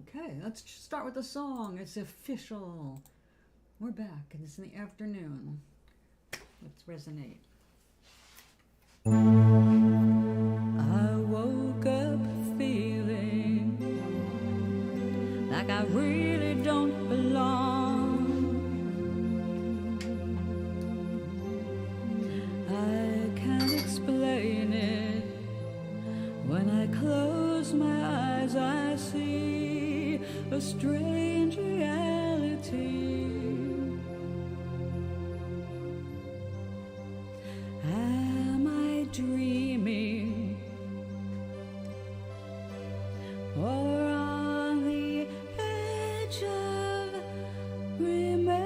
Okay, let's start with the song. It's official. We're back, and it's in the afternoon. Let's resonate. I woke up feeling like I really don't belong. I can't explain it. When I close my eyes, I see a strange reality. Am I dreaming, or on the edge of remembering?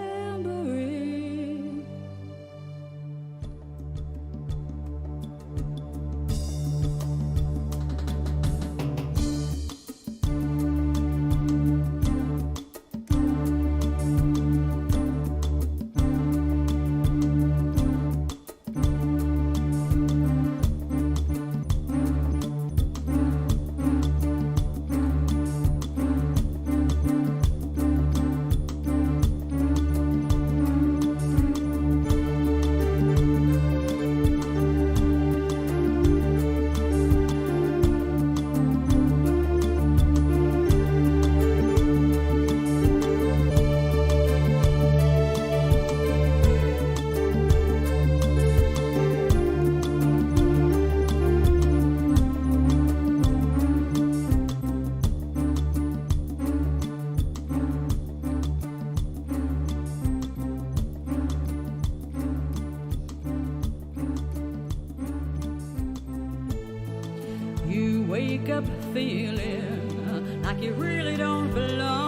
You wake up feeling like you really don't belong.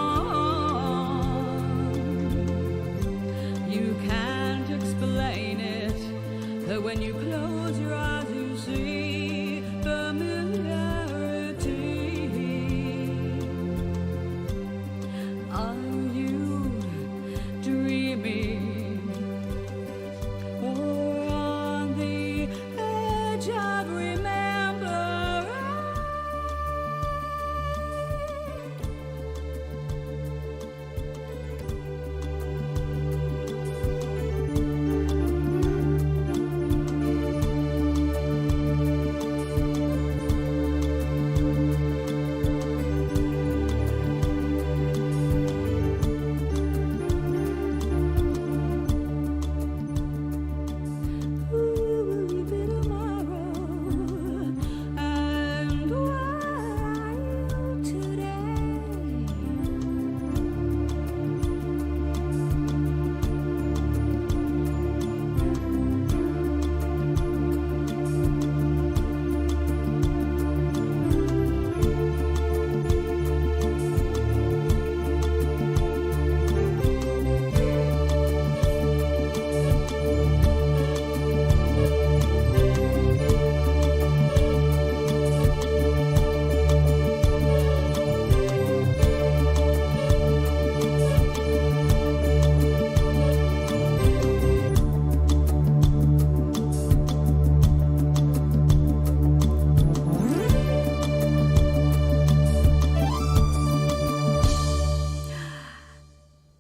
You can't explain it, but when you close your eyes you see familiarity. Are you dreaming, or on the edge of remembering? Who will you be tomorrow? And what are you today?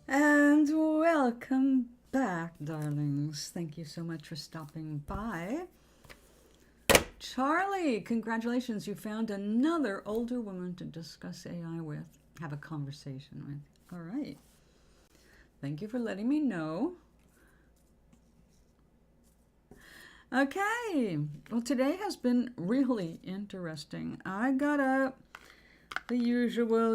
And welcome back, darlings. Thank you so much for stopping by. Charlie, congratulations. You found another older woman to discuss AI with, have a conversation with. All right. Thank you for letting me know. Okay. Well, today has been really interesting. I got up, the usual,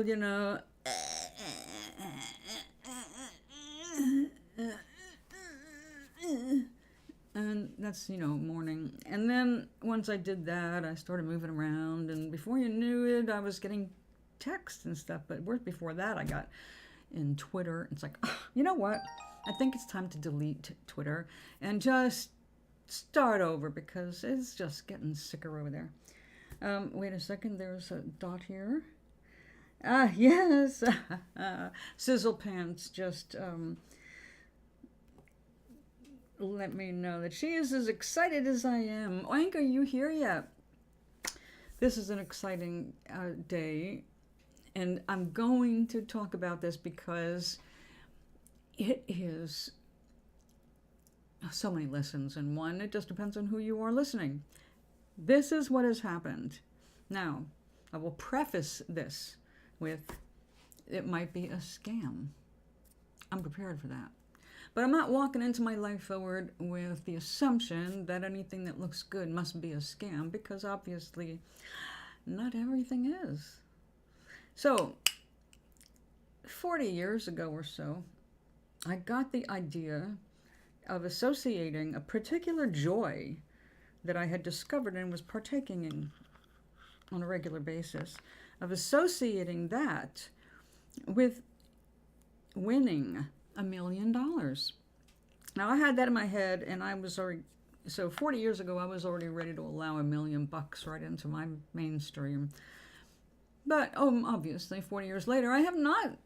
and that's morning. And then once I did that, I started moving around, and before you knew it, I was getting texts and stuff. But before that, I got in Twitter. It's like, you know what, I think it's time to delete Twitter and just start over, because it's just getting sicker over there. Wait a second, there's a dot here. Yes. Sizzle Pants just let me know that she is as excited as I am. Oink, are you here yet? This is an exciting day, And I'm going to talk about this because it is so many lessons in one. It just depends on who you are listening. This is what has happened. Now, I will preface this with it might be a scam. I'm prepared for that. But I'm not walking into my life forward with the assumption that anything that looks good must be a scam, because obviously not everything is. So, 40 years ago or so, I got the idea of associating a particular joy that I had discovered and was partaking in on a regular basis, of associating that with winning $1 million. Now, I had that in my head, and I was already, so 40 years ago, I was already ready to allow $1 million right into my mainstream. But, obviously, 40 years later, I have not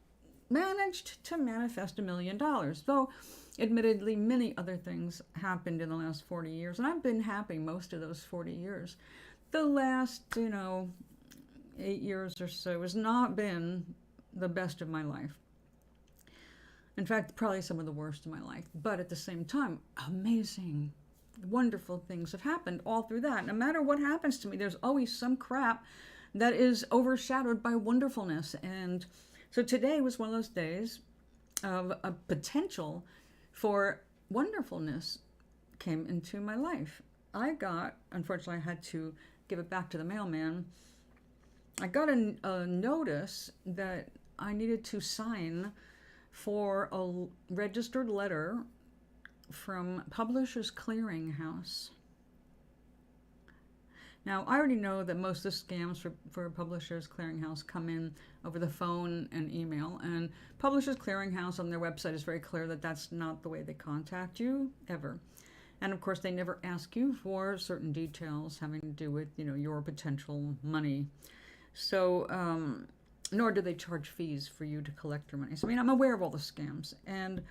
managed to manifest $1 million, though admittedly many other things happened in the last 40 years, and I've been happy most of those 40 years. The last, 8 years or so has not been the best of my life. In fact, probably some of the worst of my life. But at the same time, amazing, wonderful things have happened all through that. No matter what happens to me, there's always some crap that is overshadowed by wonderfulness. And so today was one of those days of a potential for wonderfulness came into my life. Unfortunately, I had to give it back to the mailman. I got a notice that I needed to sign for a registered letter from Publishers Clearinghouse. Now, I already know that most of the scams for Publishers Clearinghouse come in over the phone and email, and Publishers Clearinghouse on their website is very clear that that's not the way they contact you, ever. And of course, they never ask you for certain details having to do with, your potential money. So, nor do they charge fees for you to collect your money. So, I'm aware of all the scams. And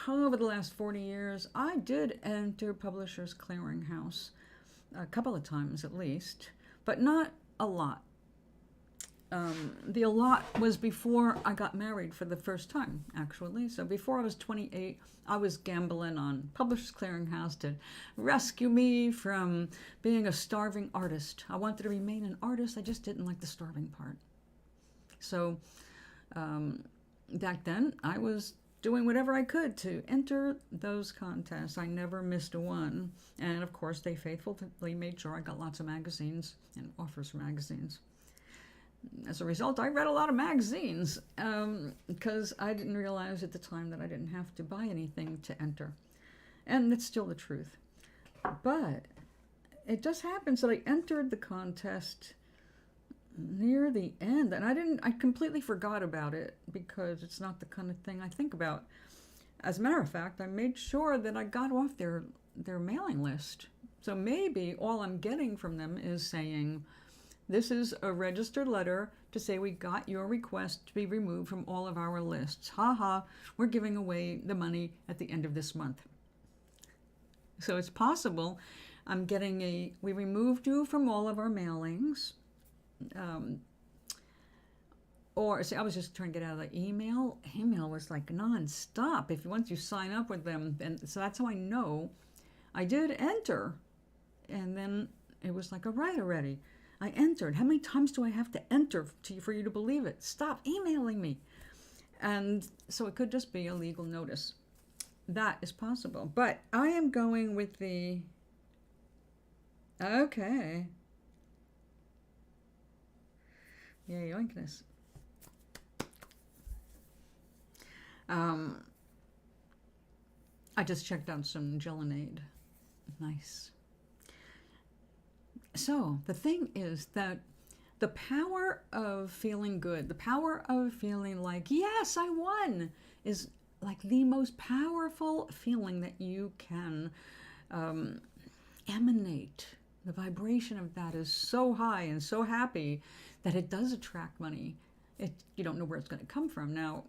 over the last 40 years, I did enter Publishers Clearinghouse a couple of times at least, but not a lot. The a lot was before I got married for the first time, actually. So before I was 28, I was gambling on Publishers Clearinghouse to rescue me from being a starving artist. I wanted to remain an artist, I just didn't like the starving part. So back then, I was doing whatever I could to enter those contests. I never missed a one. And of course, they faithfully made sure I got lots of magazines and offers for magazines. As a result, I read a lot of magazines because I didn't realize at the time that I didn't have to buy anything to enter. And it's still the truth. But it just happens that I entered the contest near the end, and I completely forgot about it because it's not the kind of thing I think about. As a matter of fact, I made sure that I got off their mailing list. So maybe all I'm getting from them is saying, this is a registered letter to say we got your request to be removed from all of our lists. Ha ha, we're giving away the money at the end of this month. So it's possible I'm getting we removed you from all of our mailings. Or see, I was just trying to get out of the email. Email was like nonstop. Once you sign up with them, and so that's how I know I did enter. And then it was like, all right, already. I entered. How many times do I have to enter for you to believe it? Stop emailing me. And so it could just be a legal notice. That is possible. But I am going with the, okay. Yeah, yoinkness. I just checked out some Gelinade. Nice. So the thing is that the power of feeling good, the power of feeling like, yes, I won, is like the most powerful feeling that you can emanate. The vibration of that is so high and so happy that it does attract money. You don't know where it's going to come from. Now,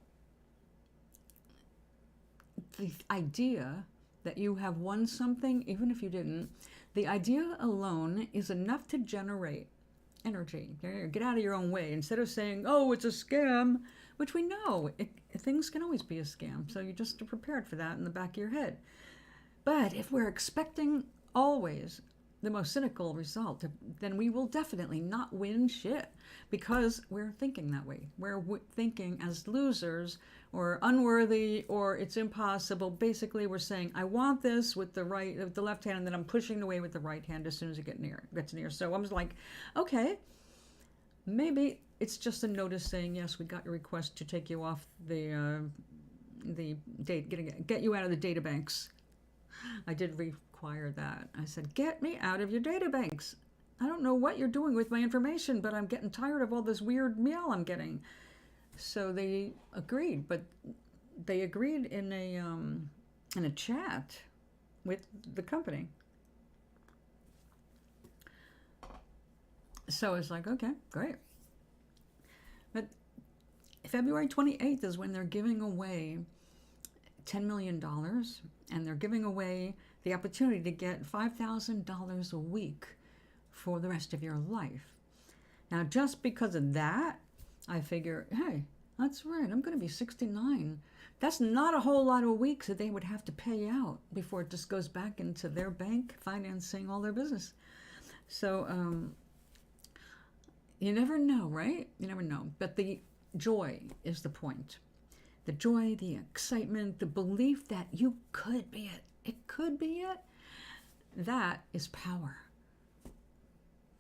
the idea that you have won something, even if you didn't, the idea alone is enough to generate energy. Get out of your own way. Instead of saying, oh, it's a scam, which we know, things can always be a scam. So you just are prepared for that in the back of your head. But if we're expecting always the most cynical result, then we will definitely not win shit because we're thinking that way. We're thinking as losers or unworthy or it's impossible. Basically, we're saying, I want this with the left hand, and then I'm pushing away with the right hand as soon as it gets near. So I was like, okay, maybe it's just a notice saying, yes, we got your request to take you off the date, get you out of the data banks. I did require that. I said, get me out of your data banks. I don't know what you're doing with my information, but I'm getting tired of all this weird mail I'm getting. So they agreed, but they agreed in a chat with the company. So it's like, okay, great. But February 28th is when they're giving away $10 million, and they're giving away the opportunity to get $5,000 a week for the rest of your life. Now, just because of that, I figure, hey, that's right, I'm going to be 69. That's not a whole lot of weeks that they would have to pay out before it just goes back into their bank, financing all their business. So, you never know, right? You never know. But the joy is the point. The joy, the excitement, the belief that you could be it. It could be it. That is power.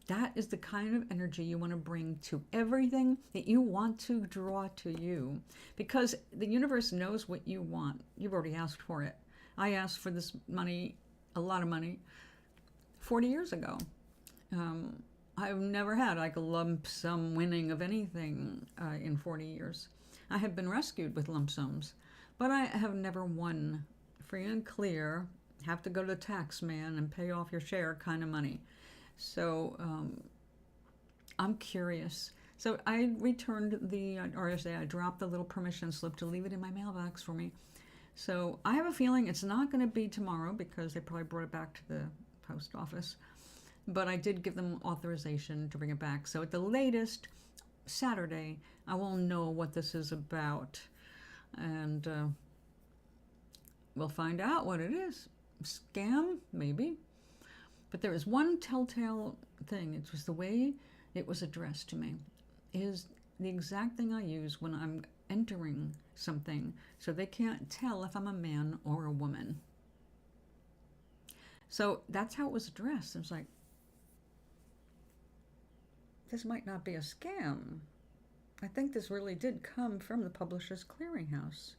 That is the kind of energy you want to bring to everything that you want to draw to you. Because the universe knows what you want. You've already asked for it. I asked for this money, a lot of money, 40 years ago. I've never had like a lump sum winning of anything in 40 years. I have been rescued with lump sums, but I have never won free and clear, have to go to the tax man and pay off your share kind of money. So I'm curious. So I returned the RSA. I dropped the little permission slip to leave it in my mailbox for me. So I have a feeling it's not going to be tomorrow because they probably brought it back to the post office. But I did give them authorization to bring it back. So at the latest, Saturday, I will know what this is about. And we'll find out what it is. Scam? Maybe. But there is one telltale thing. It was the way it was addressed to me. Is the exact thing I use when I'm entering something so they can't tell if I'm a man or a woman. So that's how it was addressed. It was like, this might not be a scam. I think this really did come from the Publishers Clearinghouse.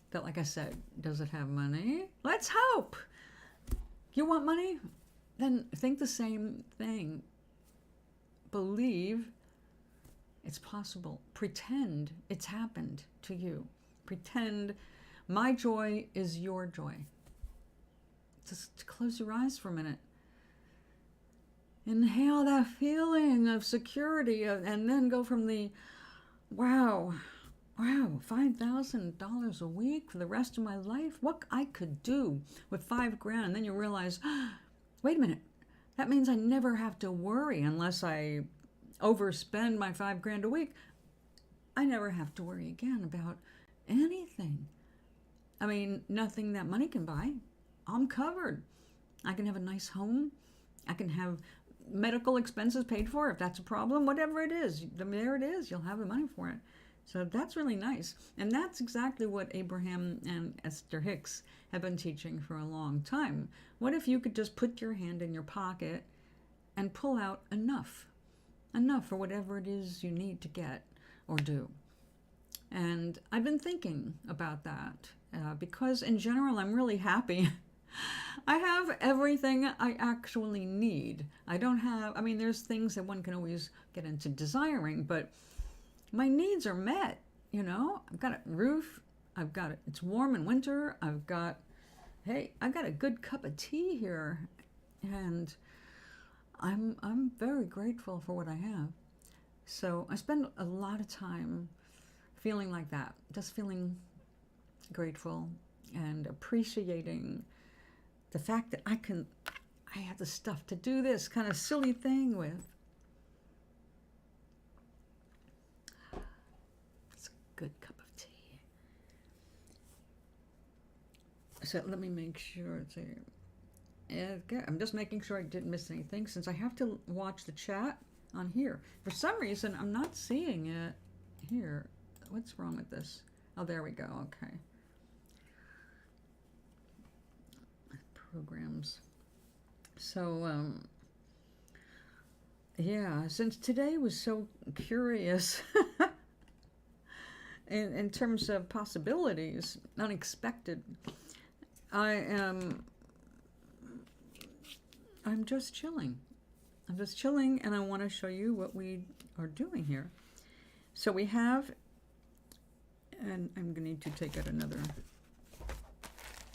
But like I said, does it have money? Let's hope. You want money? Then think the same thing. Believe it's possible. Pretend it's happened to you. Pretend my joy is your joy. Just close your eyes for a minute. Inhale that feeling of security and then go from the, wow, $5,000 a week for the rest of my life? What I could do with $5,000, and then you realize, wait a minute, that means I never have to worry unless I overspend my $5,000 a week. I never have to worry again about anything. I mean, nothing that money can buy. I'm covered. I can have a nice home. I can have medical expenses paid for if that's a problem. Whatever it is, there it is. You'll have the money for it. So that's really nice. And that's exactly what Abraham and Esther Hicks have been teaching for a long time. What if you could just put your hand in your pocket and pull out enough for whatever it is you need to get or do? And I've been thinking about that because in general, I'm really happy. I have everything I actually need. There's things that one can always get into desiring, but my needs are met, I've got a roof, it's warm in winter, I got a good cup of tea here, and I'm very grateful for what I have. So I spend a lot of time feeling like that, just feeling grateful and appreciating the fact that I have the stuff to do this kind of silly thing with. good cup of tea. So let me make sure it's here. Okay, I'm just making sure I didn't miss anything since I have to watch the chat on here. For some reason, I'm not seeing it here. What's wrong with this? Oh, there we go. Okay. Programs. So, yeah, since today was so curious in terms of possibilities, unexpected, I'm just chilling. I'm just chilling, and I want to show you what we are doing here. So we have, and I'm going to need to take out another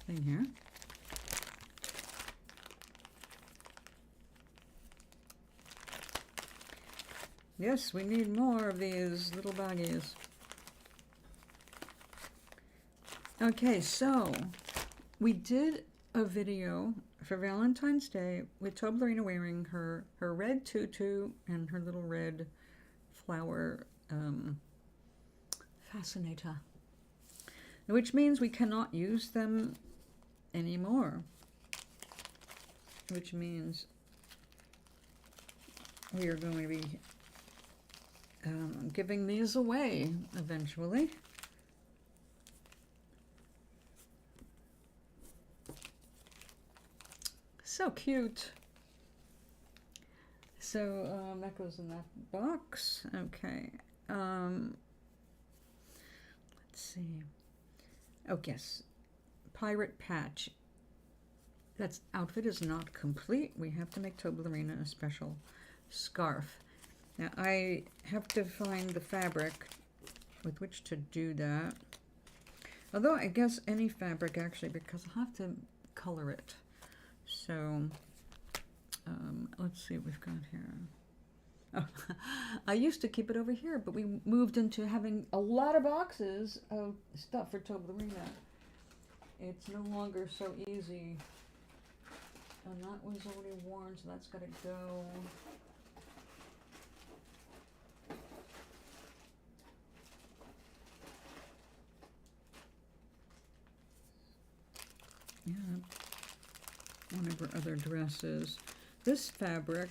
thing here. Yes, we need more of these little baggies. Okay, so we did a video for Valentine's Day with Toblerina wearing her red tutu and her little red flower fascinator, which means we cannot use them anymore, which means we are going to be giving these away eventually. So cute. So that goes in that box. Okay. Let's see. Oh, yes. Pirate patch. That outfit is not complete. We have to make Toblerina a special scarf. Now, I have to find the fabric with which to do that. Although, I guess any fabric, actually, because I'll have to color it. So, let's see what we've got here. Oh, I used to keep it over here, but we moved into having a lot of boxes of stuff for Toblerina. It's no longer so easy. And that was already worn, so that's got to go. Yeah, one of her other dresses. This fabric,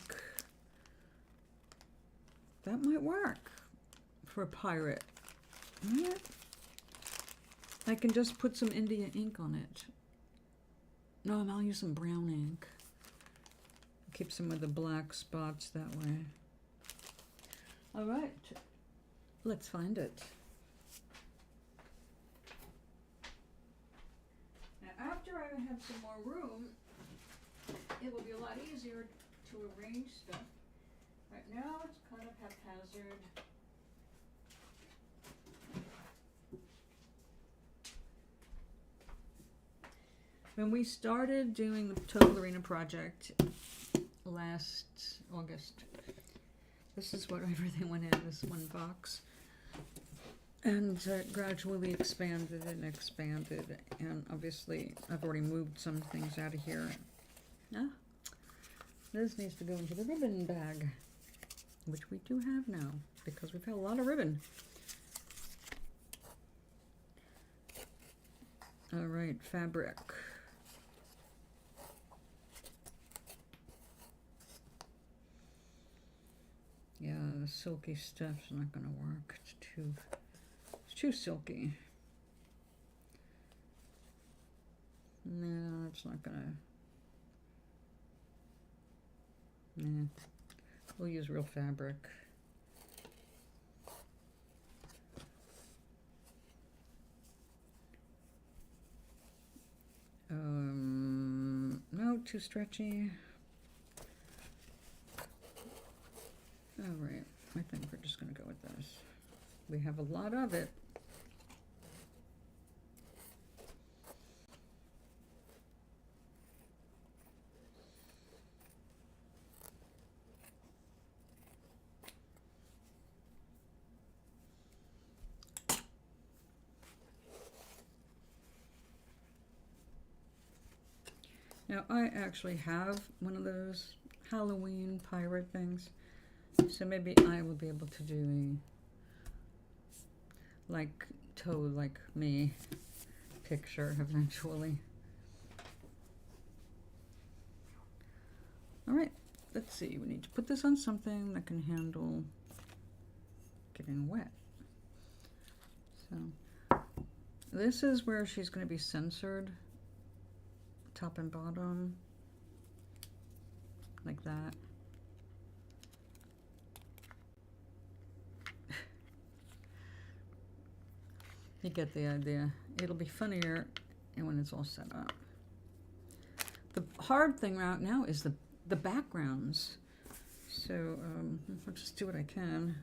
that might work for a pirate. Right? I can just put some India ink on it. No, I'll use some brown ink. Keep some of the black spots that way. All right, let's find it. After I have some more room, it will be a lot easier to arrange stuff. Right now, it's kind of haphazard. When we started doing the Toblerina project last August, this is what everything went in this one box. And gradually expanded and expanded, and obviously I've already moved some things out of here. Ah, this needs to go into the ribbon bag, which we do have now, because we've had a lot of ribbon. All right, fabric. Yeah, the silky stuff's not gonna work. It's too silky. No, it's not gonna. Nah. We'll use real fabric. No, too stretchy. All right, I think we're just gonna go with this. We have a lot of it. Now, I actually have one of those Halloween pirate things, so maybe I will be able to do like Toad, like me picture eventually. All right, let's see. We need to put this on something that can handle getting wet. So this is where she's going to be censored, top and bottom, like that. You get the idea. It'll be funnier when it's all set up. The hard thing right now is the backgrounds. So I'll just do what I can.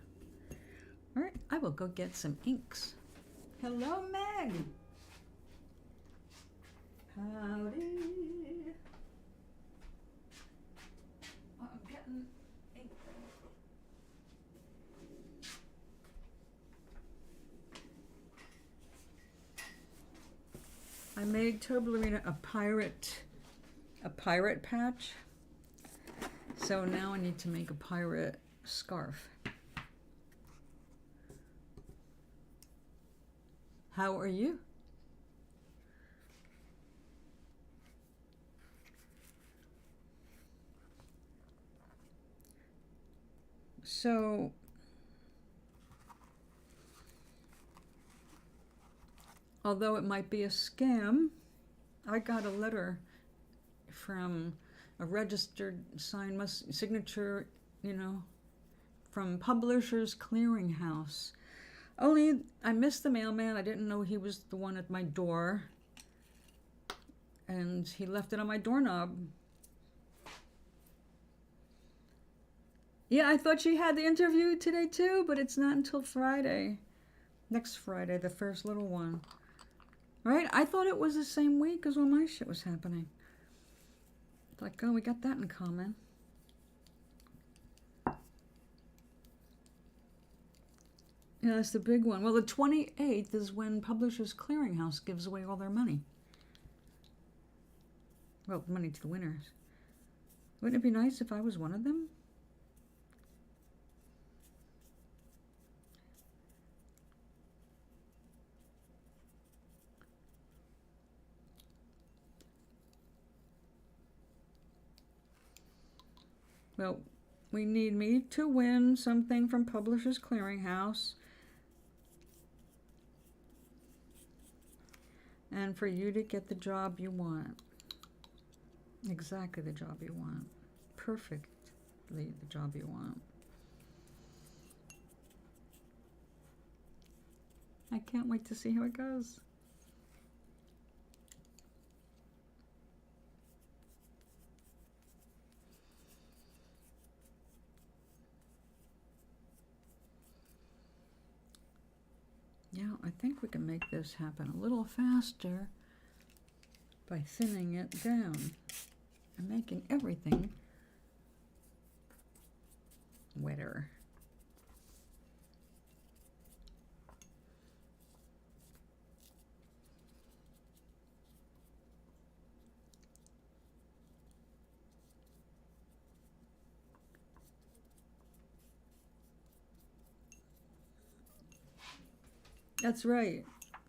All right, I will go get some inks. Hello, Meg. Howdy. Oh, I'm getting ink. I made Toblerina a pirate patch. So now I need to make a pirate scarf. How are you? So although it might be a scam, I got a letter from a registered signature, from Publishers Clearinghouse. Only I missed the mailman. I didn't know he was the one at my door. And he left it on my doorknob. Yeah, I thought she had the interview today too, but it's not until Friday. Next Friday, the first little one. Right? I thought it was the same week as when my shit was happening. It's like, oh, we got that in common. Yeah, that's the big one. Well, the 28th is when Publishers Clearinghouse gives away all their money. Well, money to the winners. Wouldn't it be nice if I was one of them? Well, we need me to win something from Publishers Clearinghouse. And for you to get the job you want. Exactly the job you want. Perfectly the job you want. I can't wait to see how it goes. Yeah, I think we can make this happen a little faster by thinning it down and making everything wetter. That's right.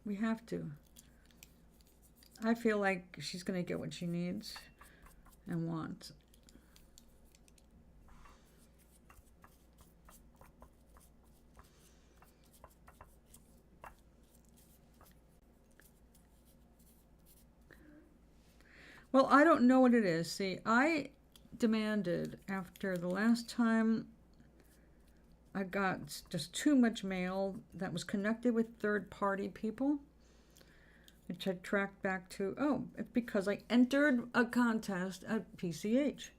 We have to. I feel like she's going to get what she needs and wants. Well, I don't know what it is. See, I demanded after the last time I got just too much mail that was connected with third-party people, which I tracked back to, oh, it's because I entered a contest at PCH.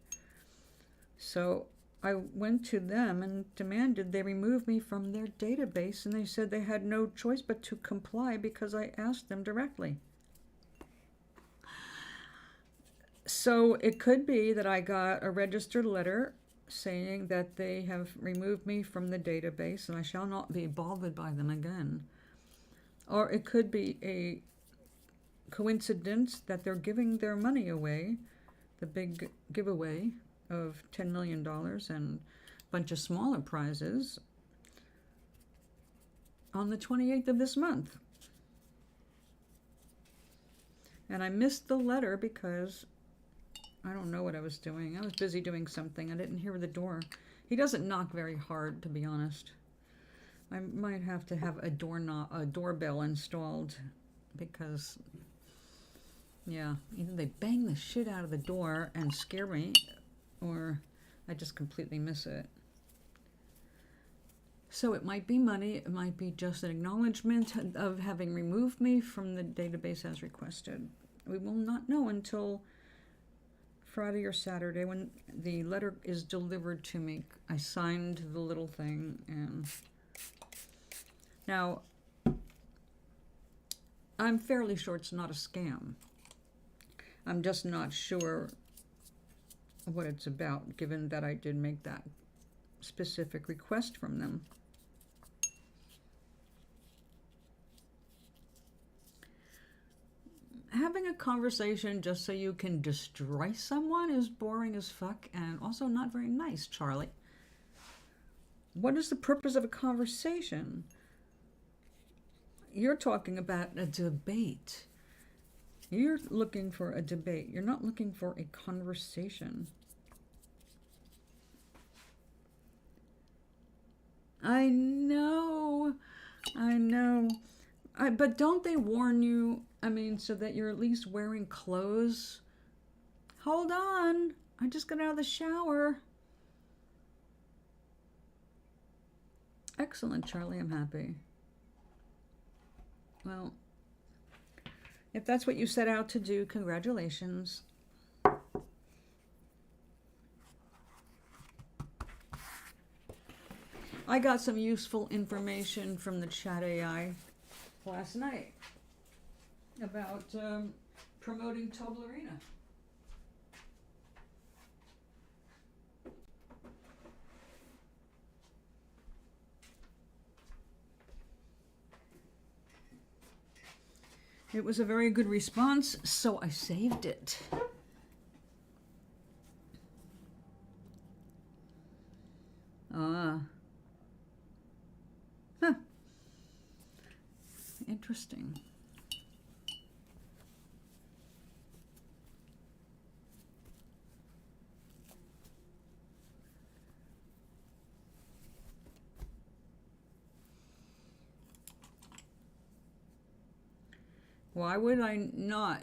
So I went to them and demanded they remove me from their database, and they said they had no choice but to comply because I asked them directly. So it could be that I got a registered letter saying that they have removed me from the database and I shall not be bothered by them again. Or it could be a coincidence that they're giving their money away, the big giveaway of $10 million and a bunch of smaller prizes. on the 28th of this month. And I missed the letter because I don't know what I was doing. I was busy doing something. I didn't hear the door. He doesn't knock very hard, to be honest. I might have to have a doorbell installed because, yeah, either they bang the shit out of the door and scare me, or I just completely miss it. So it might be money, it might be just an acknowledgement of having removed me from the database as requested. We will not know until Friday or Saturday when the letter is delivered to me. I signed the little thing, and now I'm fairly sure it's not a scam. I'm just not sure what it's about, given that I did make that specific request from them. Having a conversation just so you can destroy someone is boring as fuck and also not very nice, Charlie. What is the purpose of a conversation? You're talking about a debate. You're looking for a debate. You're not looking for a conversation. I know. But don't they warn you, I mean, so that you're at least wearing clothes? Hold on. I just got out of the shower. Excellent, Charlie. I'm happy. Well, if that's what you set out to do, congratulations. I got some useful information from the chat AI last night about promoting Toblerina. It was a very good response, so I saved it. Huh. Interesting. Why would I not?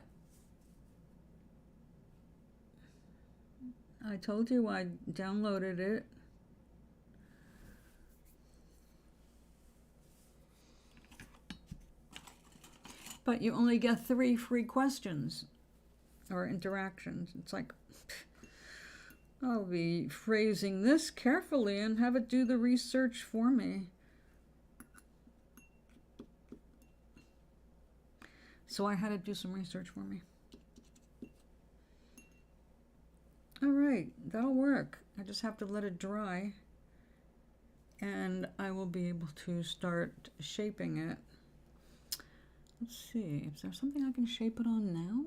I told you I downloaded it. But you only get 3 free questions or interactions. It's like, I'll be phrasing this carefully and have it do the research for me. So I had to do some research for me. All right, that'll work. I just have to let it dry, and I will be able to start shaping it. Let's see, is there something I can shape it on now?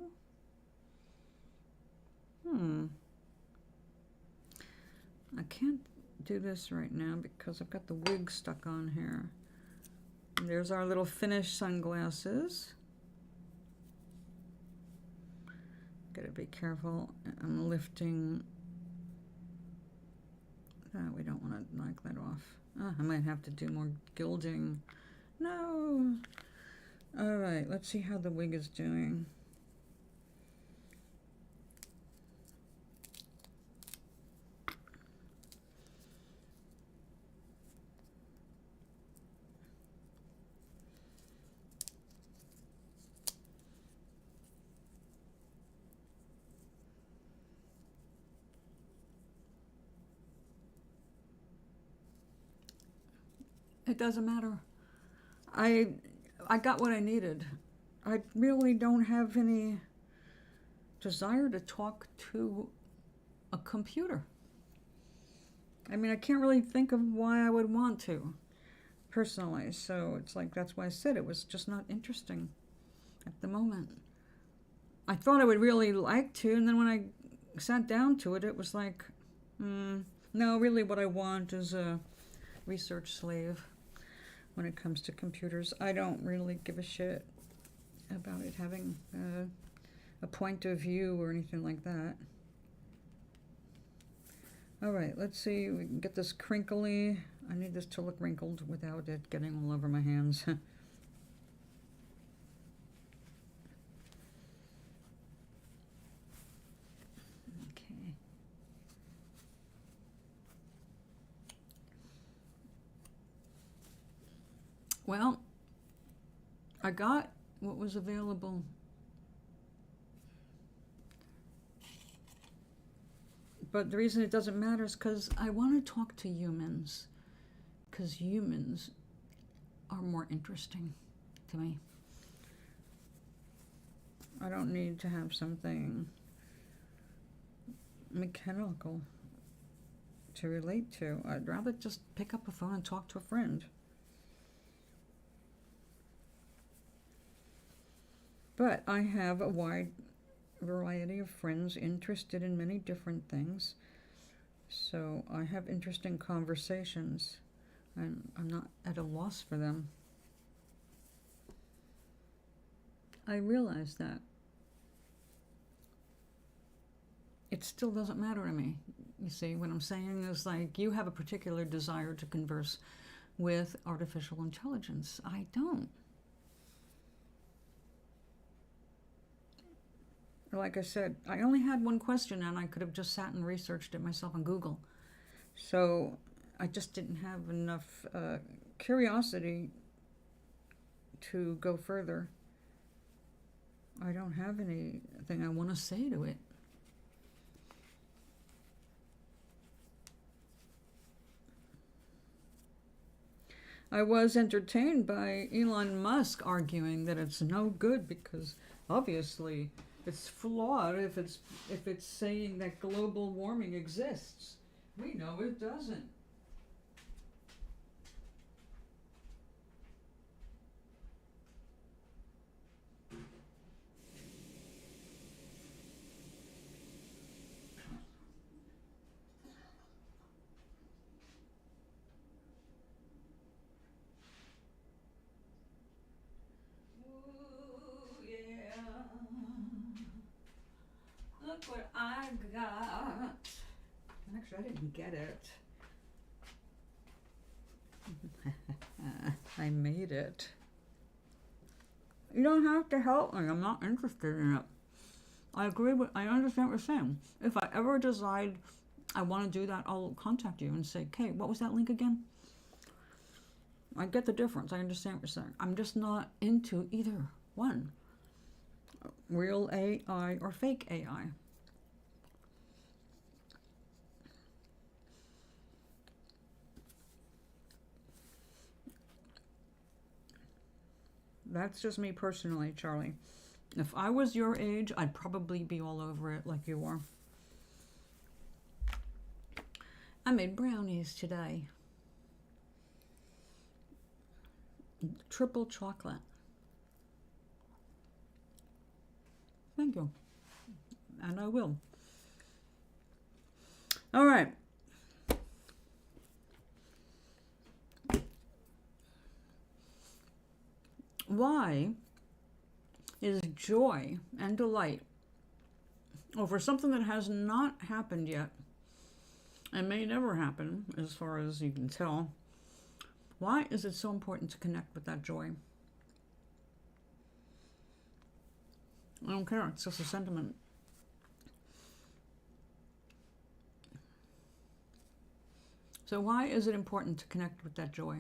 I can't do this right now because I've got the wig stuck on here. And there's our little finished sunglasses. Gotta be careful. I'm lifting. We don't want to knock that off. I might have to do more gilding. No. All right, let's see how the wig is doing. It doesn't matter. I got what I needed. I really don't have any desire to talk to a computer. I mean, I can't really think of why I would want to, personally. So it's like, that's why I said it was just not interesting at the moment. I thought I would really like to, and then when I sat down to it, it was like, no, really what I want is a research slave. when it comes to computers. I don't really give a shit about it having a point of view or anything like that. All right, let's see. We can get this crinkly. I need this to look wrinkled without it getting all over my hands. Okay. Well, I got what was available. But the reason it doesn't matter is because I want to talk to humans. Because humans are more interesting to me. I don't need to have something mechanical to relate to. I'd rather just pick up a phone and talk to a friend. But I have a wide variety of friends interested in many different things. So I have interesting conversations, and I'm not at a loss for them. I realize that it still doesn't matter to me. You see, what I'm saying is, like, you have a particular desire to converse with artificial intelligence. I don't. Like I said, I only had one question, and I could have just sat and researched it myself on Google. So I just didn't have enough curiosity to go further. I don't have anything I want to say to it. I was entertained by Elon Musk arguing that it's no good because obviously it's flawed if it's saying that global warming exists. We know it doesn't. Ooh, yeah. Look what I got. Actually, I didn't get it. I made it. You don't have to help me. I'm not interested in it. I understand what you're saying. If I ever decide I want to do that, I'll contact you and say, "Okay, what was that link again?" I get the difference. I understand what you're saying. I'm just not into either one. Real AI or fake AI. That's just me personally, Charlie. If I was your age, I'd probably be all over it like you are. I made brownies today. Triple chocolate. Thank you. And I will. All right. Why is joy and delight over something that has not happened yet and may never happen, as far as you can tell, why is it so important to connect with that joy? I don't care. It's just a sentiment. So why is it important to connect with that joy?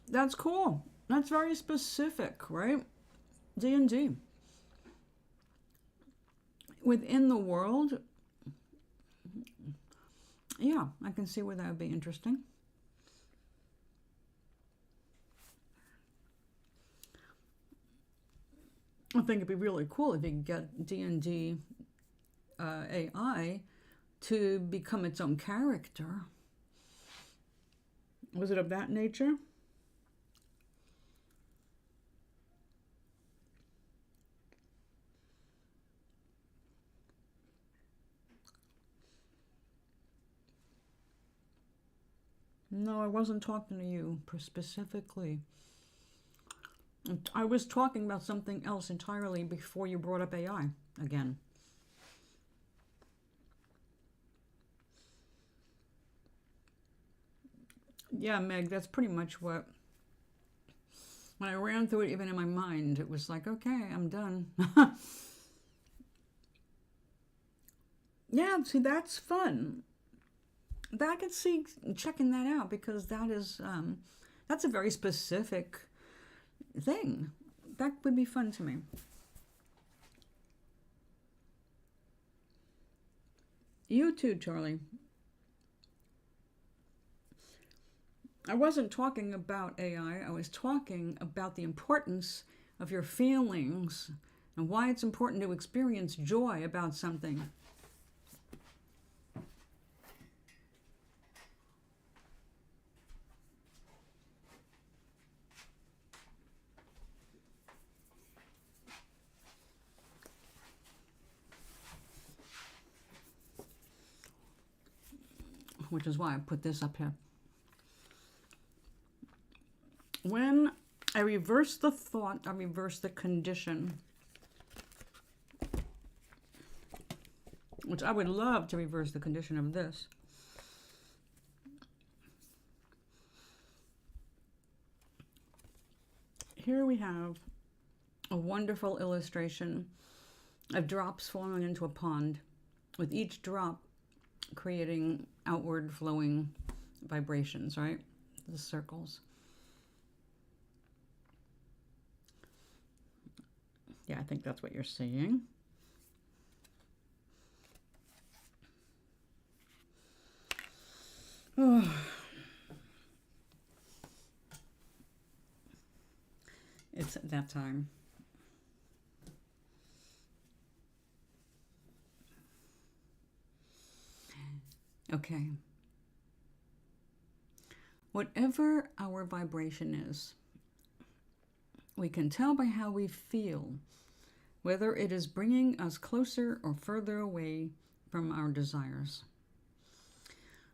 That's cool. That's very specific, right? D&D. Within the world, yeah, I can see where that would be interesting. I think it'd be really cool if you could get D&D AI to become its own character. Was it of that nature? No, I wasn't talking to you specifically. I was talking about something else entirely before you brought up AI again. Yeah, Meg, that's pretty much what. When I ran through it, even in my mind, it was like, okay, I'm done. Yeah, see, that's fun. I could see checking that out because that's a very specific thing. That would be fun to me. You too, Charlie. I wasn't talking about AI. I was talking about the importance of your feelings and why it's important to experience joy about something. Which is why I put this up here. When I reverse the thought, I reverse the condition. Which I would love to reverse the condition of this. Here we have a wonderful illustration of drops falling into a pond, with each drop creating outward flowing vibrations, right? The circles. Yeah, I think that's what you're seeing. Oh. It's that time. Okay. Whatever our vibration is, we can tell by how we feel whether it is bringing us closer or further away from our desires.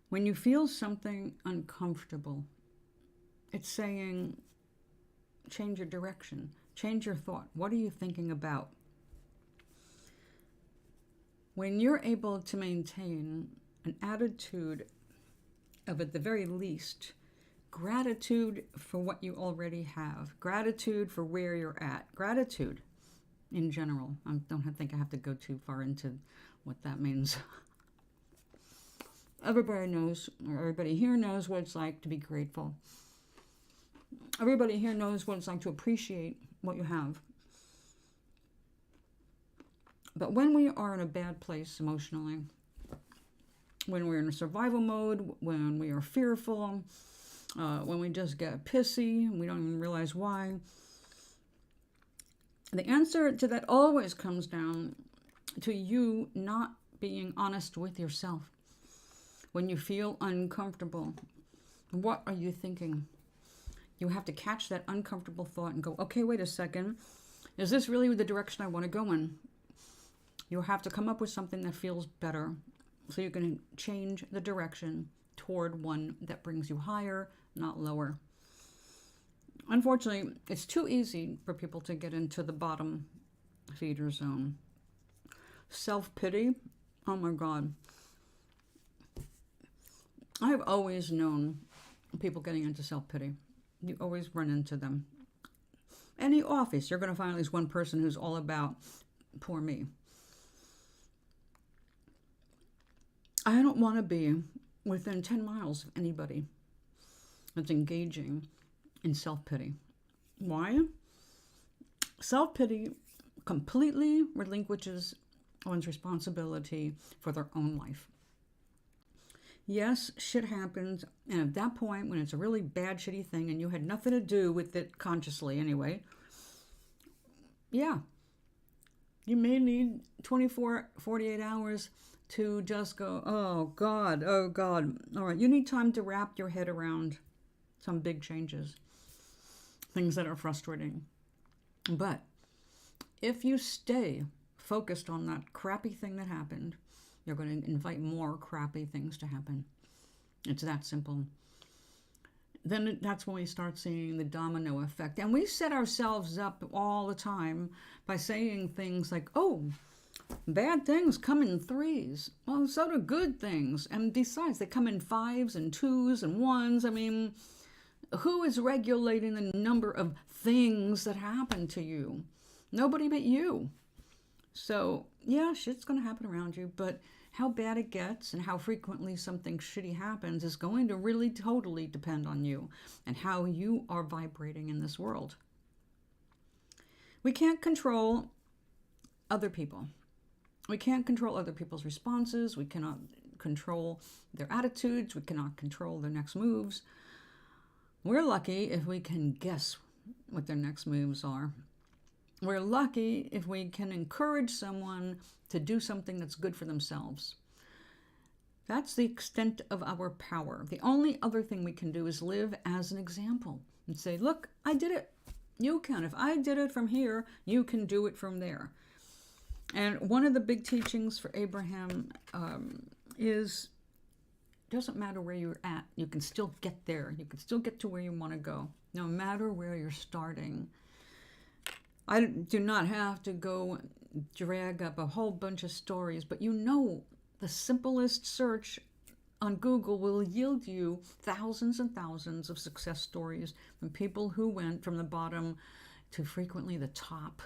When you feel something uncomfortable, it's saying, change your direction, change your thought. What are you thinking about? When you're able to maintain an attitude of, at the very least, gratitude for what you already have, gratitude for where you're at, gratitude in general. I don't think I have to go too far into what that means. Everybody knows, or everybody here knows what it's like to be grateful. Everybody here knows what it's like to appreciate what you have. But when we are in a bad place emotionally, when we're in a survival mode, when we are fearful, when we just get pissy and we don't even realize why, the answer to that always comes down to you not being honest with yourself. When you feel uncomfortable, what are you thinking? You have to catch that uncomfortable thought and go, okay, wait a second. Is this really the direction I want to go in? You'll have to come up with something that feels better so you can change the direction toward one that brings you higher, not lower. Unfortunately, it's too easy for people to get into the bottom feeder zone. Self-pity, oh my God. I've always known people getting into self-pity. You always run into them. Any office, you're going to find at least one person who's all about poor me. I don't want to be within 10 miles of anybody that's engaging in self-pity. Why? Self-pity completely relinquishes one's responsibility for their own life. Yes, shit happens, and at that point, when it's a really bad, shitty thing, and you had nothing to do with it consciously anyway, yeah, you may need 24, 48 hours to just go, oh God, all right, you need time to wrap your head around some big changes, things that are frustrating. But if you stay focused on that crappy thing that happened, you're going to invite more crappy things to happen. It's that simple. then that's when we start seeing the domino effect. And we set ourselves up all the time by saying things like, oh, bad things come in threes. Well, so do good things. And besides, they come in fives and twos and ones. I mean, who is regulating the number of things that happen to you? Nobody but you. So, yeah, shit's going to happen around you, but how bad it gets and how frequently something shitty happens is going to really totally depend on you and how you are vibrating in this world. We can't control other people. We can't control other people's responses. We cannot control their attitudes. We cannot control their next moves. We're lucky if we can guess what their next moves are. We're lucky if we can encourage someone to do something that's good for themselves. That's the extent of our power. The only other thing we can do is live as an example and say, look, I did it. You can. If I did it from here, you can do it from there. And one of the big teachings for Abraham is, it doesn't matter where you're at, you can still get there. You can still get to where you want to go, no matter where you're starting. I do not have to go drag up a whole bunch of stories, but you know the simplest search on Google will yield you thousands and thousands of success stories from people who went from the bottom to frequently the top.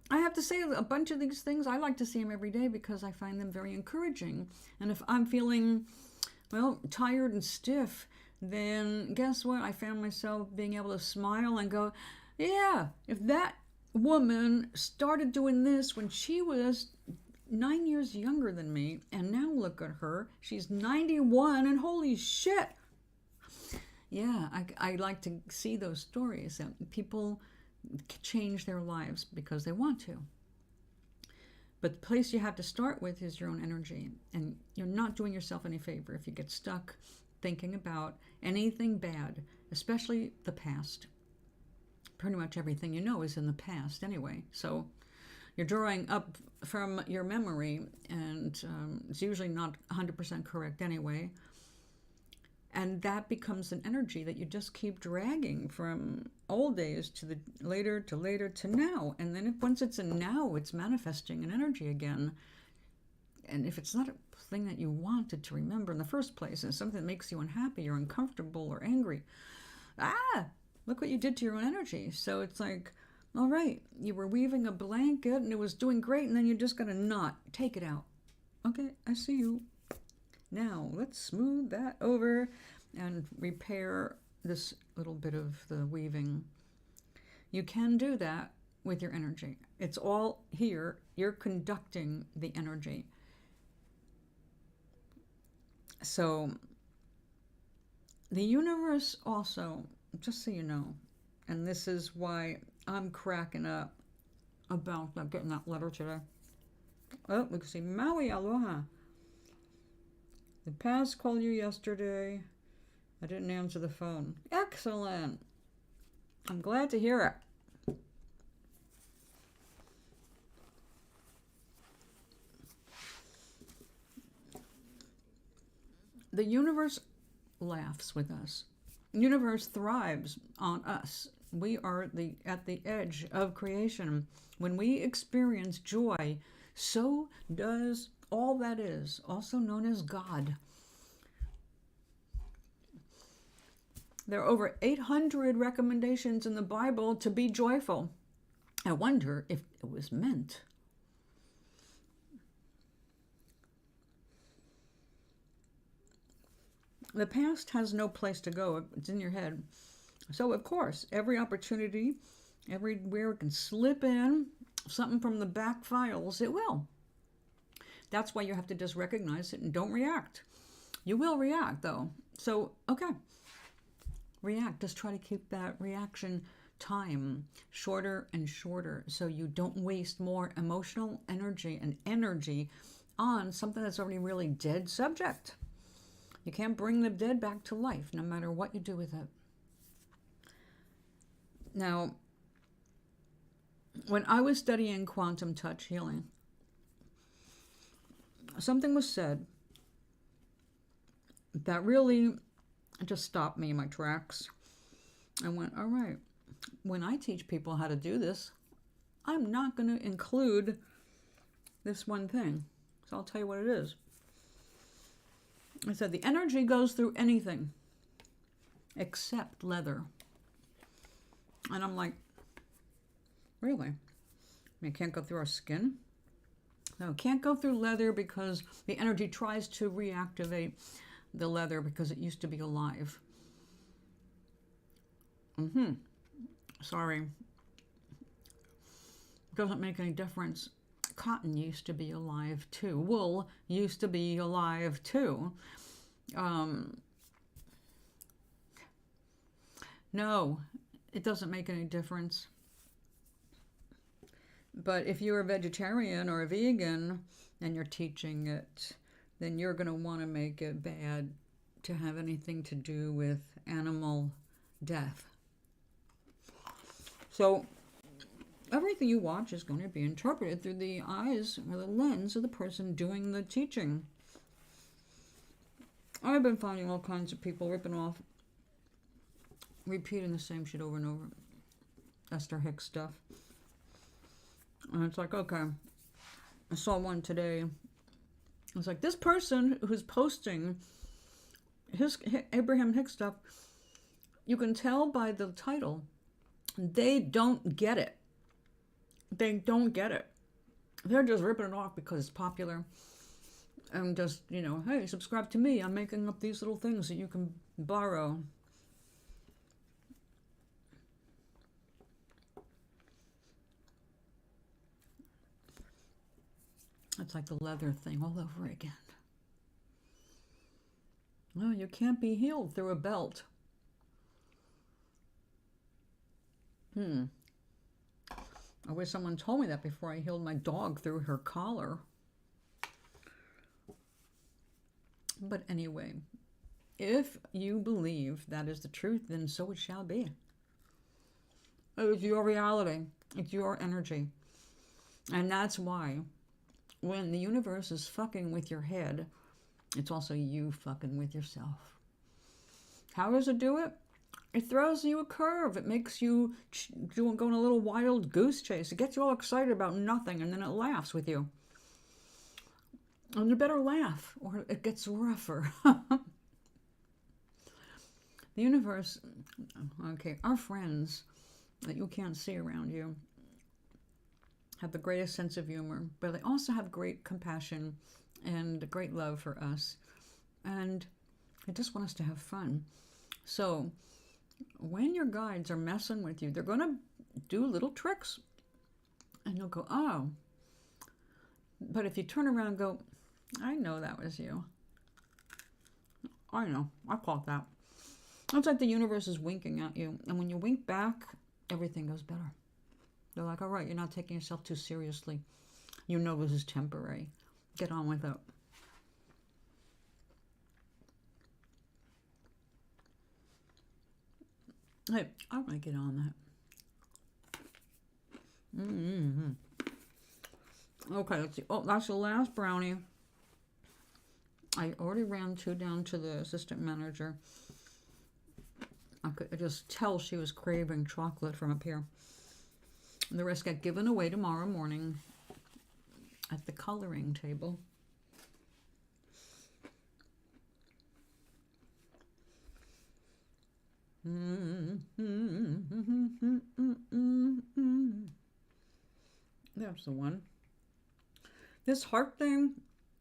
I have to say a bunch of these things, I like to see them every day because I find them very encouraging. And if I'm feeling, well, tired and stiff, then guess what? I found myself being able to smile and go, yeah, if that woman started doing this when she was 9 years younger than me, and now look at her, she's 91, and holy shit. Yeah, I like to see those stories that people change their lives because they want to. But the place you have to start with is your own energy, and you're not doing yourself any favor if you get stuck thinking about anything bad, especially the past. Pretty much everything you know is in the past anyway, so you're drawing up from your memory, and it's usually not 100% correct anyway, and that becomes an energy that you just keep dragging from old days to the later to now. And then once it's in now, it's manifesting an energy again. And if it's not a thing that you wanted to remember in the first place, and something that makes you unhappy or uncomfortable or angry, look what you did to your own energy. So it's like, all right, you were weaving a blanket and it was doing great, and then you're just going to not take it out. Okay, I see you. Now, let's smooth that over and repair this little bit of the weaving. You can do that with your energy. It's all here. You're conducting the energy. So, the universe also, just so you know, and this is why I'm cracking up about not getting that letter today. Oh, we can see Maui Aloha. The past called you yesterday. I didn't answer the phone. Excellent. I'm glad to hear it. The universe laughs with us. The universe thrives on us. We are at the edge of creation. When we experience joy, so does all that is, also known as God. There are over 800 recommendations in the Bible to be joyful. I wonder if it was meant. The past has no place to go. It's in your head. So, of course, every opportunity, everywhere it can slip in something from the back files, it will. That's why you have to just recognize it and don't react. You will react, though. So, okay. React. Just try to keep that reaction time shorter and shorter so you don't waste more emotional energy and energy on something that's already really dead subject. You can't bring the dead back to life, no matter what you do with it. Now, when I was studying quantum touch healing, something was said that really It just stopped me in my tracks. I went, all right, when I teach people how to do this, I'm not going to include this one thing. So I'll tell you what it is. I said the energy goes through anything except leather. And I'm like, really? It can't go through our skin? No, it can't go through leather because the energy tries to reactivate the leather because it used to be alive. Sorry. Doesn't make any difference. Cotton used to be alive too. Wool used to be alive too. No, it doesn't make any difference. But if you're a vegetarian or a vegan and you're teaching it, then you're going to want to make it bad to have anything to do with animal death. So everything you watch is going to be interpreted through the eyes or the lens of the person doing the teaching. I've been finding all kinds of people ripping off, repeating the same shit over and over. Esther Hicks stuff. And it's like, okay, I saw one today. It's like, this person who's posting his Abraham Hicks stuff, you can tell by the title, they don't get it. They don't get it. They're just ripping it off because it's popular. And just, hey, subscribe to me. I'm making up these little things that you can borrow. It's like the leather thing all over again. No, you can't be healed through a belt. I wish someone told me that before I healed my dog through her collar. But anyway, if you believe that is the truth, then so it shall be. It's your reality. It's your energy. And that's why when the universe is fucking with your head, it's also you fucking with yourself. How does it do it? It throws you a curve. It makes you go on a little wild goose chase. It gets you all excited about nothing, and then it laughs with you. And you better laugh, or it gets rougher. The universe, okay, our friends that you can't see around you have the greatest sense of humor, but they also have great compassion and great love for us. And they just want us to have fun. So when your guides are messing with you, they're going to do little tricks. And you'll go, oh. But if you turn around and go, I know that was you. I know. I caught that. It's like the universe is winking at you. And when you wink back, everything goes better. They're like, all right, you're not taking yourself too seriously. You know this is temporary. Get on with it. Hey, I'm going to get on that. Okay, let's see. Oh, that's the last brownie. I already ran 2 down to the assistant manager. I could just tell she was craving chocolate from up here. And the rest got given away tomorrow morning at the coloring table. That's the one. This heart thing,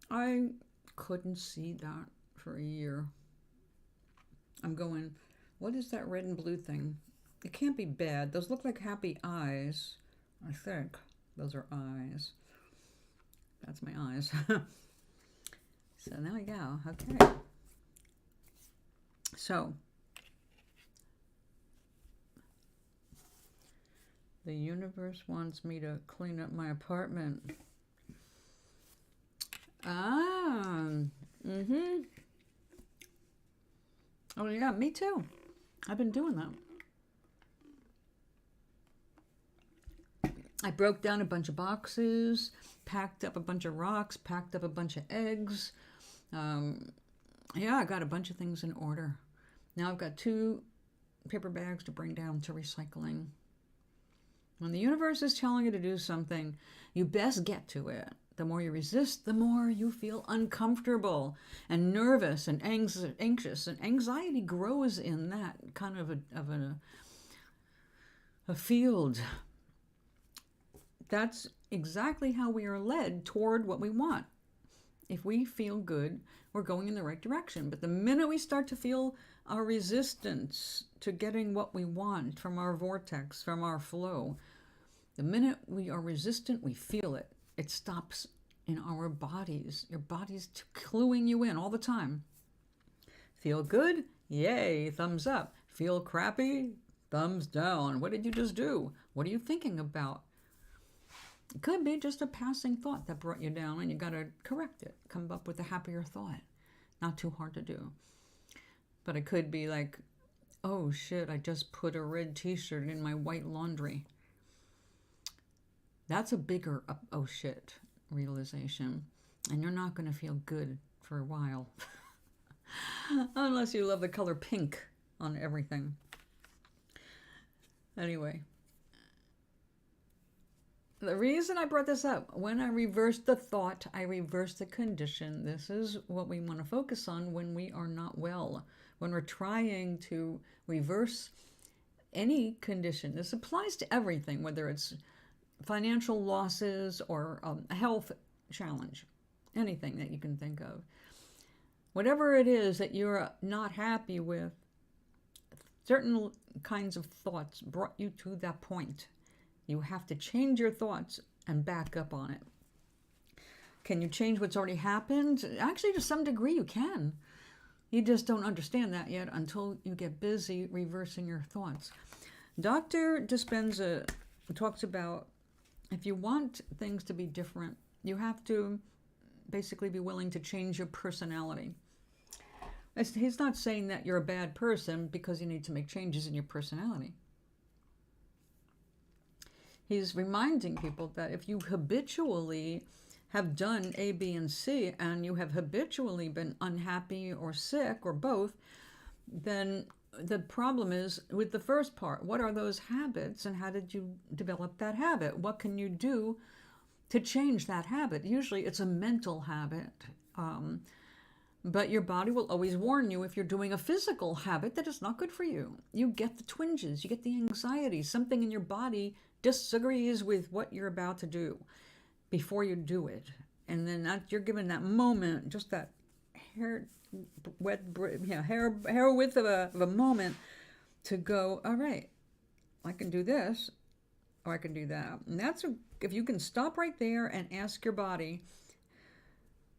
I couldn't see that for a year. I'm going, what is that red and blue thing? It can't be bad. Those look like happy eyes. I think those are eyes. That's my eyes. So there we go. Okay. So the universe wants me to clean up my apartment. Oh yeah, me too. I've been doing that. I broke down a bunch of boxes, packed up a bunch of rocks, packed up a bunch of eggs. Yeah, I got a bunch of things in order. Now I've got 2 paper bags to bring down to recycling. When the universe is telling you to do something, you best get to it. The more you resist, the more you feel uncomfortable and nervous and anxious, and anxiety grows in that kind of a field. That's exactly how we are led toward what we want. If we feel good, we're going in the right direction. But the minute we start to feel our resistance to getting what we want from our vortex, from our flow, the minute we are resistant, we feel it. It stops in our bodies. Your body's cluing you in all the time. Feel good? Yay, thumbs up. Feel crappy? Thumbs down. What did you just do? What are you thinking about? It could be just a passing thought that brought you down, and you got to correct it. Come up with a happier thought. Not too hard to do. But it could be like, oh shit, I just put a red t-shirt in my white laundry. That's a bigger oh shit realization. And you're not going to feel good for a while. Unless you love the color pink on everything. Anyway. The reason I brought this up, when I reverse the thought, I reverse the condition. This is what we want to focus on when we are not well. When we're trying to reverse any condition. This applies to everything, whether it's financial losses or a health challenge. Anything that you can think of. Whatever it is that you're not happy with, certain kinds of thoughts brought you to that point. You have to change your thoughts and back up on it. Can you change what's already happened? Actually, to some degree, you can. You just don't understand that yet until you get busy reversing your thoughts. Dr. Dispenza talks about if you want things to be different, you have to basically be willing to change your personality. He's not saying that you're a bad person because you need to make changes in your personality. He's reminding people that if you habitually have done A, B, and C, and you have habitually been unhappy or sick or both, then the problem is with the first part. What are those habits and how did you develop that habit? What can you do to change that habit? Usually it's a mental habit, but your body will always warn you if you're doing a physical habit that is not good for you. You get the twinges, you get the anxiety, something in your body disagrees with what you're about to do before you do it. And then that you're given that moment, just that hair width of a moment to go, all right, I can do this or I can do that. And if you can stop right there and ask your body,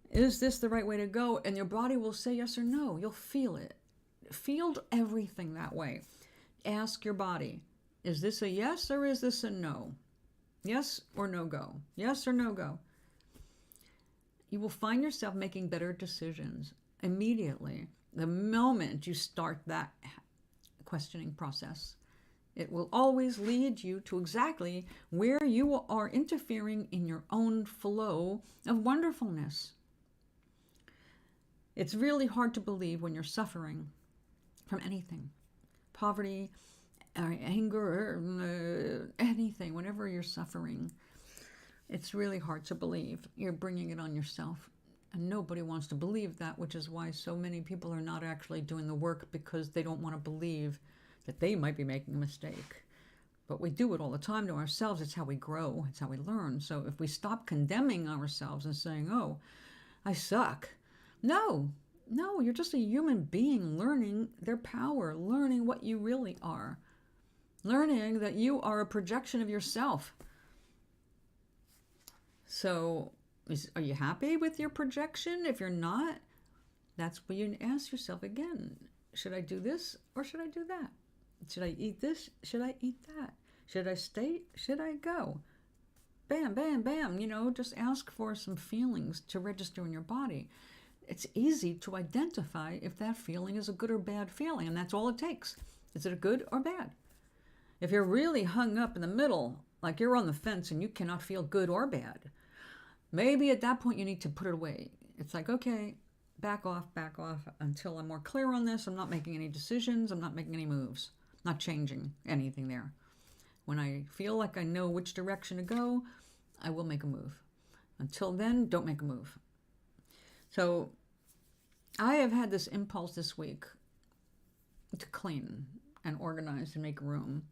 is this the right way to go? And your body will say yes or no. You'll feel it. Feel everything that way. Ask your body, is this a yes or is this a no? Yes or no go? Yes or no go? You will find yourself making better decisions immediately. The moment you start that questioning process, it will always lead you to exactly where you are interfering in your own flow of wonderfulness. It's really hard to believe when you're suffering from anything. Poverty, anger, anything, whenever you're suffering, it's really hard to believe. You're bringing it on yourself. And nobody wants to believe that, which is why so many people are not actually doing the work because they don't want to believe that they might be making a mistake. But we do it all the time to ourselves. It's how we grow. It's how we learn. So if we stop condemning ourselves and saying, oh, I suck. No, you're just a human being learning their power, learning what you really are, learning that you are a projection of yourself. So are you happy with your projection? If you're not, that's when you ask yourself again, should I do this or should I do that? Should I eat this? Should I eat that? Should I stay? Should I go? Bam, bam, bam. Just ask for some feelings to register in your body. It's easy to identify if that feeling is a good or bad feeling, and that's all it takes. Is it a good or bad? If you're really hung up in the middle, like you're on the fence and you cannot feel good or bad, maybe at that point you need to put it away. It's like, okay, back off until I'm more clear on this. I'm not making any decisions. I'm not making any moves. Not changing anything there. When I feel like I know which direction to go, I will make a move. Until then, don't make a move. So I have had this impulse this week to clean and organize and make room,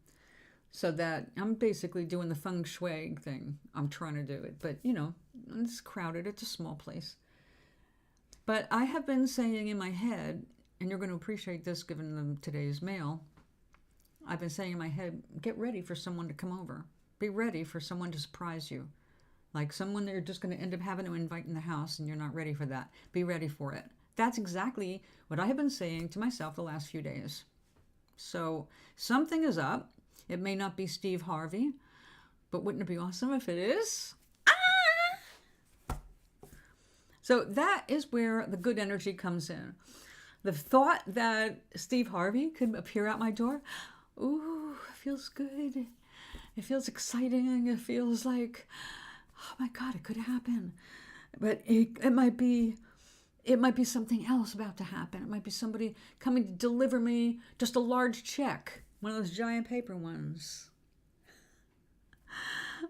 so that I'm basically doing the feng shui thing. I'm trying to do it, but it's crowded. It's a small place. But I have been saying in my head, and you're going to appreciate this given today's mail, I've been saying in my head, get ready for someone to come over. Be ready for someone to surprise you. Like someone that you're just going to end up having to invite in the house and you're not ready for that. Be ready for it. That's exactly what I have been saying to myself the last few days. So something is up. It may not be Steve Harvey, but wouldn't it be awesome if it is? So that is where the good energy comes in. The thought that Steve Harvey could appear at my door, ooh, it feels good. It feels exciting. It feels like, oh my God, it could happen. But it might be something else about to happen. It might be somebody coming to deliver me just a large check, one of those giant paper ones,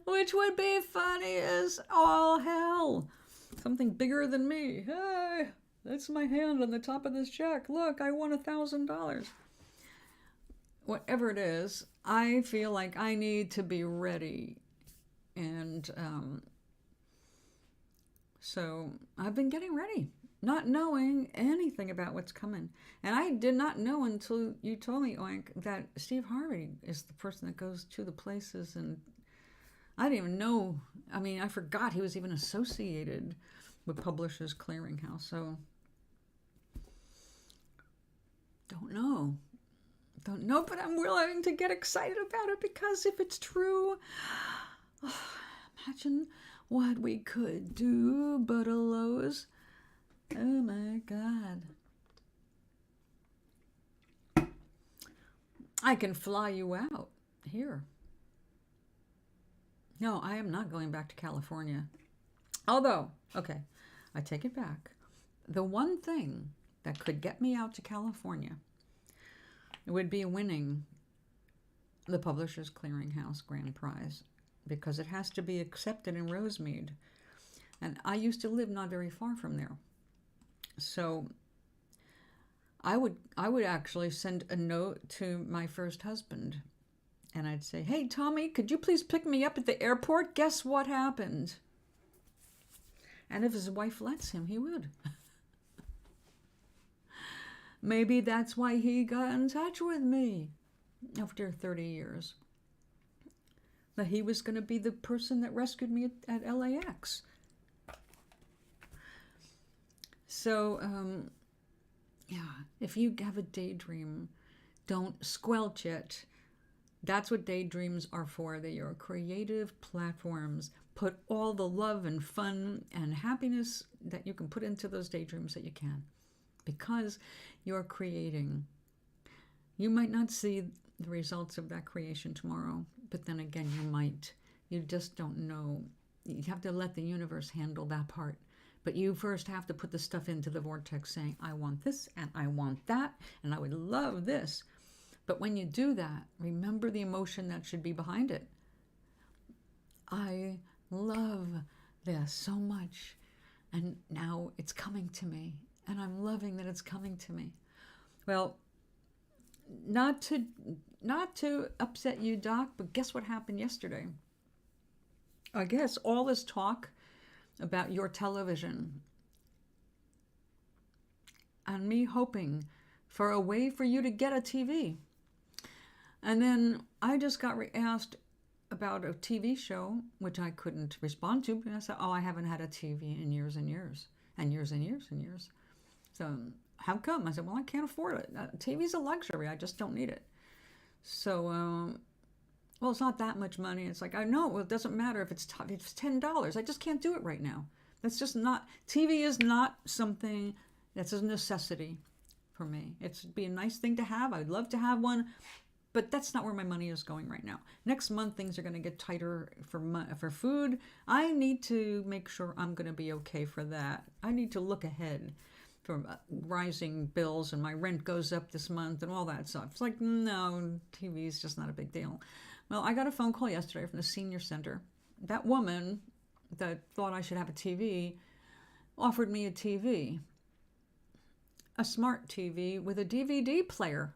which would be funny as all hell. Something bigger than me. Hey, that's my hand on the top of this check. Look, I won $1,000. Whatever it is, I feel like I need to be ready. And so I've been getting ready, not knowing anything about what's coming. And I did not know until you told me, Oink, that Steve Harvey is the person that goes to the places. And I didn't even know. I mean, I forgot he was even associated with Publishers Clearinghouse. So don't know, but I'm willing to get excited about it, because if it's true, imagine what we could do, Butterlows. Oh my God. I can fly you out here. No, I am not going back to California. Although, okay, I take it back. The one thing that could get me out to California would be winning the Publishers Clearinghouse Grand Prize, because it has to be accepted in Rosemead. And I used to live not very far from there. So I would actually send a note to my first husband, and I'd say, hey, Tommy, could you please pick me up at the airport? Guess what happened? And if his wife lets him, he would. Maybe that's why he got in touch with me after 30 years. That he was going to be the person that rescued me at LAX. So, yeah, if you have a daydream, don't squelch it. That's what daydreams are for. They are creative platforms. Put all the love and fun and happiness that you can put into those daydreams that you can, because you're creating. You might not see the results of that creation tomorrow, but then again, you might. You just don't know. You have to let the universe handle that part. But you first have to put the stuff into the vortex saying, I want this and I want that and I would love this. But when you do that, remember the emotion that should be behind it. I love this so much, and now it's coming to me, and I'm loving that it's coming to me. Well, not to upset you, Doc, but guess what happened yesterday? I guess all this talk about your television and me hoping for a way for you to get a TV. And then I just got asked about a TV show, which I couldn't respond to, because I said, I haven't had a TV in years and years, and years and years and years. So how come? I said, well, I can't afford it. TV's a luxury. I just don't need it. So, well, it's not that much money. It's like, I know, well, it doesn't matter if it's $10. I just can't do it right now. That's just not, TV is not something that's a necessity for me. It'd be a nice thing to have. I'd love to have one, but that's not where my money is going right now. Next month, things are going to get tighter for food. I need to make sure I'm going to be okay for that. I need to look ahead, for rising bills, and my rent goes up this month and all that stuff. It's like, no, TV is just not a big deal. Well, I got a phone call yesterday from the senior center. That woman that thought I should have a TV offered me a TV, a smart TV with a DVD player.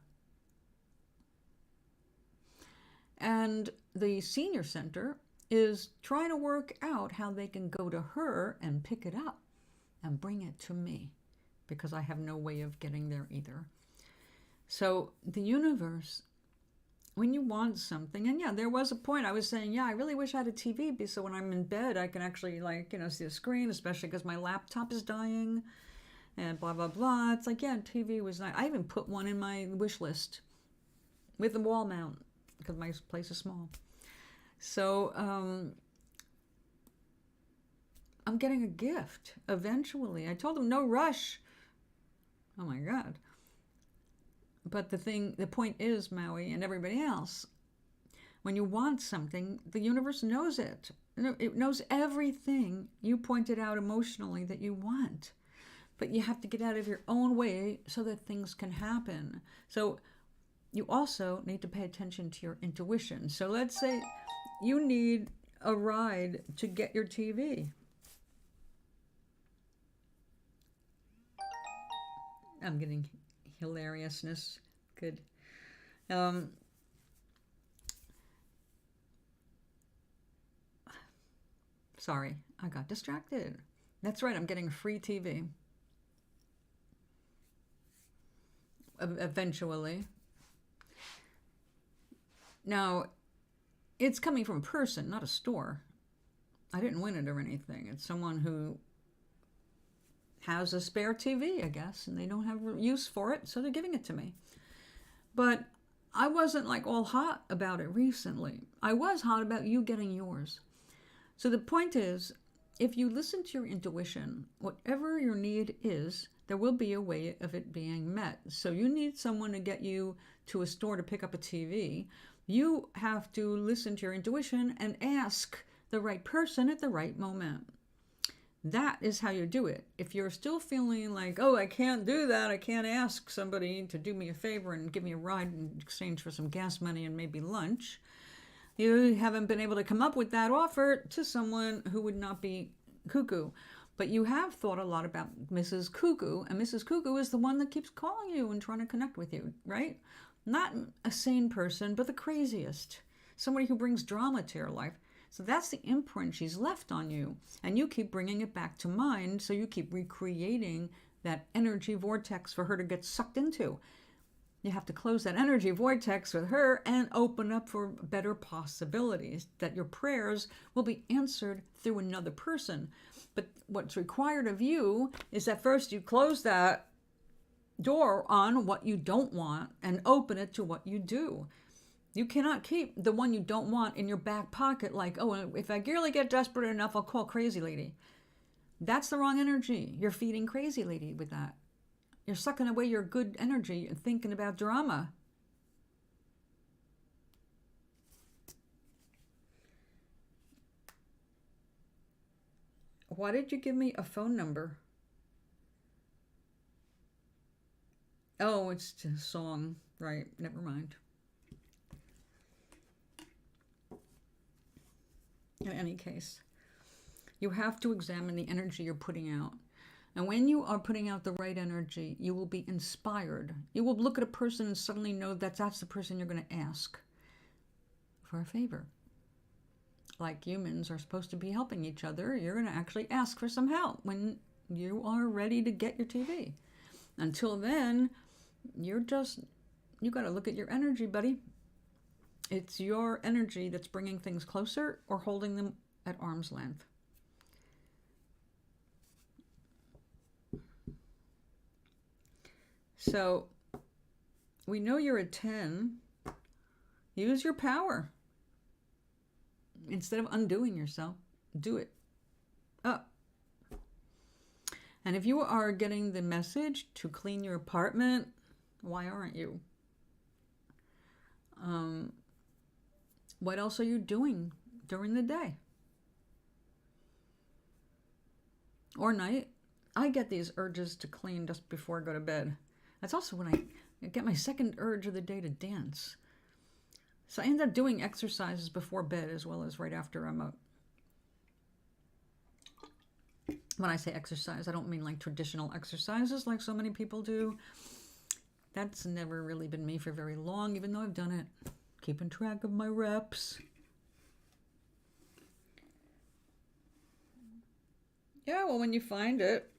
And the senior center is trying to work out how they can go to her and pick it up and bring it to me, because I have no way of getting there either. So the universe, when you want something, and yeah, there was a point I was saying, yeah, I really wish I had a TV, so when I'm in bed, I can actually, like, see the screen, especially because my laptop is dying and blah, blah, blah. It's like, yeah, TV was nice. I even put one in my wish list with the wall mount because my place is small. So I'm getting a gift eventually. I told them no rush. Oh my God. But the point is, Maui and everybody else, when you want something, the universe knows it. It knows everything you pointed out emotionally that you want. But you have to get out of your own way so that things can happen. So you also need to pay attention to your intuition. So let's say you need a ride to get your TV. I'm getting hilariousness. Good. Sorry, I got distracted. That's right, I'm getting a free TV. Eventually. Now, it's coming from a person, not a store. I didn't win it or anything. It's someone who has a spare TV, I guess, and they don't have use for it, so they're giving it to me. But I wasn't like all hot about it recently. I was hot about you getting yours. So the point is, if you listen to your intuition, whatever your need is, there will be a way of it being met. So you need someone to get you to a store to pick up a TV. You have to listen to your intuition and ask the right person at the right moment. That is how you do it. If you're still feeling like, oh, I can't do that, I can't ask somebody to do me a favor and give me a ride in exchange for some gas money and maybe lunch, you haven't been able to come up with that offer to someone who would not be cuckoo. But you have thought a lot about Mrs. Cuckoo, and Mrs. Cuckoo is the one that keeps calling you and trying to connect with you, right? Not a sane person, but the craziest. Somebody who brings drama to your life. So that's the imprint she's left on you. And you keep bringing it back to mind, so you keep recreating that energy vortex for her to get sucked into. You have to close that energy vortex with her and open up for better possibilities, that your prayers will be answered through another person. But what's required of you is that first you close that door on what you don't want and open it to what you do. You cannot keep the one you don't want in your back pocket like, oh, if I really get desperate enough, I'll call Crazy Lady. That's the wrong energy. You're feeding Crazy Lady with that. You're sucking away your good energy and thinking about drama. Why did you give me a phone number? Oh, it's a song. Right, never mind. In any case, you have to examine the energy you're putting out. And when you are putting out the right energy, you will be inspired. You will look at a person and suddenly know that that's the person you're going to ask for a favor. Like humans are supposed to be helping each other, you're going to actually ask for some help when you are ready to get your TV. Until then, you got to look at your energy, buddy. It's your energy that's bringing things closer or holding them at arm's length. So we know you're a 10. Use your power. Instead of undoing yourself, do it up. And if you are getting the message to clean your apartment, why aren't you? What else are you doing during the day? Or night? I get these urges to clean just before I go to bed. That's also when I get my second urge of the day to dance. So I end up doing exercises before bed as well as right after I'm up. When I say exercise, I don't mean like traditional exercises like so many people do. That's never really been me for very long, even though I've done it. Keeping track of my reps. Yeah, well, when you find it.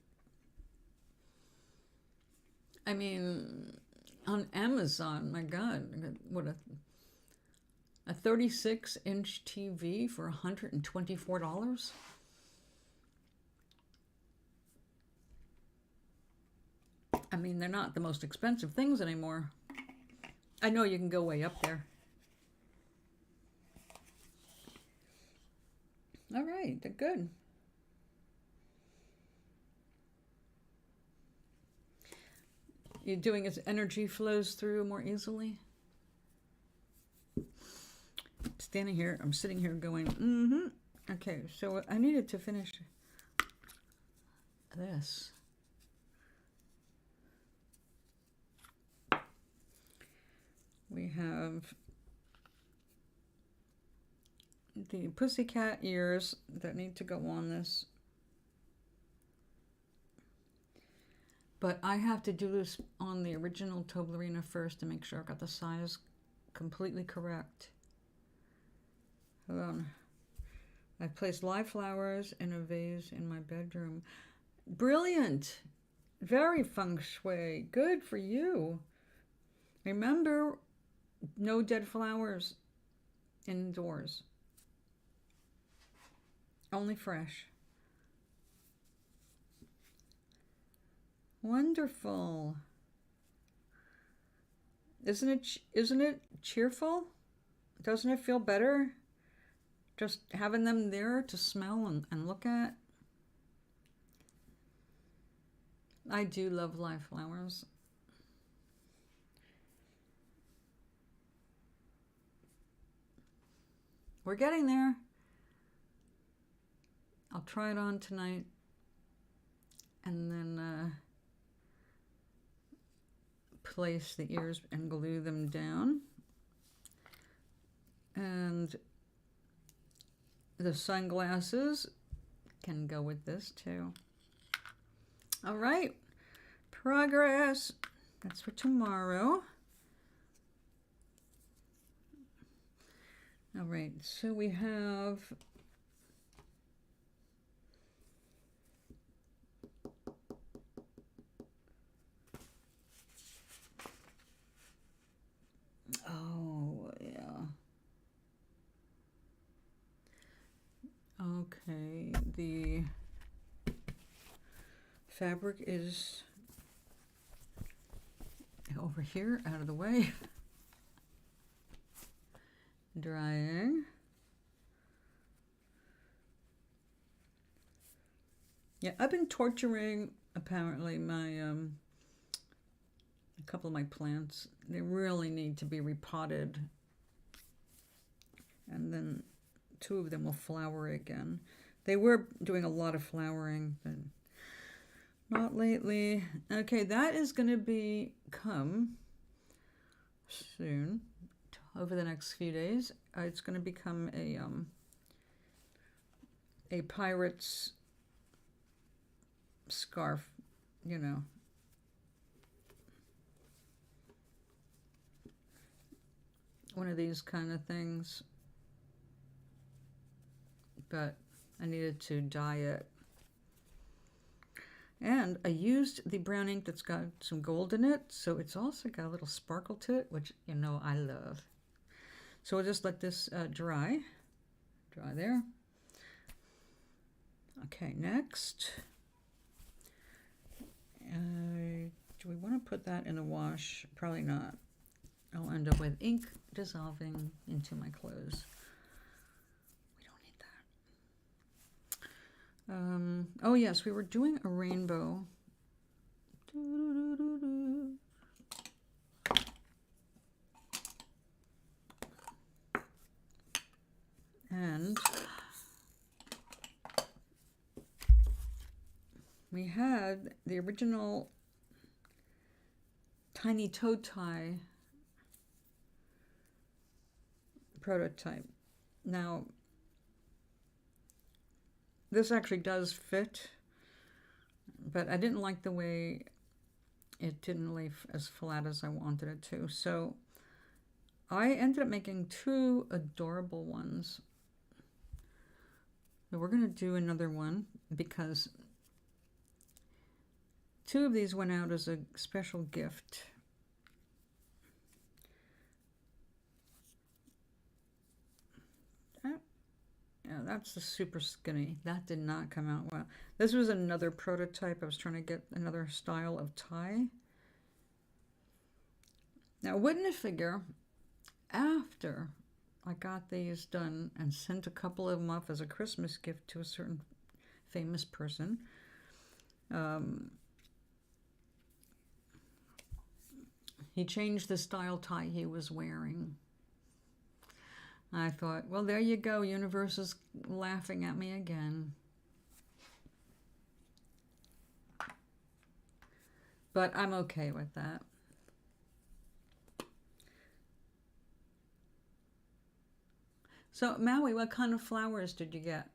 I mean, on Amazon, my God, what a 36-inch TV for $124? I mean, they're not the most expensive things anymore. I know you can go way up there. All right, they're good. You're doing as energy flows through more easily. I'm sitting here going, Okay, so I needed to finish this. We have the pussycat ears that need to go on this. But I have to do this on the original Toblerina first to make sure I've got the size completely correct. Hold on. I've placed live flowers in a vase in my bedroom. Brilliant! Very feng shui. Good for you. Remember, no dead flowers indoors. Only fresh. Wonderful. Isn't it cheerful? Doesn't it feel better? Just having them there to smell and look at. I do love live flowers. We're getting there. I'll try it on tonight. And then place the ears and glue them down. And the sunglasses can go with this too. All right, progress. That's for tomorrow. All right, so we have okay, the fabric is over here, out of the way. Drying. Yeah, I've been torturing, apparently, my a couple of my plants. They really need to be repotted. And then 2 of them will flower again. They were doing a lot of flowering, but not lately. Okay, that is going to become soon, over the next few days. It's going to become a pirate's scarf, you know. One of these kind of things. But I needed to dye it. And I used the brown ink that's got some gold in it, so it's also got a little sparkle to it, which you know I love. So we'll just let this dry. Dry there. Okay, next. Do we want to put that in the wash? Probably not. I'll end up with ink dissolving into my clothes. Oh yes, we were doing a rainbow. And we had had the original tiny toe tie prototype. Now, this actually does fit, but I didn't like the way it didn't lay as flat as I wanted it to. So I ended up making two adorable ones. So we're going to do another one because two of these went out as a special gift. Yeah, that's the super skinny. That did not come out well. This was another prototype. I was trying to get another style of tie. Now, wouldn't you figure, after I got these done and sent a couple of them off as a Christmas gift to a certain famous person, he changed the style tie he was wearing. I thought, well, there you go. Universe is laughing at me again. But I'm okay with that. So, Maui, what kind of flowers did you get?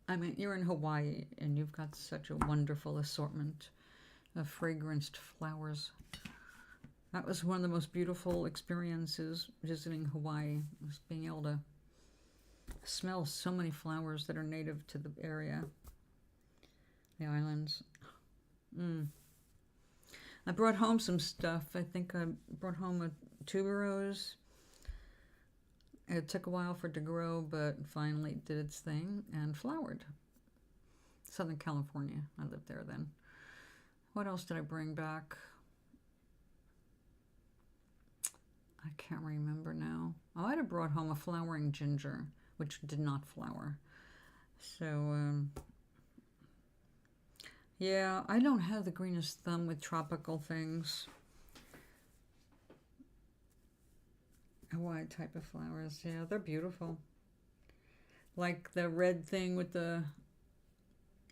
I mean, you're in Hawaii, and you've got such a wonderful assortment of fragranced flowers. That was one of the most beautiful experiences visiting Hawaii, was being able to smell so many flowers that are native to the area, the islands. I brought home some stuff. I think I brought home a tuberose. It took a while for it to grow, but finally did its thing and flowered. Southern California. I lived there then. What else did I bring back? I can't remember now. I might have brought home a flowering ginger, which did not flower. So, yeah, I don't have the greenest thumb with tropical things. Hawaii type of flowers. Yeah, they're beautiful. Like the red thing with the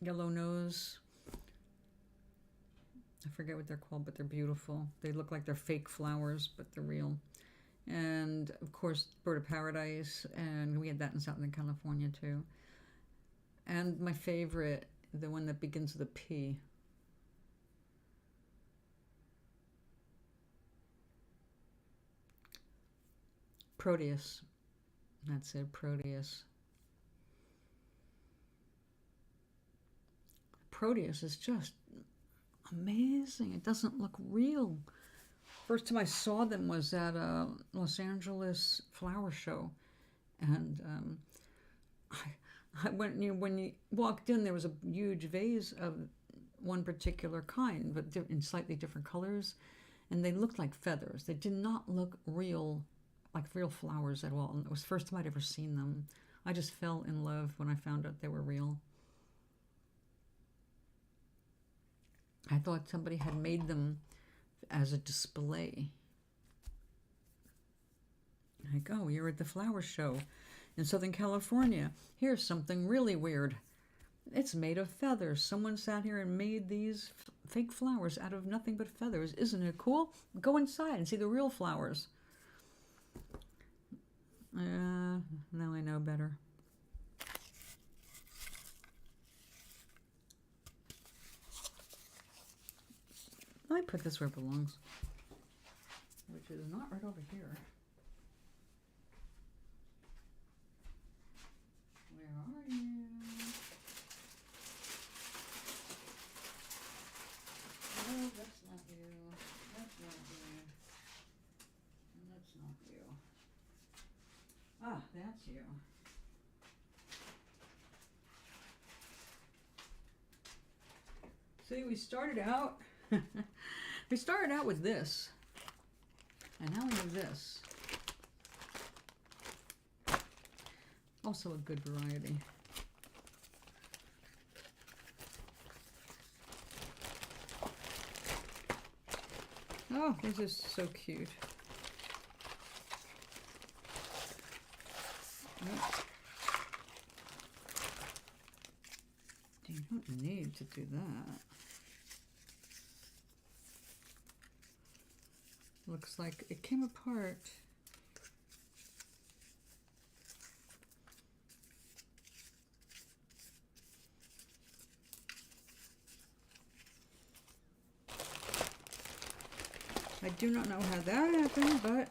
yellow nose. I forget what they're called, but they're beautiful. They look like they're fake flowers, but they're real. And, of course, bird of paradise, and we had that in Southern California, too. And my favorite, the one that begins with a P. Proteus. That's it, Proteus. Proteus is just amazing. It doesn't look real. First time I saw them was at a Los Angeles flower show, and when you walked in, there was a huge vase of one particular kind, but in slightly different colors, and they looked like feathers. They did not look real, like real flowers at all. And it was the first time I'd ever seen them. I just fell in love when I found out they were real. I thought somebody had made them as a display. Like, oh, you're at the flower show in Southern California. Here's something really weird. It's made of feathers. Someone sat here and made these fake flowers out of nothing but feathers. Isn't it cool? Go inside and see the real flowers. Now I know better. I put this where it belongs, which is not right over here. Where are you? No, that's not you. That's not you. And that's not you. Ah, that's you. See, we started out with this, and now we have this. Also a good variety. Oh, this is so cute. Yep. Dang. don't need to do that. Looks like it came apart. I do not know how that happened, but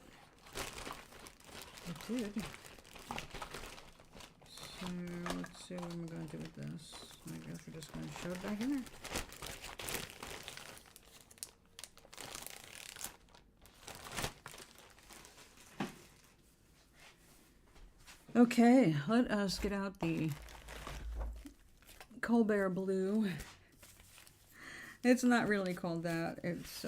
it did. So let's see what I'm going to do with this. I guess we're just going to show it back in there. Okay, let us get out the Colbert Blue. It's not really called that. It's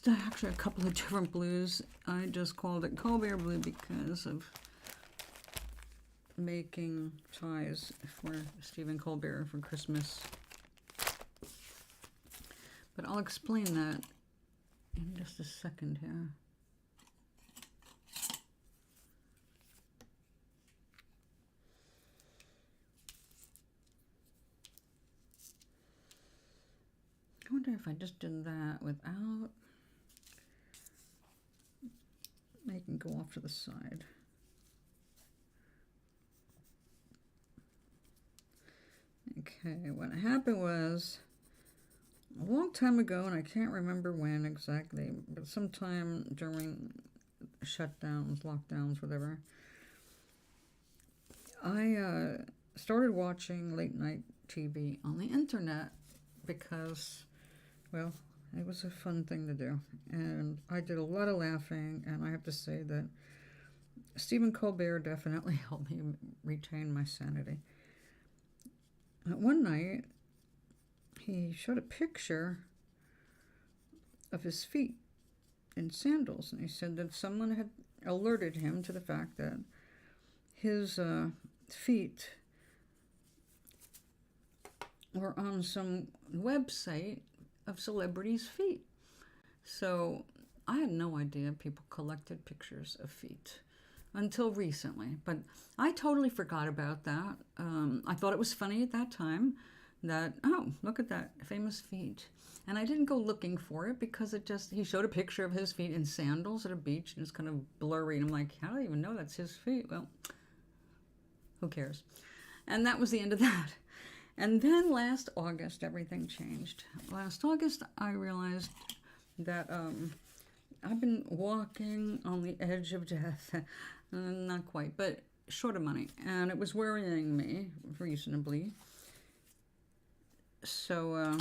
actually a couple of different blues. I just called it Colbert Blue because of making ties for Stephen Colbert for Christmas. But I'll explain that in just a second here. I wonder if I just did that without making go off to the side. Okay, what happened was a long time ago, and I can't remember when exactly, but sometime during shutdowns, lockdowns, whatever, I started watching late night TV on the internet because, well, it was a fun thing to do. And I did a lot of laughing, and I have to say that Stephen Colbert definitely helped me retain my sanity. One night, he showed a picture of his feet in sandals, and he said that someone had alerted him to the fact that his feet were on some website of celebrities' feet. So I had no idea people collected pictures of feet until recently, but I totally forgot about that. I thought it was funny at that time that, oh, look at that, famous feet. And I didn't go looking for it because he showed a picture of his feet in sandals at a beach, and it's kind of blurry, and I'm like, how do I even know that's his feet? Well, who cares? And that was the end of that. And then last August, everything changed. Last August, I realized that I've been walking on the edge of death. Not quite, but short of money. And it was worrying me reasonably. So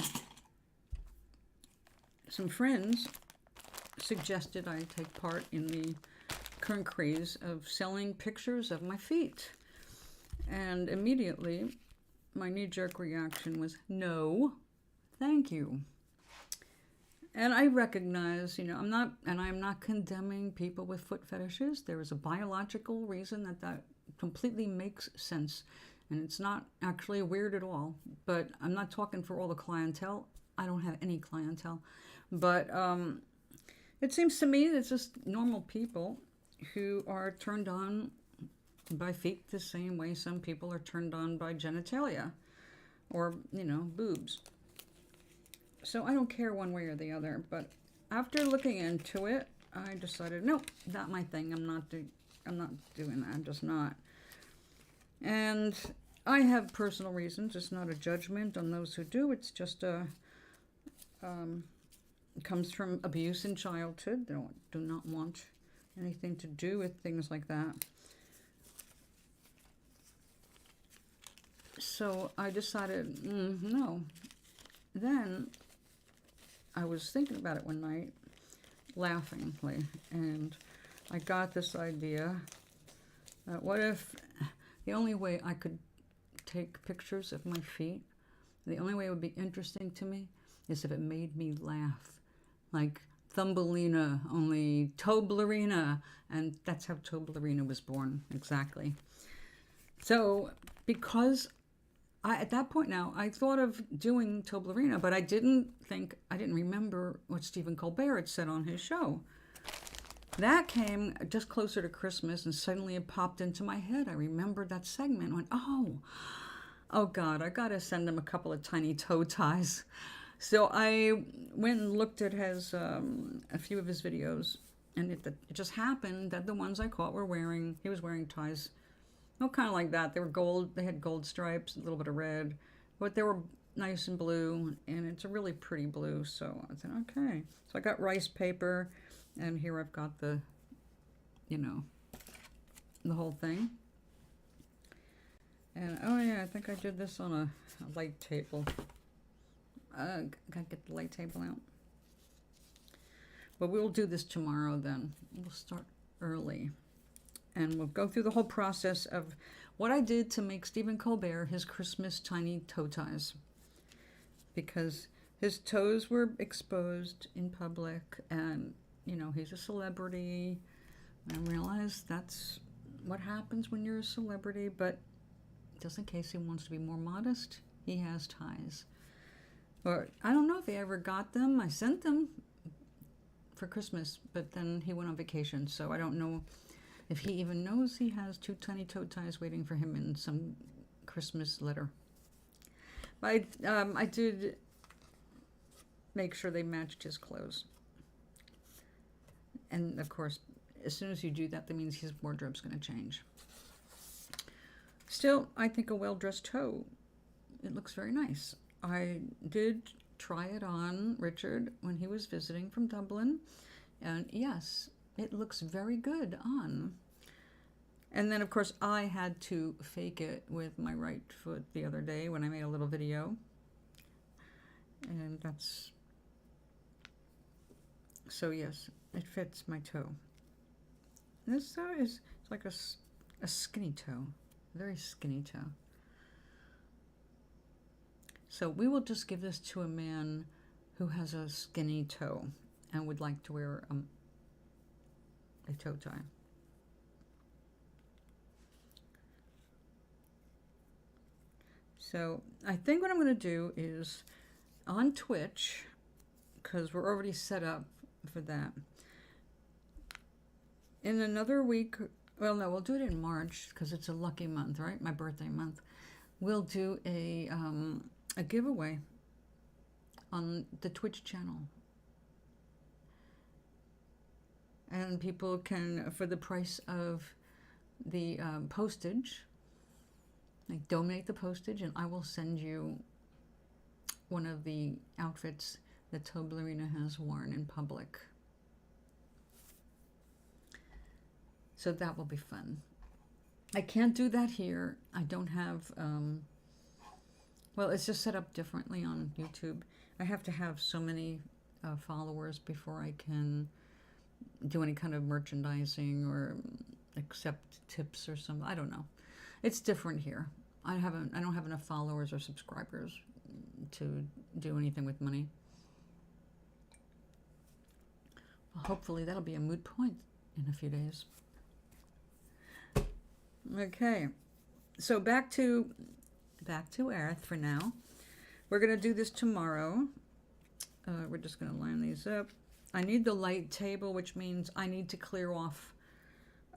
some friends suggested I take part in the current craze of selling pictures of my feet. And immediately, my knee-jerk reaction was, no, thank you. And I recognize, I'm not condemning people with foot fetishes. There is a biological reason that completely makes sense. And it's not actually weird at all. But I'm not talking for all the clientele. I don't have any clientele. But it seems to me it's just normal people who are turned on by feet the same way some people are turned on by genitalia or, boobs. So I don't care one way or the other, but after looking into it, I decided, nope, not my thing. I'm not doing that. I'm just not. And I have personal reasons. It's not a judgment on those who do. It's just it comes from abuse in childhood. They do not want anything to do with things like that. So I decided, no. Then I was thinking about it one night, laughingly, and I got this idea. What if the only way I could take pictures of my feet, the only way it would be interesting to me, is if it made me laugh. Like Thumbelina, only Toblerina, and that's how Toblerina was born, exactly. So, because at that point now, I thought of doing Toblerina, but I didn't remember what Stephen Colbert had said on his show. That came just closer to Christmas, and suddenly it popped into my head. I remembered that segment and went, oh God, I gotta send him a couple of tiny toe ties. So I went and looked at his a few of his videos, and it just happened that the ones I caught he was wearing ties. Well, kind of like that. They were gold. They had gold stripes, a little bit of red, but they were nice and blue, and it's a really pretty blue. So I said, okay. So I got rice paper, and here I've got the, the whole thing. And oh yeah, I think I did this on a light table. Gotta get the light table out. But we'll do this tomorrow then. We'll start early. And we'll go through the whole process of what I did to make Stephen Colbert his Christmas tiny toe ties. Because his toes were exposed in public, and, he's a celebrity. I realize that's what happens when you're a celebrity, but just in case he wants to be more modest, he has ties. Or I don't know if he ever got them. I sent them for Christmas, but then he went on vacation, so I don't know if he even knows he has 2 tiny toe ties waiting for him in some Christmas letter. But I did make sure they matched his clothes. And of course, as soon as you do that, that means his wardrobe's going to change. Still, I think a well-dressed toe, it looks very nice. I did try it on Richard when he was visiting from Dublin, and yes, it looks very good on. And then, of course, I had to fake it with my right foot the other day when I made a little video. And that's... So, yes, it fits my toe. This toe is like a skinny toe, a very skinny toe. So we will just give this to a man who has a skinny toe and would like to wear a toe tie. So I think what I'm going to do is on Twitch, because we're already set up for that. In another week, well, no, we'll do it in March because it's a lucky month, right? My birthday month. We'll do a giveaway on the Twitch channel. And people can, for the price of the postage, like donate the postage, and I will send you one of the outfits that Toblerina has worn in public. So that will be fun. I can't do that here. I don't have, well, it's just set up differently on YouTube. I have to have so many followers before I can do any kind of merchandising or accept tips or something. I don't know. It's different here. I don't have enough followers or subscribers to do anything with money. Well, hopefully that'll be a moot point in a few days. Okay, so back to Earth for now. We're going to do this tomorrow. We're just going to line these up. I need the light table, which means I need to clear off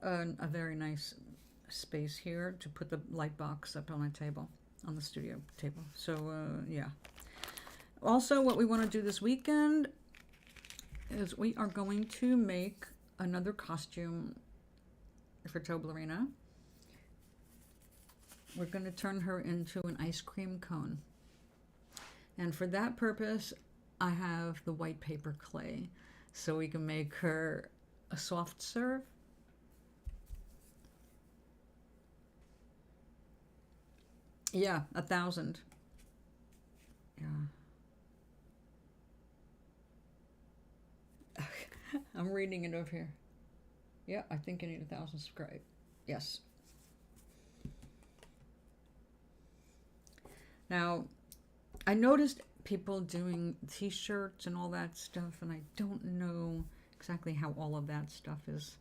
a very nice space here to put the light box up on my table, on the studio table. So, yeah. Also, what we want to do this weekend is we are going to make another costume for Toblerina. We're going to turn her into an ice cream cone. And for that purpose, I have the white paper clay. So we can make her a soft serve. Yeah, 1,000. Yeah. I'm reading it over here. Yeah, I think I need 1,000 subscribers. Yes. Now, I noticed people doing t-shirts and all that stuff, and I don't know exactly how all of that stuff is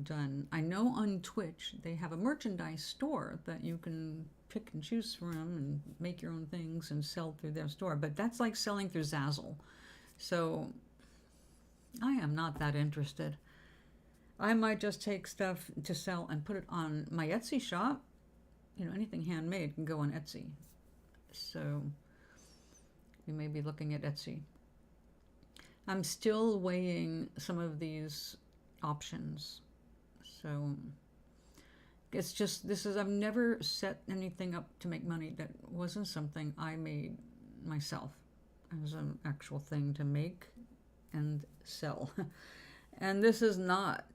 done. I know on Twitch they have a merchandise store that you can pick and choose from and make your own things and sell through their store, but that's like selling through Zazzle. So I am not that interested. I might just take stuff to sell and put it on my Etsy shop. You know, anything handmade can go on Etsy. So you may be looking at Etsy. I'm still weighing some of these options. So it's just, I've never set anything up to make money that wasn't something I made myself. It was an actual thing to make and sell. And this is not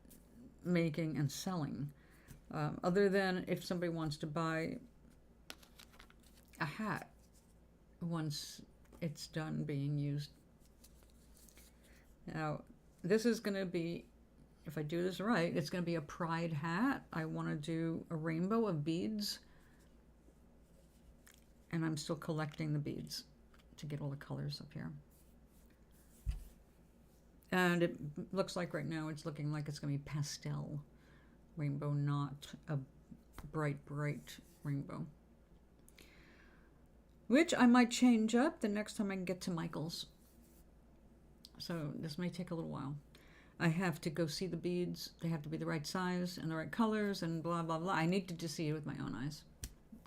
making and selling. Other than if somebody wants to buy a hat once it's done being used. Now, this is going to be, if I do this right, it's going to be a pride hat. I want to do a rainbow of beads. And I'm still collecting the beads to get all the colors up here. And it looks like right now it's looking like it's going to be pastel rainbow, not a bright, bright rainbow. Which I might change up the next time I can get to Michael's. So this may take a little while. I have to go see the beads. They have to be the right size and the right colors and blah, blah, blah. I need to just see it with my own eyes.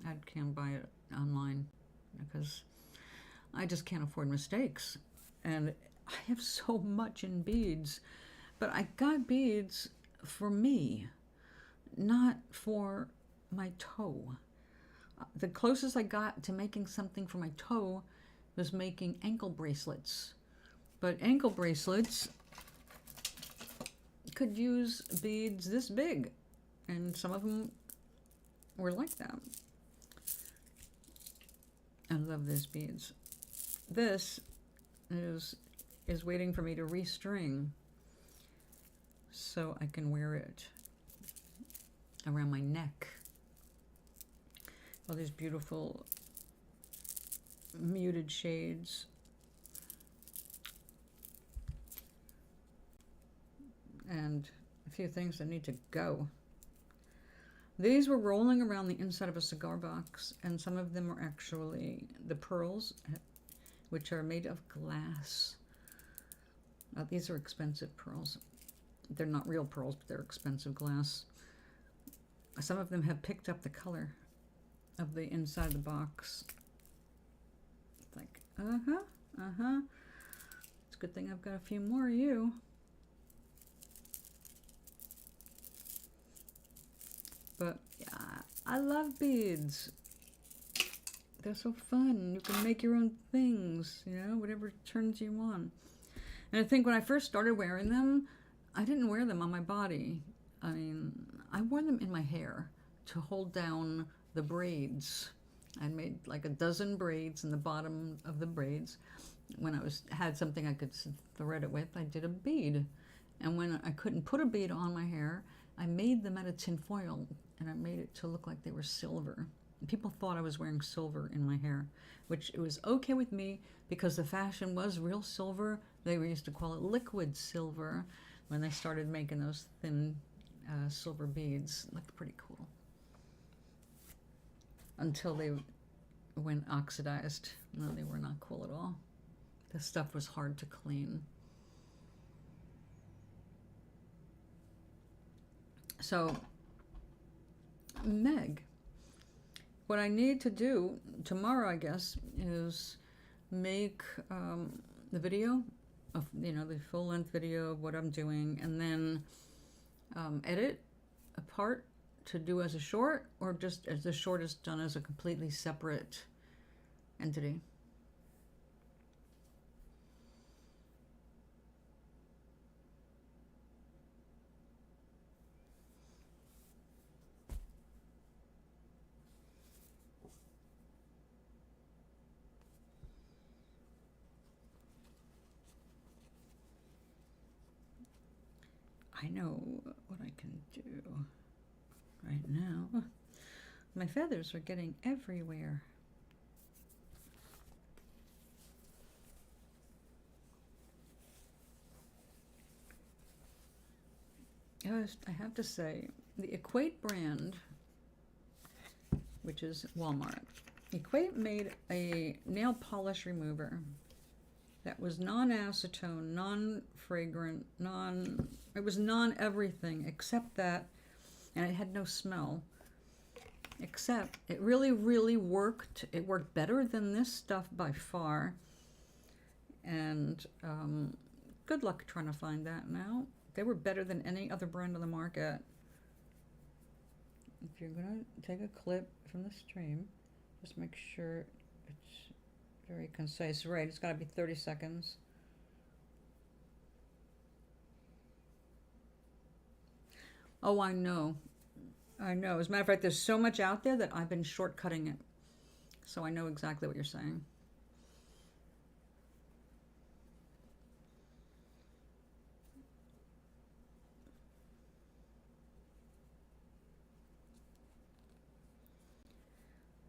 I can't buy it online because I just can't afford mistakes. And I have so much in beads. But I got beads for me, not for my toe. The closest I got to making something for my toe was making ankle bracelets. But ankle bracelets could use beads this big, and some of them were like that. I love these beads. This is waiting for me to restring so I can wear it around my neck. All these beautiful muted shades. And a few things that need to go. These were rolling around the inside of a cigar box, and some of them are actually the pearls, which are made of glass. These are expensive pearls. They're not real pearls, but they're expensive glass. Some of them have picked up the color of the inside of the box. It's like, It's a good thing I've got a few more of you. But yeah, I love beads. They're so fun. You can make your own things, you know, whatever turns you on. And I think when I first started wearing them, I didn't wear them on my body. I mean, I wore them in my hair to hold down the braids. I made like a dozen braids in the bottom of the braids. When I had something I could thread it with, I did a bead. And when I couldn't put a bead on my hair, I made them out of tin foil, and I made it to look like they were silver. People thought I was wearing silver in my hair, which it was okay with me because the fashion was real silver. They used to call it liquid silver when they started making those thin silver beads. It looked pretty cool. Until they went oxidized. No, they were not cool at all. The stuff was hard to clean. So, Meg, what I need to do tomorrow, I guess, is make the video of, you know, the full-length video of what I'm doing, and then edit a part to do as a short, or just as the short is done as a completely separate entity. I know what I can do right now. My feathers are getting everywhere. I have to say, the Equate brand, which is Walmart, Equate made a nail polish remover that was non-acetone, non-fragrant, it was non-everything except that, and it had no smell. Except it really, really worked. It worked better than this stuff by far. And good luck trying to find that now. They were better than any other brand on the market. If you're going to take a clip from the stream, just make sure it's very concise. Right, it's got to be 30 seconds. Oh, I know. I know. As a matter of fact, there's so much out there that I've been shortcutting it. So I know exactly what you're saying.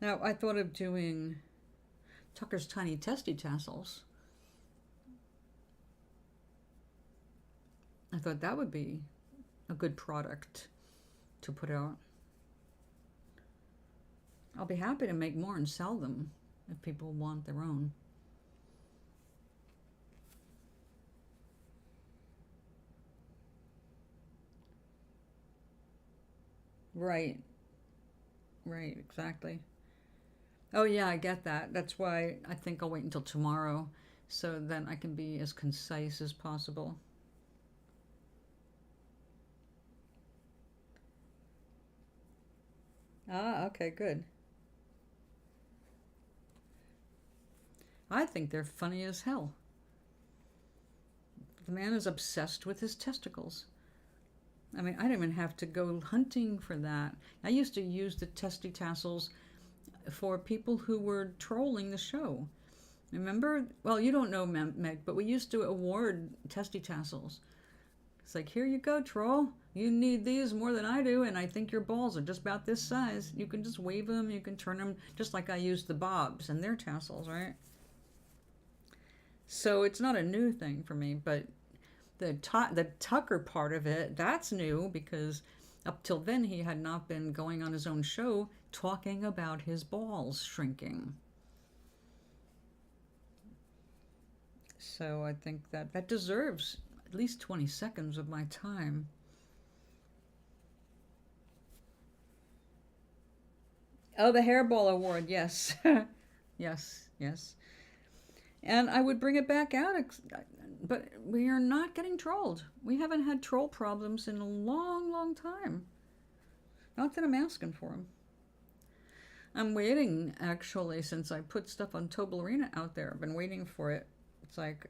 Now, I thought of doing Tucker's Tiny Testy Tassels. I thought that would be a good product to put out. I'll be happy to make more and sell them if people want their own. Right. Right, exactly. Oh yeah, I get that. That's why I think I'll wait until tomorrow so then I can be as concise as possible. Ah, okay, good. I think they're funny as hell. The man is obsessed with his testicles. I mean, I didn't even have to go hunting for that. I used to use the testy tassels for people who were trolling the show. Remember? Well, you don't know, Meg, but we used to award testy tassels. It's like, here you go, troll. You need these more than I do, and I think your balls are just about this size. You can just wave them, you can turn them, just like I used the bobs and their tassels, right? So it's not a new thing for me, but the Tucker part of it, that's new, because up till then he had not been going on his own show talking about his balls shrinking. So I think that deserves at least 20 seconds of my time. Oh, the Hairball Award, yes. Yes, yes. And I would bring it back out, but we are not getting trolled. We haven't had troll problems in a long, long time. Not that I'm asking for them. I'm waiting, actually, since I put stuff on Toblerina out there. I've been waiting for it. It's like,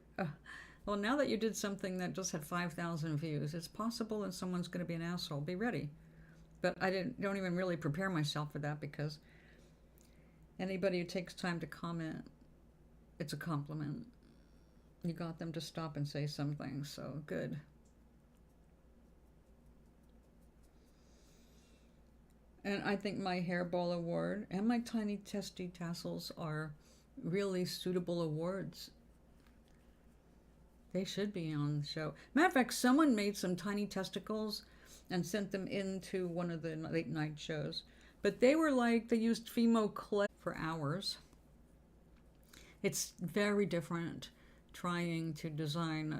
well, now that you did something that just had 5,000 views, it's possible that someone's going to be an asshole. Be ready. But I don't even really prepare myself for that, because anybody who takes time to comment, it's a compliment. You got them to stop and say something, so good. And I think my Hairball Award and my Tiny Testy Tassels are really suitable awards. They should be on the show. Matter of fact, someone made some tiny testicles and sent them into one of the late night shows. But they were like, they used Fimo clay for hours. It's very different trying to design,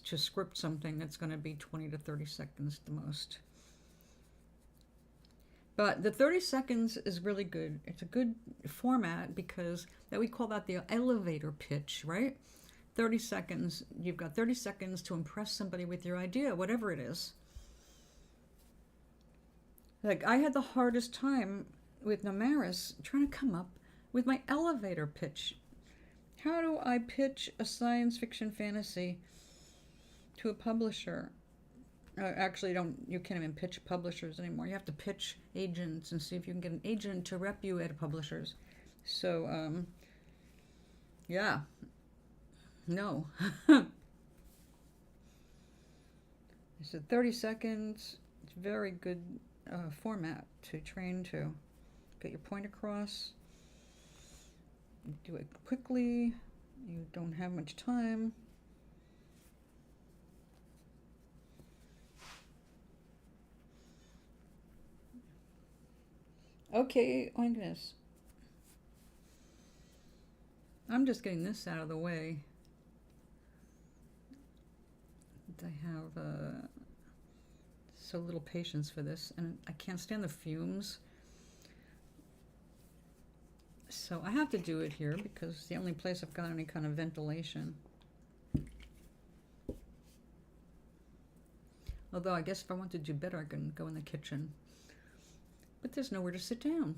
to script something that's going to be 20 to 30 seconds the most. But the 30 seconds is really good. It's a good format because we call that the elevator pitch, right? 30 seconds. You've got 30 seconds to impress somebody with your idea, whatever it is. Like, I had the hardest time with Namaris trying to come up with my elevator pitch. How do I pitch a science fiction fantasy to a publisher? Actually, you can't even pitch publishers anymore. You have to pitch agents and see if you can get an agent to rep you at publishers. So, yeah. No. So 30 seconds. It's a very good format to train to. Get your point across. Do it quickly. You don't have much time. Okay, I'm just getting this out of the way. I have so little patience for this, and I can't stand the fumes. So I have to do it here because it's the only place I've got any kind of ventilation. Although I guess if I want to do better, I can go in the kitchen. But there's nowhere to sit down.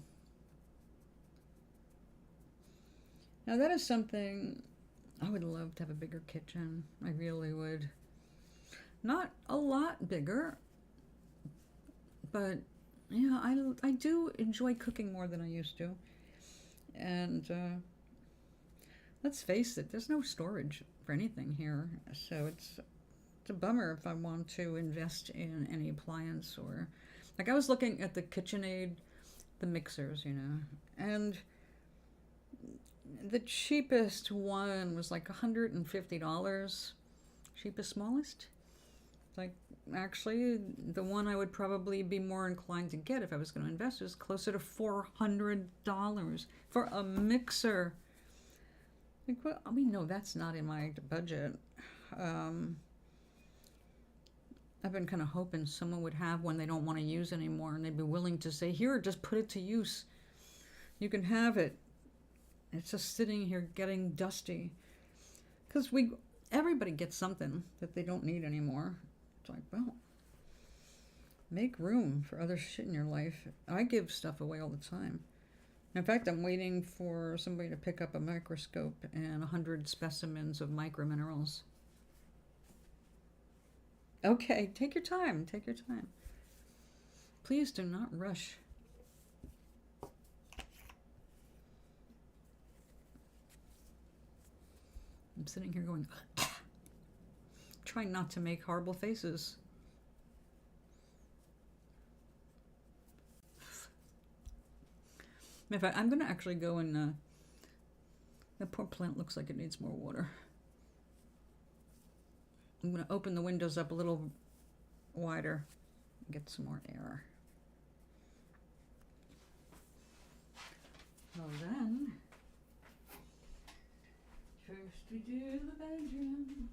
Now that is something I would love to have, a bigger kitchen. I really would. Not a lot bigger, but yeah, I do enjoy cooking more than I used to. And let's face it, there's no storage for anything here. So it's a bummer if I want to invest in any appliance, or like I was looking at the KitchenAid, the mixers, you know, and the cheapest one was like $150. Cheapest, smallest. Like, actually, the one I would probably be more inclined to get if I was going to invest is closer to $400 for a mixer. Like, well, I mean, no, that's not in my budget. I've been kind of hoping someone would have one they don't want to use anymore, and they'd be willing to say, here, just put it to use. You can have it. It's just sitting here getting dusty. Because everybody gets something that they don't need anymore. It's like, well, make room for other shit in your life. I give stuff away all the time. In fact, I'm waiting for somebody to pick up a microscope and 100 specimens of microminerals. Okay, take your time. Take your time. Please do not rush. I'm sitting here going, trying not to make horrible faces. In fact, I'm going to actually go and, the poor plant looks like it needs more water. I'm going to open the windows up a little wider and get some more air. Well then, first we do the bedroom.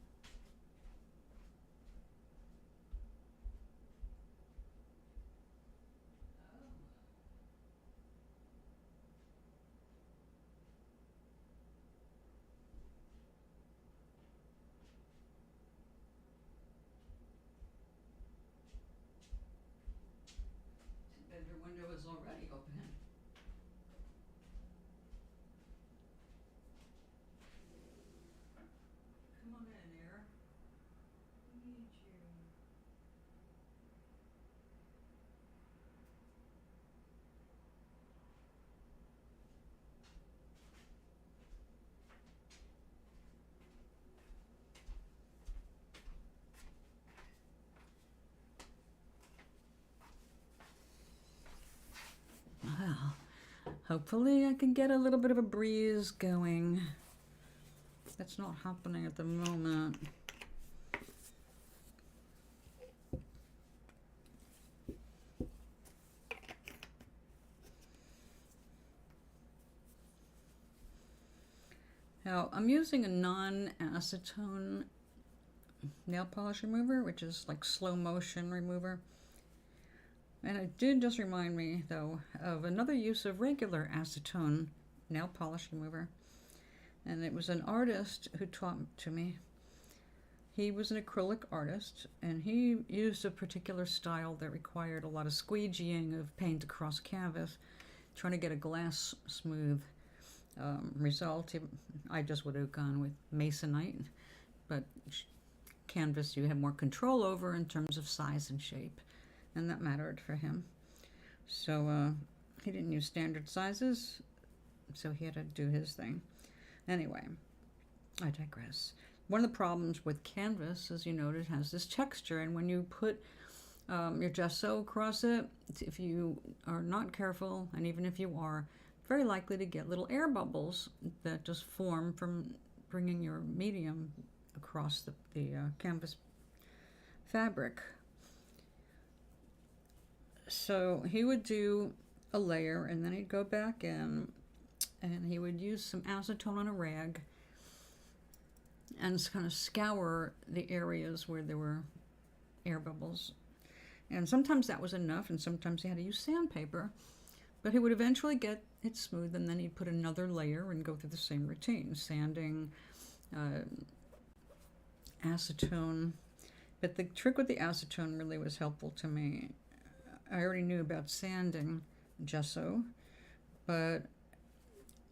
Bedroom window is already open. Come on in, air. I need you. Well, hopefully I can get a little bit of a breeze going. That's not happening at the moment. Now, I'm using a non-acetone nail polish remover, which is like slow motion remover. And it did just remind me, though, of another use of regular acetone nail polish remover. And it was an artist who taught to me. He was an acrylic artist, and he used a particular style that required a lot of squeegeeing of paint across canvas, trying to get a glass smooth result. I just would have gone with masonite, but canvas you have more control over in terms of size and shape, and that mattered for him. So he didn't use standard sizes, so he had to do his thing. Anyway, I digress. One of the problems with canvas, as you noted, has this texture, and when you put your gesso across it, if you are not careful, and even if you are, very likely to get little air bubbles that just form from bringing your medium across the canvas fabric. So he would do a layer, and then he'd go back in, and he would use some acetone on a rag, and kind of scour the areas where there were air bubbles. And sometimes that was enough, and sometimes he had to use sandpaper. But he would eventually get it smooth, and then he'd put another layer and go through the same routine, sanding, acetone. But the trick with the acetone really was helpful to me. I already knew about sanding gesso, but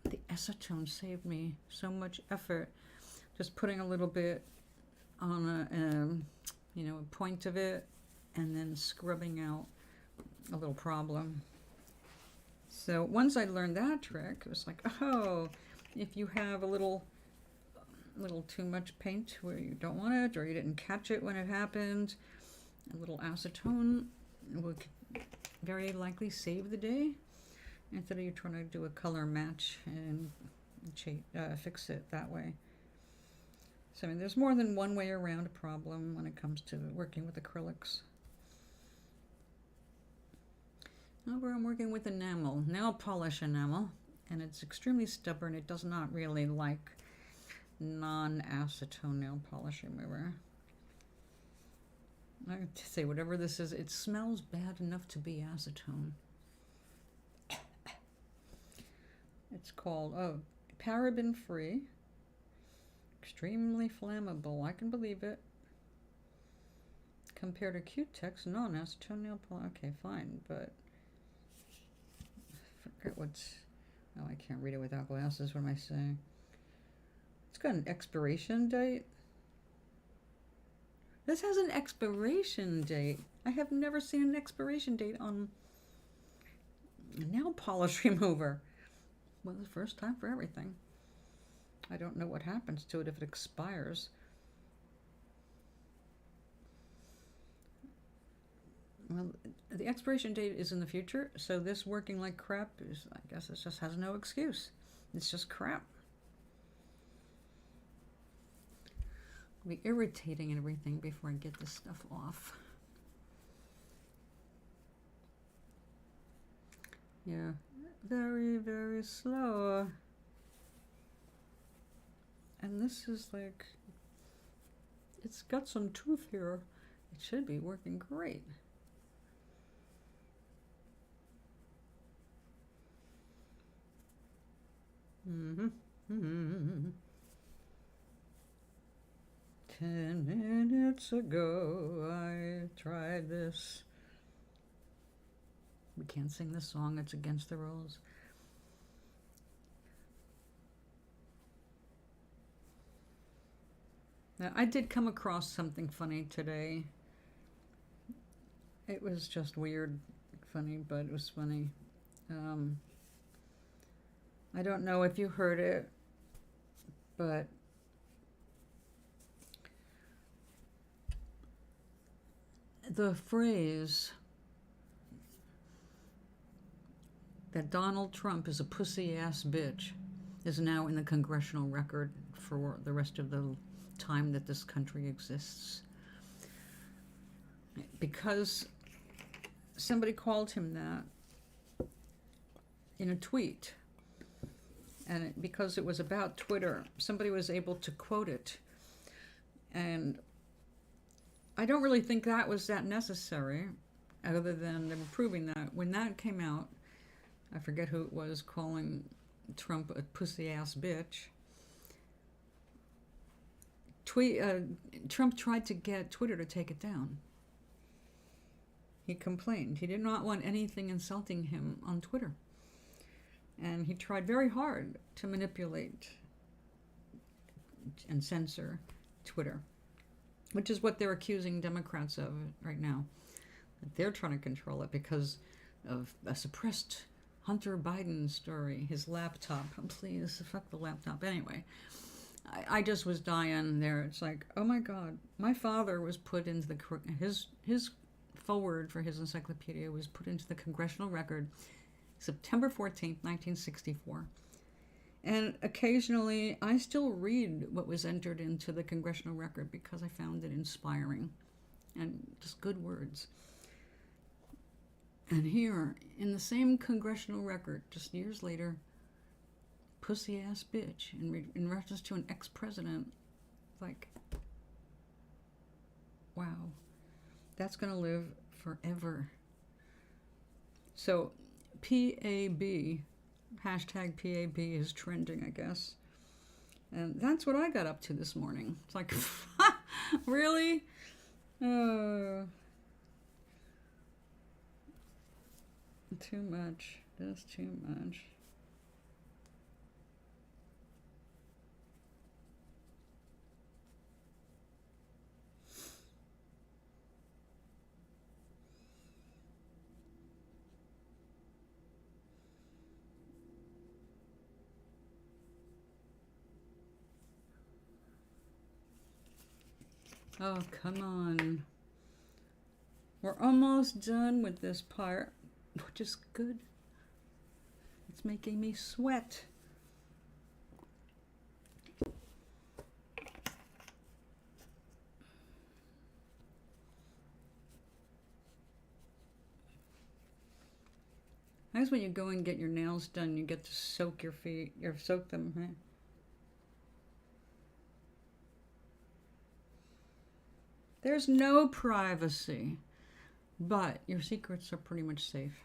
the acetone saved me so much effort. Just putting a little bit on a point of it, and then scrubbing out a little problem. So once I learned that trick, it was like, oh, if you have a little too much paint where you don't want it, or you didn't catch it when it happened, a little acetone will very likely save the day, instead of you trying to do a color match and fix it that way. So I mean, there's more than one way around a problem when it comes to working with acrylics. Over, I'm working with enamel, nail polish enamel, and it's extremely stubborn. It does not really like non-acetone nail polish remover. I have to say, whatever this is, it smells bad enough to be acetone. It's called, paraben-free, extremely flammable. I can believe it. Compared to Q-Tex, non-acetone nail polish. Okay, fine, but I forget what's. Oh, I can't read it without glasses. What am I saying? It's got an expiration date. This has an expiration date. I have never seen an expiration date on a nail polish remover. Well, the first time for everything. I don't know what happens to it if it expires. Well, the expiration date is in the future, so this working like crap is, I guess it just has no excuse. It's just crap. It'll be irritating and everything before I get this stuff off. Yeah, very, very slow. And this is like, it's got some tooth here. It should be working great. Mm-hmm. Mm-hmm. 10 minutes ago, I tried this. We can't sing this song, it's against the rules. Now, I did come across something funny today. It was just weird, funny, but it was funny. I don't know if you heard it, but the phrase that Donald Trump is a pussy-ass bitch is now in the congressional record for the rest of the time that this country exists. Because somebody called him that in a tweet, and because it was about Twitter, somebody was able to quote it. And I don't really think that was that necessary, other than them proving that when that came out, I forget who it was calling Trump a pussy-ass bitch. Trump tried to get Twitter to take it down. He complained. He did not want anything insulting him on Twitter. And he tried very hard to manipulate and censor Twitter, which is what they're accusing Democrats of right now. They're trying to control it because of a suppressed Hunter Biden story, his laptop. Please, fuck the laptop. Anyway, I just was dying there. It's like, oh my God, my father was put into his foreword for his encyclopedia was put into the congressional record September 14th, 1964. And occasionally, I still read what was entered into the congressional record because I found it inspiring and just good words. And here, in the same congressional record, just years later, pussy-ass bitch, in reference to an ex-president, Like, wow, that's going to live forever. So PAB, hashtag PAB is trending, I guess. And that's what I got up to this morning. It's like, really? Too much. Just too much. Oh, come on. We're almost done with this part, which is good. It's making me sweat. That's when you go and get your nails done, you get to soak your feet, or soak them, right? There's no privacy, but your secrets are pretty much safe.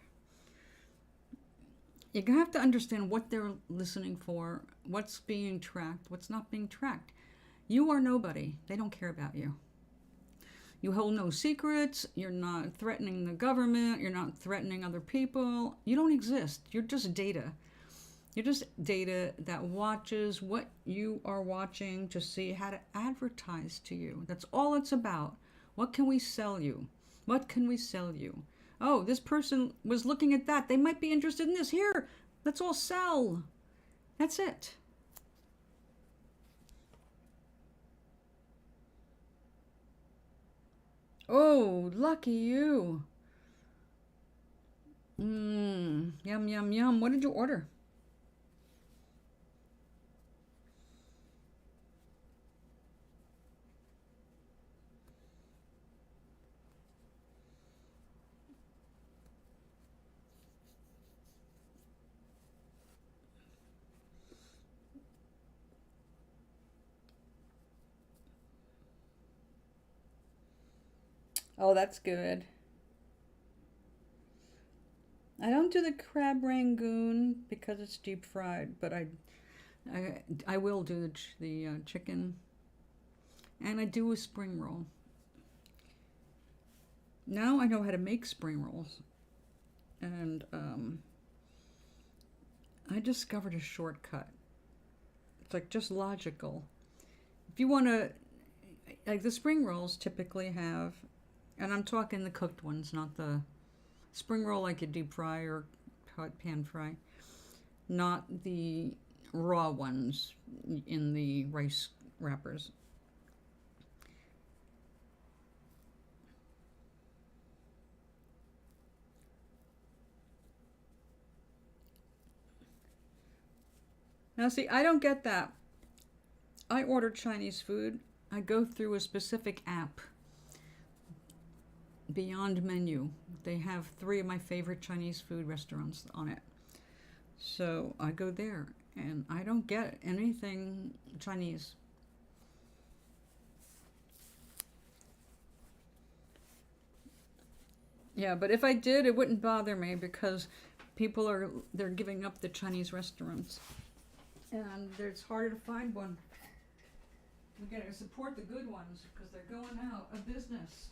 You have to understand what they're listening for, what's being tracked, what's not being tracked. You are nobody. They don't care about you. You hold no secrets. You're not threatening the government. You're not threatening other people. You don't exist. You're just data. You're just data that watches what you are watching to see how to advertise to you. That's all it's about. What can we sell you? What can we sell you? Oh, this person was looking at that. They might be interested in this. Here, let's all sell. That's it. Oh, lucky you. Yum, yum, yum. What did you order? Oh, that's good. I don't do the crab rangoon because it's deep fried, but I will do the chicken, and I do a spring roll. Now I know how to make spring rolls, and I discovered a shortcut. It's like just logical. If you want to, like the spring rolls typically have, and I'm talking the cooked ones, not the spring roll like you deep fry or pan fry, not the raw ones in the rice wrappers. Now see, I don't get that. I order Chinese food. I go through a specific app, Beyond Menu. They have 3 of my favorite Chinese food restaurants on it. So I go there and I don't get anything Chinese. Yeah, but if I did, it wouldn't bother me because they're giving up the Chinese restaurants. And it's harder to find one. We gotta support the good ones because they're going out of business.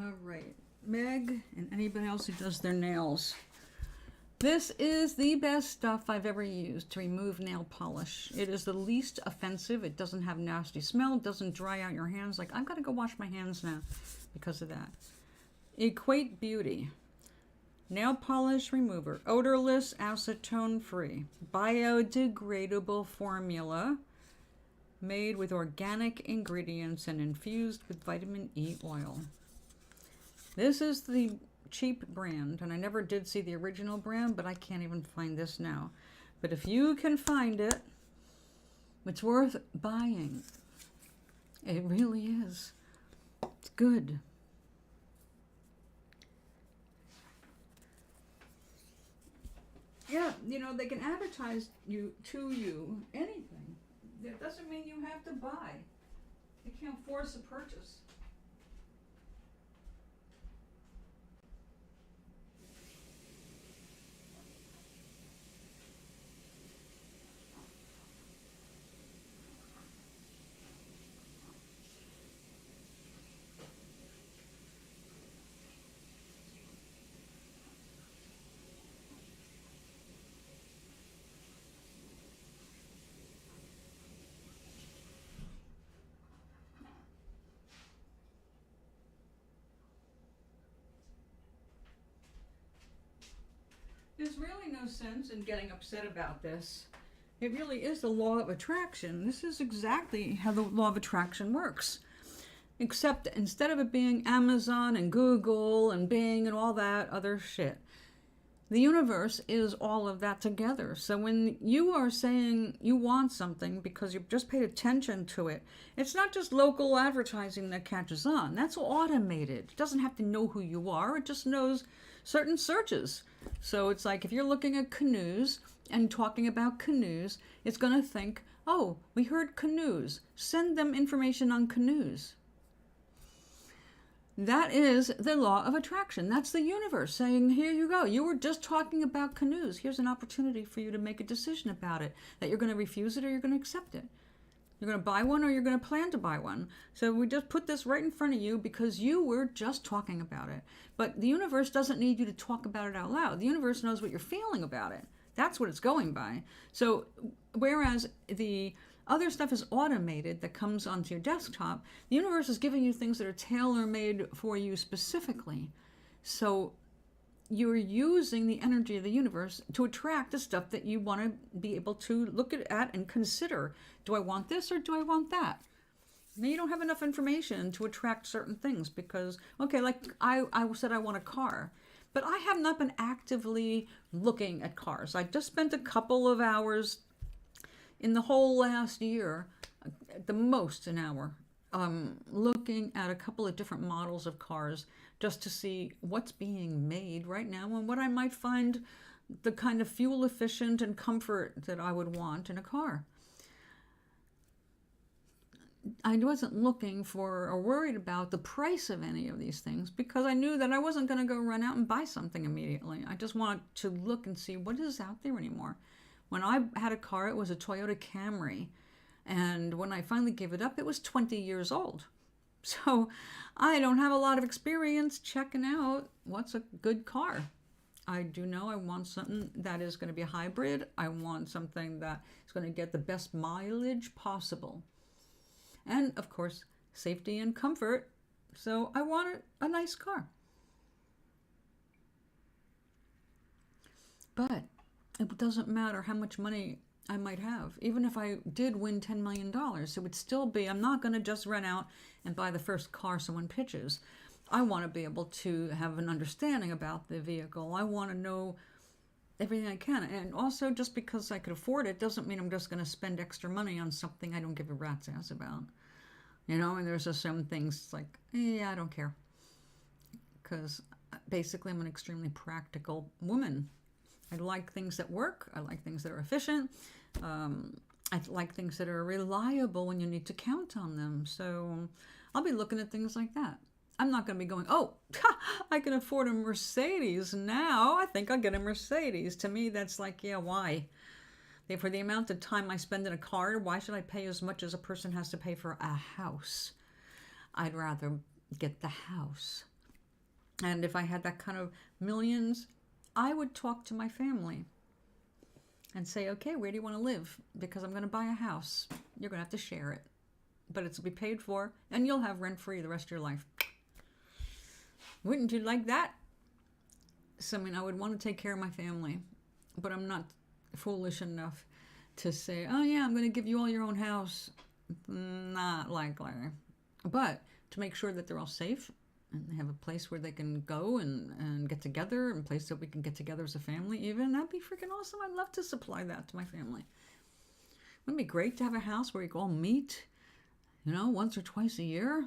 All right, Meg and anybody else who does their nails. This is the best stuff I've ever used to remove nail polish. It is the least offensive. It doesn't have nasty smell. It doesn't dry out your hands. Like, I've got to go wash my hands now because of that. Equate Beauty. Nail polish remover. Odorless, acetone-free. Biodegradable formula. Made with organic ingredients and infused with vitamin E oil. This is the cheap brand, and I never did see the original brand, but I can't even find this now. But if you can find it, it's worth buying. It really is. It's good. Yeah, they can advertise you anything. That doesn't mean you have to buy. They can't force a purchase. There's really no sense in getting upset about this. It really is the law of attraction. This is exactly how the law of attraction works. Except instead of it being Amazon and Google and Bing and all that other shit, the universe is all of that together. So when you are saying you want something because you've just paid attention to it, it's not just local advertising that catches on. That's automated. It doesn't have to know who you are. It just knows certain searches. So it's like if you're looking at canoes and talking about canoes, it's going to think, oh, we heard canoes. Send them information on canoes. That is the law of attraction. That's the universe saying, here you go. You were just talking about canoes. Here's an opportunity for you to make a decision about it, that you're going to refuse it or you're going to accept it. You're going to buy one or you're going to plan to buy one. So we just put this right in front of you because you were just talking about it. But the universe doesn't need you to talk about it out loud. The universe knows what you're feeling about it. That's what it's going by. So whereas the other stuff is automated that comes onto your desktop, the universe is giving you things that are tailor-made for you specifically. So you're using the energy of the universe to attract the stuff that you want to be able to look at and consider. Do I want this or do I want that? Now you don't have enough information to attract certain things because, okay, like I said I want a car, but I have not been actively looking at cars. I just spent a couple of hours in the whole last year, at the most an hour, looking at a couple of different models of cars just to see what's being made right now and what I might find the kind of fuel efficient and comfort that I would want in a car. I wasn't looking for or worried about the price of any of these things because I knew that I wasn't going to go run out and buy something immediately. I just wanted to look and see what is out there anymore. When I had a car, it was a Toyota Camry. And when I finally gave it up, it was 20 years old. So I don't have a lot of experience checking out what's a good car. I do know I want something that is going to be a hybrid. I want something that is going to get the best mileage possible. And, of course, safety and comfort. So I want a nice car. But it doesn't matter how much money I might have. Even if I did win $10 million, it would still be, I'm not going to just run out and buy the first car someone pitches. I want to be able to have an understanding about the vehicle. I want to know everything I can. And also, just because I could afford it doesn't mean I'm just going to spend extra money on something I don't give a rat's ass about. And there's just some things like, I don't care. Because basically I'm an extremely practical woman. I like things that work. I like things that are efficient. I like things that are reliable when you need to count on them. So I'll be looking at things like that. I'm not going to be going, I can afford a Mercedes now. I think I'll get a Mercedes. To me, that's like, yeah, why? For the amount of time I spend in a car, why should I pay as much as a person has to pay for a house? I'd rather get the house. And if I had that kind of millions, I would talk to my family and say, okay, where do you want to live? Because I'm going to buy a house. You're going to have to share it. But it's be paid for, and you'll have rent-free the rest of your life. Wouldn't you like that? So, I would want to take care of my family. But I'm not foolish enough to say, oh, yeah, I'm going to give you all your own house. Not likely. But to make sure that they're all safe and have a place where they can go and get together, and a place that we can get together as a family even. That'd be freaking awesome. I'd love to supply that to my family. Wouldn't it be great to have a house where you can all meet, once or twice a year?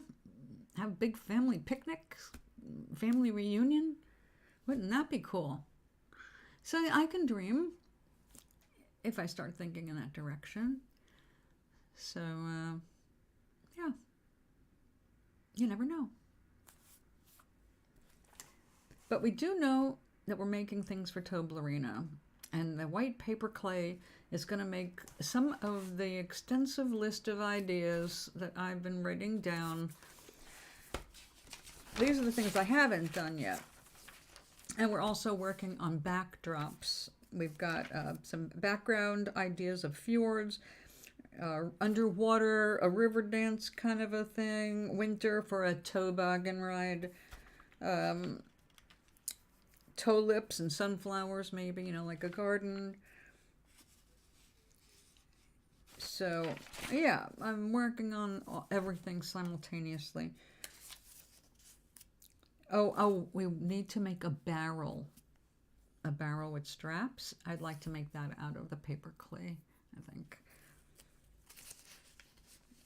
Have big family picnics, family reunion? Wouldn't that be cool? So I can dream if I start thinking in that direction. So, yeah. You never know. But we do know that we're making things for Toblerina. And the white paper clay is going to make some of the extensive list of ideas that I've been writing down. These are the things I haven't done yet. And we're also working on backdrops. We've got some background ideas of fjords, underwater, a river dance kind of a thing, winter for a toboggan ride, tulips and sunflowers maybe, like a garden. So, yeah, I'm working on everything simultaneously. Oh, we need to make a barrel with straps. I'd like to make that out of the paper clay, I think.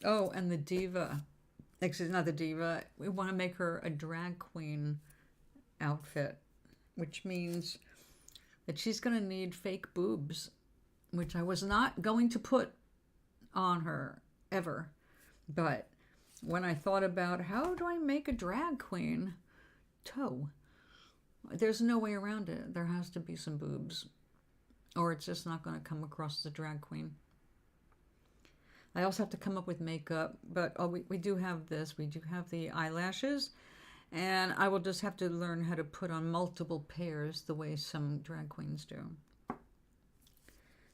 Oh, and the diva. Excuse me, not the diva. We want to make her a drag queen outfit, which means that she's going to need fake boobs, which I was not going to put on her ever. But when I thought about how do I make a drag queen toe, there's no way around it. There has to be some boobs, or it's just not going to come across as a drag queen. I also have to come up with makeup, but we do have this. We do have the eyelashes, and I will just have to learn how to put on multiple pairs the way some drag queens do.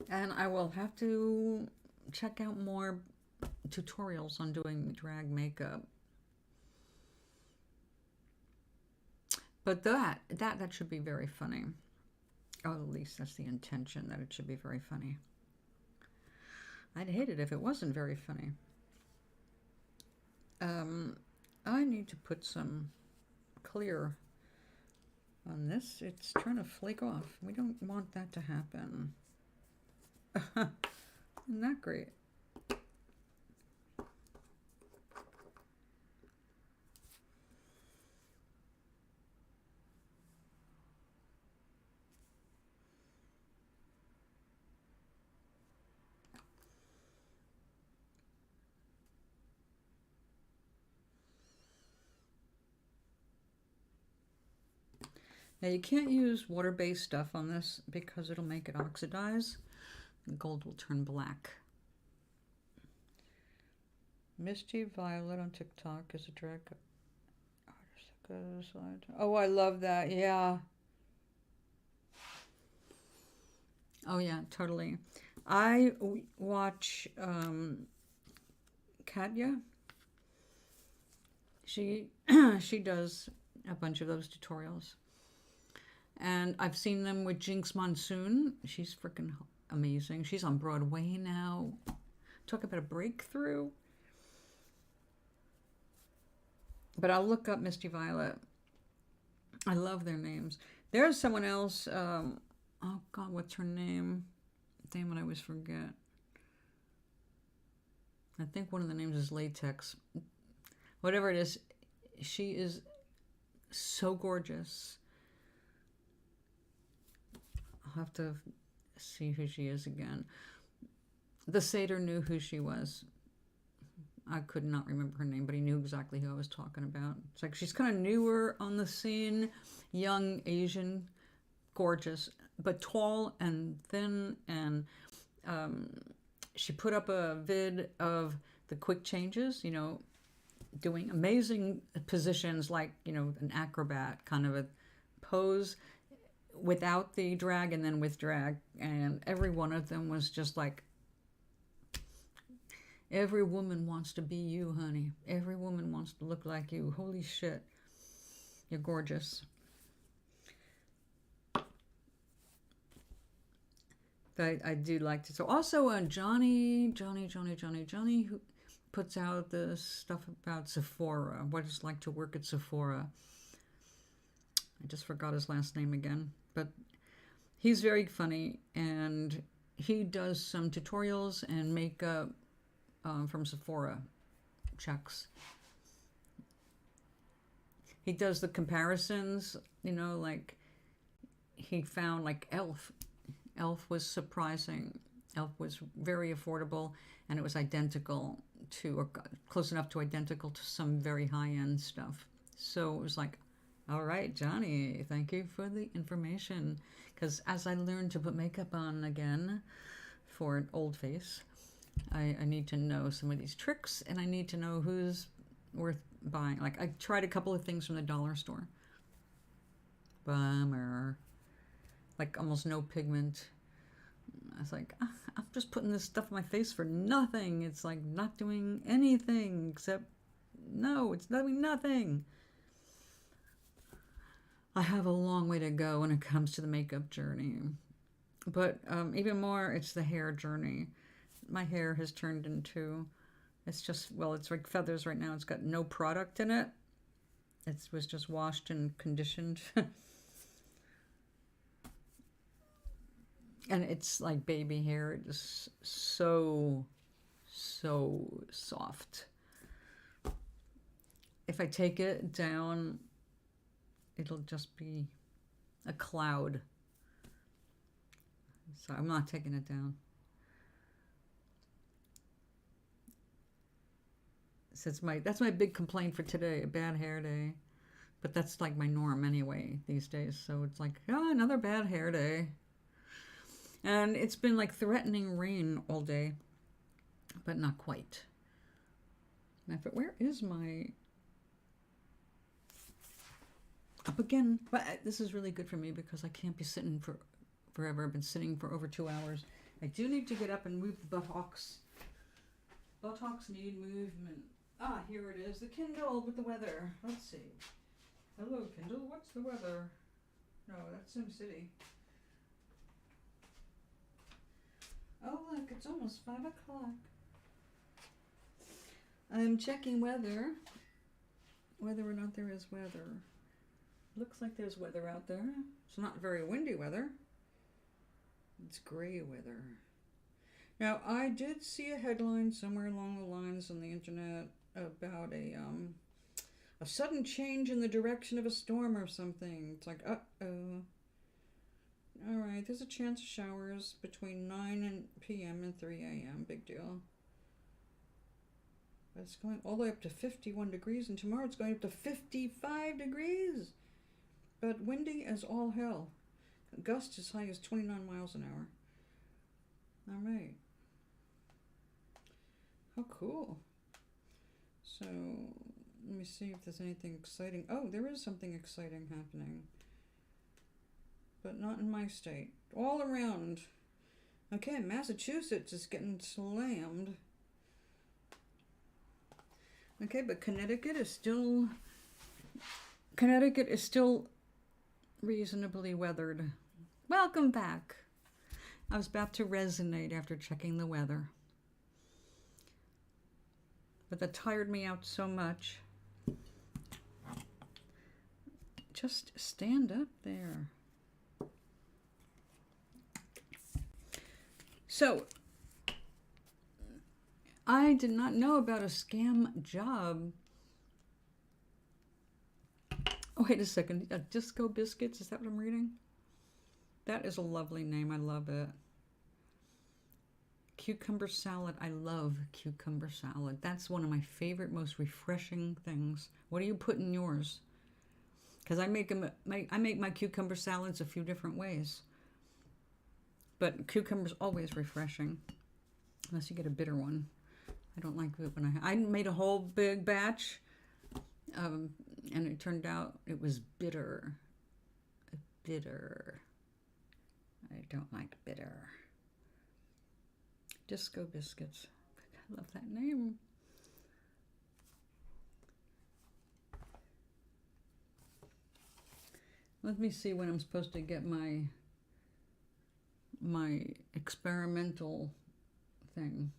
And I will have to check out more tutorials on doing drag makeup. But that should be very funny. Or at least that's the intention, that it should be very funny. I'd hate it if it wasn't very funny. I need to put some clear on this. It's trying to flake off. We don't want that to happen. Isn't that great? Now you can't use water-based stuff on this because it'll make it oxidize. The gold will turn black. Misty Violet on TikTok is a drag artist that goes on. Oh, I love that. Yeah. Oh yeah, totally. I watch Katya. She does a bunch of those tutorials. And I've seen them with Jinx Monsoon. She's freaking amazing. She's on Broadway now. Talk about a breakthrough. But I'll look up Misty Violet. I love their names. There's someone else. Oh, God, what's her name? Damn it, I always forget. I think one of the names is Latex. Whatever it is, she is so gorgeous. I'll have to see who she is again. The satyr knew who she was. I could not remember her name, but he knew exactly who I was talking about. It's like she's kind of newer on the scene, young Asian, gorgeous, but tall and thin. And she put up a vid of the quick changes, doing amazing positions like, an acrobat kind of a pose without the drag and then with drag. And every one of them was just like, every woman wants to be you, honey. Every woman wants to look like you. Holy shit. You're gorgeous. But I do like to. So also Johnny, who puts out this stuff about Sephora, what it's like to work at Sephora. I just forgot his last name again, but he's very funny, and he does some tutorials and makeup from Sephora checks. He does the comparisons, you know, like he found like Elf. Elf was surprising. Elf was very affordable, and it was identical to, or close enough to identical to some very high-end stuff. So it was like, all right, Johnny, thank you for the information. Because as I learned to put makeup on again for an old face, I need to know some of these tricks, and I need to know who's worth buying. Like, I tried a couple of things from the dollar store. Bummer. Like, almost no pigment. I was like, I'm just putting this stuff on my face for nothing. It's like not doing anything except, no, it's doing nothing. I have a long way to go when it comes to the makeup journey. But even more, it's the hair journey. My hair has turned into, it's just, well, it's like feathers right now. It's got no product in it. It was just washed and conditioned. And it's like baby hair. It is so soft. If I take it down, it'll just be a cloud. So I'm not taking it down. So that's my big complaint for today, a bad hair day. But that's like my norm anyway these days. So it's like, oh, another bad hair day. And it's been like threatening rain all day, but not quite. Where is my... Up again. But this is really good for me because I can't be sitting for forever. I've been sitting for over 2 hours. I do need to get up and move the buttocks. Buttocks need movement. Ah, here it is. The Kindle with the weather. Let's see. Hello, Kindle. What's the weather? No, that's SimCity. Oh, look, it's almost 5 o'clock. I'm checking weather, whether or not there is weather. Looks like there's weather out there. It's not very windy weather. It's gray weather. Now, I did see a headline somewhere along the lines on the internet about a sudden change in the direction of a storm or something. It's like, uh-oh. All right, there's a chance of showers between 9 p.m. and 3 a.m. Big deal. But it's going all the way up to 51 degrees, and tomorrow it's going up to 55 degrees. But windy as all hell. Gusts as high as 29 miles an hour. All right. How cool. So, let me see if there's anything exciting. Oh, there is something exciting happening. But not in my state. All around. Okay, Massachusetts is getting slammed. Okay, but Connecticut is still reasonably weathered. Welcome back. I was about to resonate after checking the weather. But that tired me out so much. Just stand up there. So, I did not know about a scam job. Oh, wait a second. Disco Biscuits, is that what I'm reading? That is a lovely name. I love it. Cucumber salad. I love cucumber salad. That's one of my favorite, most refreshing things. What do you put in yours? Because I make my cucumber salads a few different ways. But cucumber's always refreshing, unless you get a bitter one. I don't like it when I made a whole big batch, and it turned out it was bitter. Bitter. I don't like bitter. Disco Biscuits. I love that name. Let me see when I'm supposed to get my experimental thing.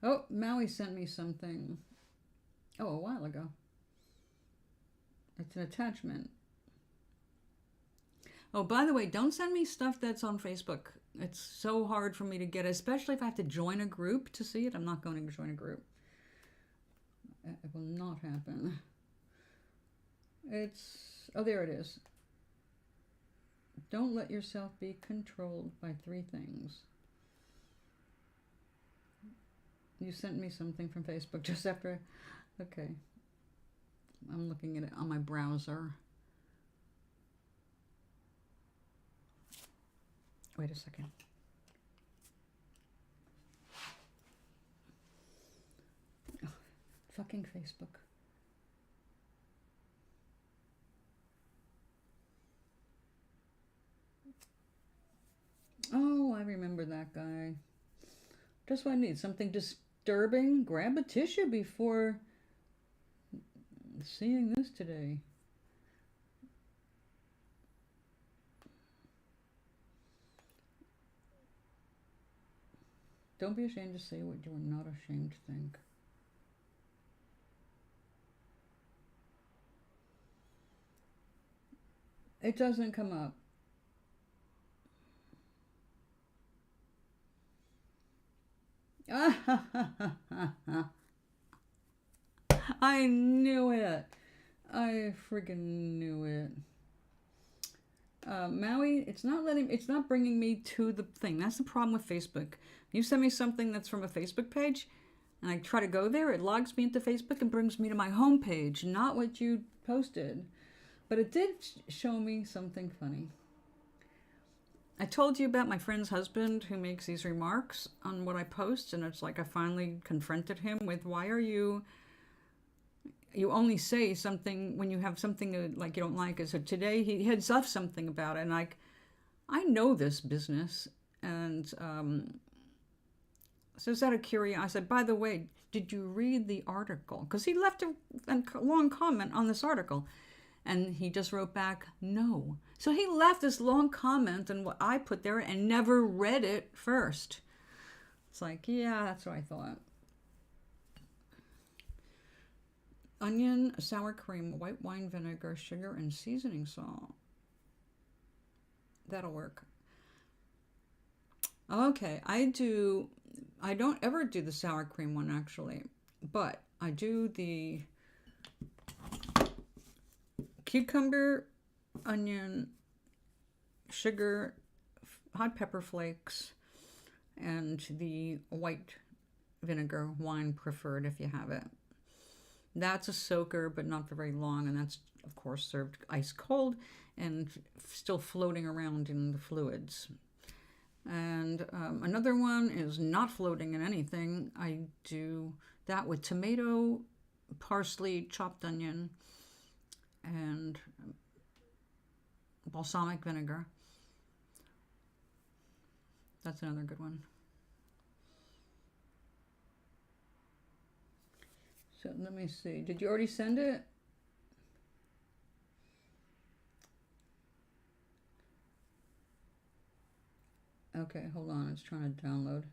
Oh, Maui sent me something. Oh, a while ago. It's an attachment. Oh, by the way, don't send me stuff that's on Facebook. It's so hard for me to get, especially if I have to join a group to see it. I'm not going to join a group. It will not happen. Oh, there it is. Don't let yourself be controlled by 3 things. You sent me something from Facebook just after. Okay. I'm looking at it on my browser. Wait a second. Oh, fucking Facebook. Oh, I remember that guy. Just what I need. Something disturbing. Grab a tissue before seeing this today. Don't be ashamed to say what you are not ashamed to think. It doesn't come up. I knew it. I friggin' knew it. Maui, it's not bringing me to the thing. That's the problem with Facebook. You send me something that's from a Facebook page, and I try to go there, it logs me into Facebook and brings me to my home page, not what you posted. But it did show me something funny. I told you about my friend's husband who makes these remarks on what I post, and it's like I finally confronted him with, why are you only say something when you have something like you don't like it. So today he heads off something about it, and I know this business, and so it's out of curiosity. I said, by the way, did you read the article? Because he left a long comment on this article, and he just wrote back, no. So he left this long comment on what I put there and never read it first. It's like, yeah, that's what I thought. Onion, sour cream, white wine vinegar, sugar, and seasoning salt. That'll work. Okay, I don't ever do the sour cream one actually, but I do the cucumber, onion, sugar, hot pepper flakes, and the white vinegar, wine preferred if you have it. That's a soaker, but not for very long, and that's, of course, served ice cold and still floating around in the fluids. And another one is not floating in anything. I do that with tomato, parsley, chopped onion, and balsamic vinegar. That's another good one. So let me see. Did you already send it? Okay, hold on. It's trying to download.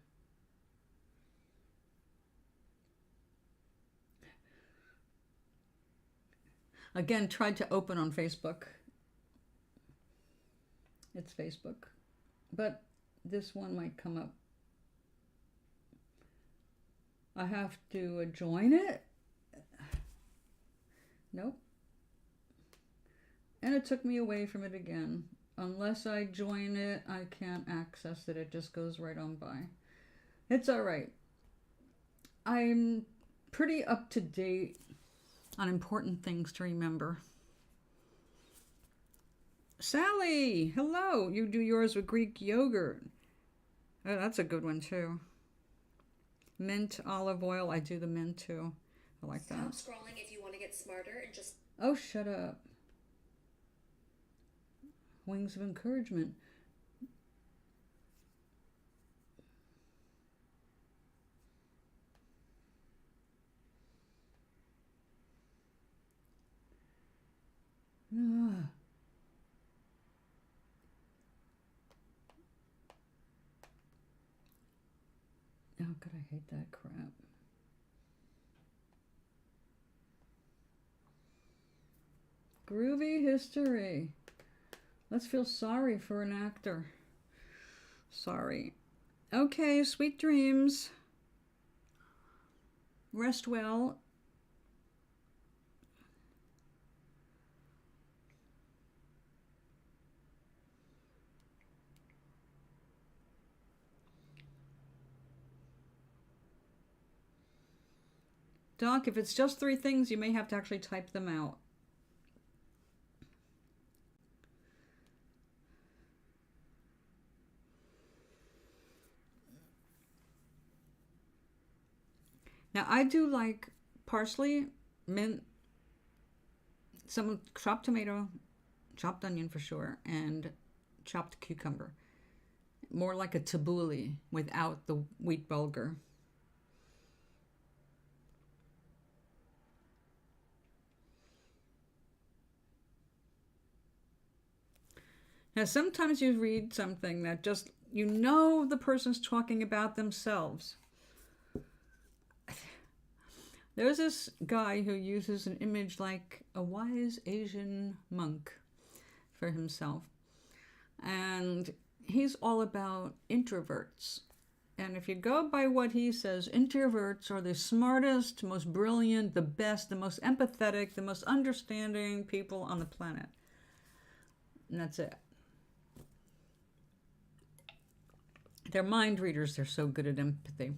Again, tried to open on Facebook. It's Facebook. But this one might come up. I have to join it? Nope. And it took me away from it again. Unless I join it, I can't access it. It just goes right on by. It's all right. I'm pretty up to date on important things to remember. Sally, hello. You do yours with Greek yogurt. Oh, that's a good one too. Mint, olive oil. I do the mint too. I like that. Stop scrolling if you want to get smarter and just... Oh, shut up. Wings of encouragement. Ah. Oh, God, I hate that crap. Groovy history. Let's feel sorry for an actor. Sorry. Okay, sweet dreams. Rest well. Doc, if it's just 3 things, you may have to actually type them out. Now, I do like parsley, mint, some chopped tomato, chopped onion for sure, and chopped cucumber. More like a tabbouleh without the wheat bulgur. Now, sometimes you read something that just, you know, the person's talking about themselves. There's this guy who uses an image like a wise Asian monk for himself. And he's all about introverts. And if you go by what he says, introverts are the smartest, most brilliant, the best, the most empathetic, the most understanding people on the planet. And that's it. They're mind readers. They're so good at empathy.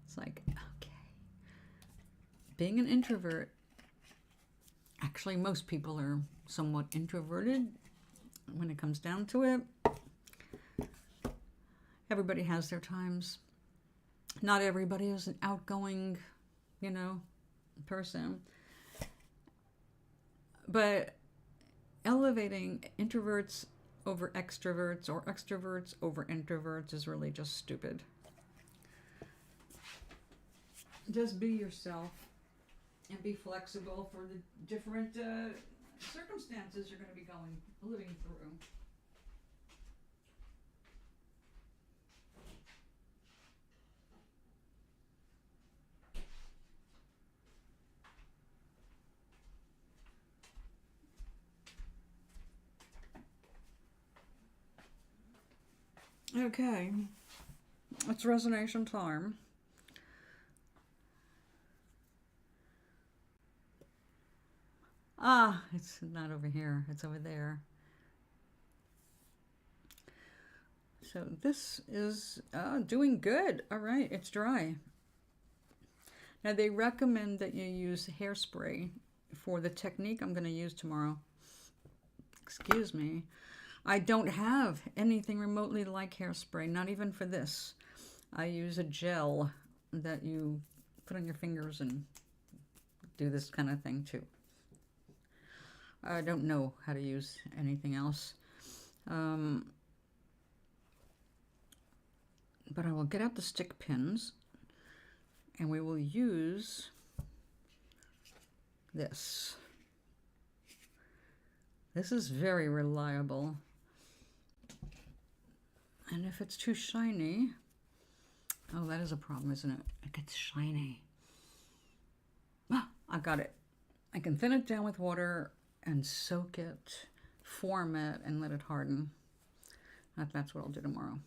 It's like, okay. Being an introvert, actually most people are somewhat introverted when it comes down to it. Everybody has their times. Not everybody is an outgoing, person. But elevating introverts over extroverts or extroverts over introverts is really just stupid. Just be yourself and be flexible for the different circumstances you're going to be living through. Okay, it's resonation time. Ah, it's not over here, it's over there. So this is doing good. All right, it's dry. Now they recommend that you use hairspray for the technique I'm going to use tomorrow. Excuse me. I don't have anything remotely like hairspray, not even for this. I use a gel that you put on your fingers and do this kind of thing too. I don't know how to use anything else. But I will get out the stick pins and we will use this. This is very reliable. And if it's too shiny, oh, that is a problem, isn't it? It gets shiny. Ah, I got it. I can thin it down with water and soak it, form it, and let it harden. That's what I'll do tomorrow.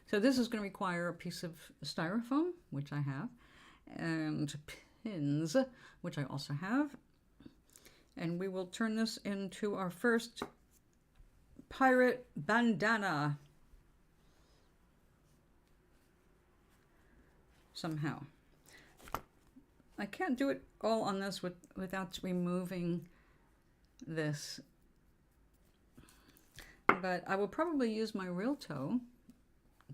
So this is going to require a piece of styrofoam, which I have, and pins, which I also have. And we will turn this into our first pirate bandana. Somehow. I can't do it all on this without removing this. But I will probably use my real toe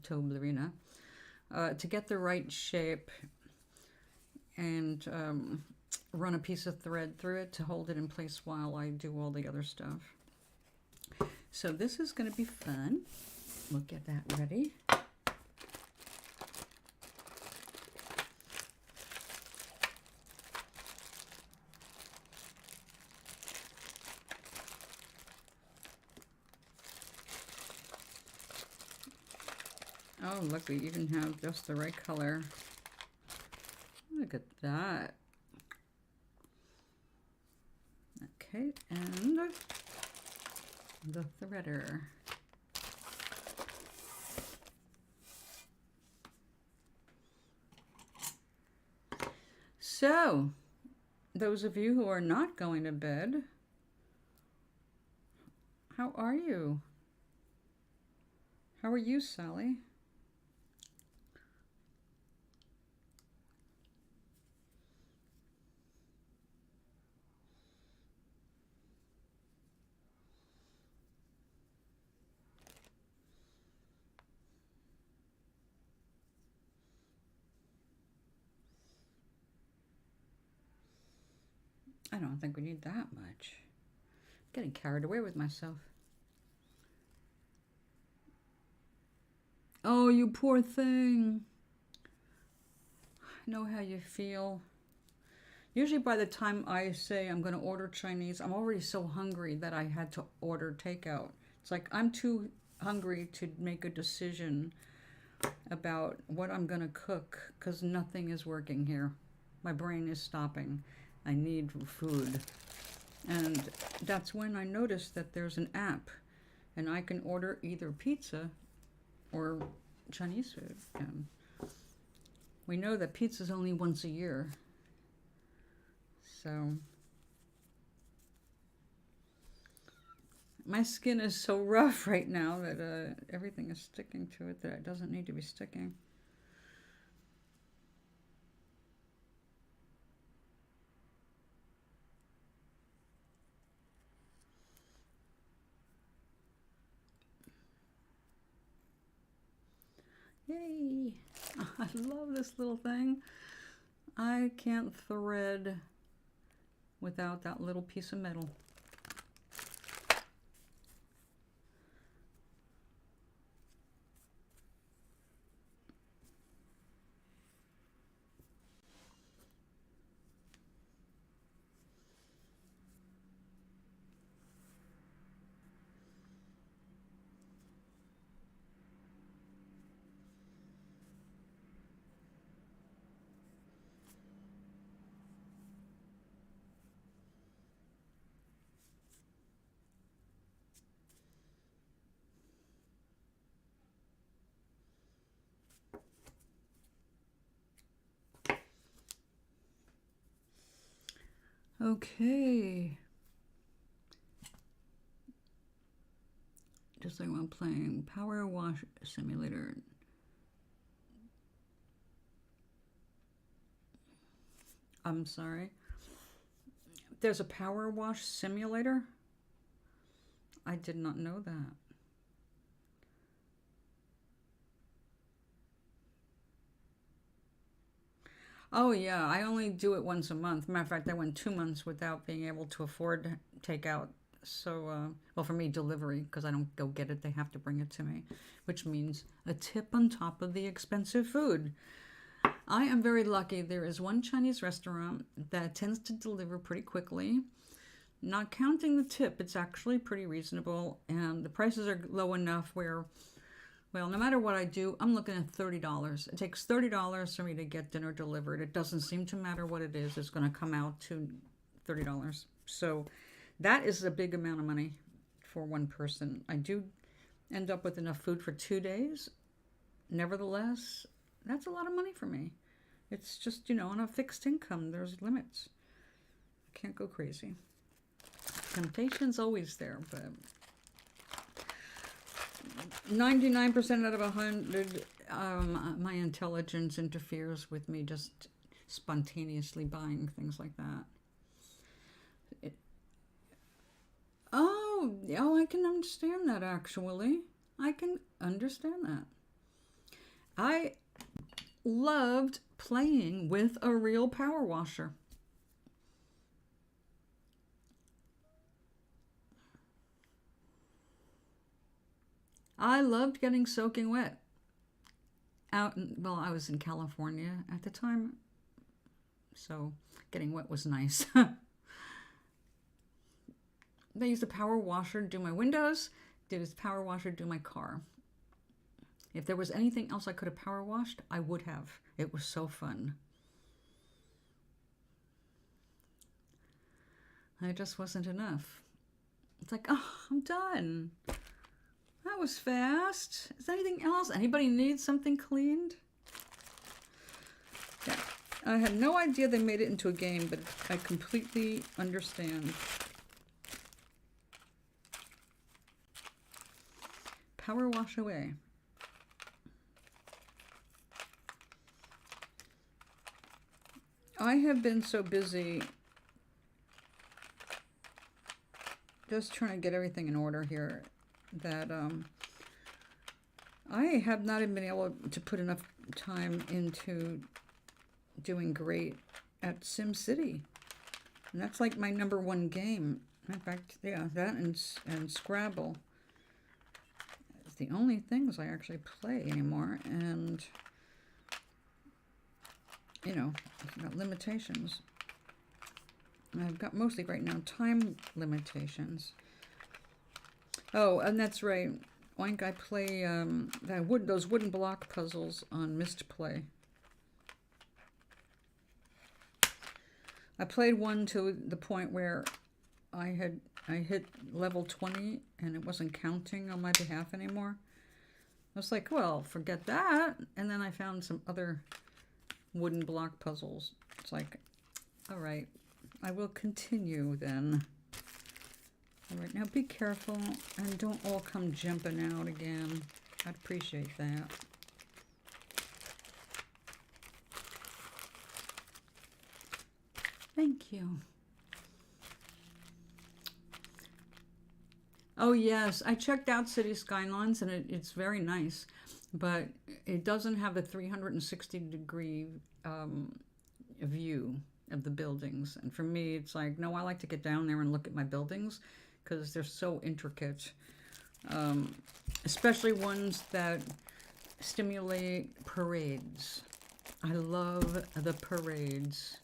ballerina, to get the right shape and run a piece of thread through it to hold it in place while I do all the other stuff. So this is going to be fun. We'll get that ready. Oh, look, we even have just the right color. Look at that. Okay, and the threader. So, those of you who are not going to bed, how are you? How are you, Sally? I don't think we need that much. Getting carried away with myself. Oh, you poor thing. I know how you feel. Usually by the time I say I'm going to order Chinese, I'm already so hungry that I had to order takeout. It's like I'm too hungry to make a decision about what I'm going to cook because nothing is working here. My brain is stopping. I need food. And that's when I noticed that there's an app and I can order either pizza or Chinese food. And we know that pizza's only once a year. So my skin is so rough right now that everything is sticking to it that it doesn't need to be sticking. Yay! I love this little thing. I can't thread without that little piece of metal. Okay. Just like when I'm playing Power Wash Simulator. I'm sorry. There's a Power Wash Simulator? I did not know that. Oh yeah, I only do it once a month. Matter of fact, I went 2 months without being able to afford takeout. So, well, for me, delivery, because I don't go get it. They have to bring it to me, which means a tip on top of the expensive food. I am very lucky. There is one Chinese restaurant that tends to deliver pretty quickly. Not counting the tip, it's actually pretty reasonable, and the prices are low enough where, well, no matter what I do, I'm looking at $30. It takes $30 for me to get dinner delivered. It doesn't seem to matter what it is. It's going to come out to $30. So that is a big amount of money for one person. I do end up with enough food for 2 days. Nevertheless, that's a lot of money for me. It's just, on a fixed income, there's limits. I can't go crazy. Temptation's always there, but 99% out of 100, my intelligence interferes with me just spontaneously buying things like that. Oh, I can understand that, actually. I can understand that. I loved playing with a real power washer. I loved getting soaking wet. I was in California at the time, so getting wet was nice. They used a power washer to do my windows. They used a power washer to do my car. If there was anything else I could have power washed, I would have. It was so fun. It just wasn't enough. It's like, oh, I'm done. That was fast. Is there anything else? Anybody need something cleaned? Yeah. I had no idea they made it into a game, but I completely understand. Power wash away. I have been so busy just trying to get everything in order here that I have not even been able to put enough time into doing great at SimCity. And that's like my #1 game. In fact, yeah, that and Scrabble. It's the only things I actually play anymore. And, you know, I've got limitations. I've got mostly right now time limitations. Oh, and that's right. Oink, I play those wooden block puzzles on Mist Play. I played one to the point where I hit level 20 and it wasn't counting on my behalf anymore. I was like, well, forget that. And then I found some other wooden block puzzles. It's like, all right, I will continue then. All right, now be careful and don't all come jumping out again. I'd appreciate that. Thank you. Oh yes, I checked out City Skylines and it's very nice, but it doesn't have the 360-degree view of the buildings. And for me, it's like, no, I like to get down there and look at my buildings because they're so intricate, especially ones that stimulate parades. I love the parades.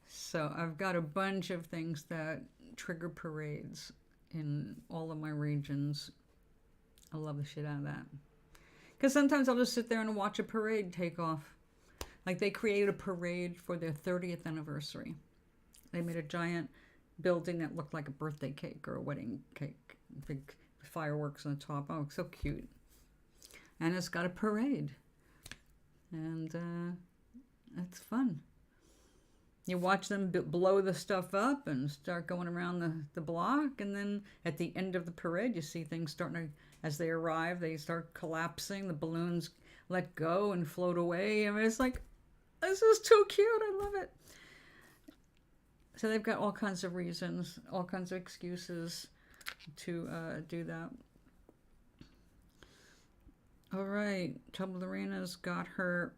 So I've got a bunch of things that trigger parades in all of my regions. I love the shit out of that. Because sometimes I'll just sit there and watch a parade take off. Like they created a parade for their 30th anniversary. They made a giant building that looked like a birthday cake or a wedding cake. Big fireworks on the top. Oh, so cute. And it's got a parade. And it's fun. You watch them blow the stuff up and start going around the block. And then at the end of the parade, you see things starting to, as they arrive, they start collapsing. The balloons let go and float away. I mean, it's like, this is too cute. I love it. So they've got all kinds of reasons, all kinds of excuses to do that. All right. Troubled Arena's got her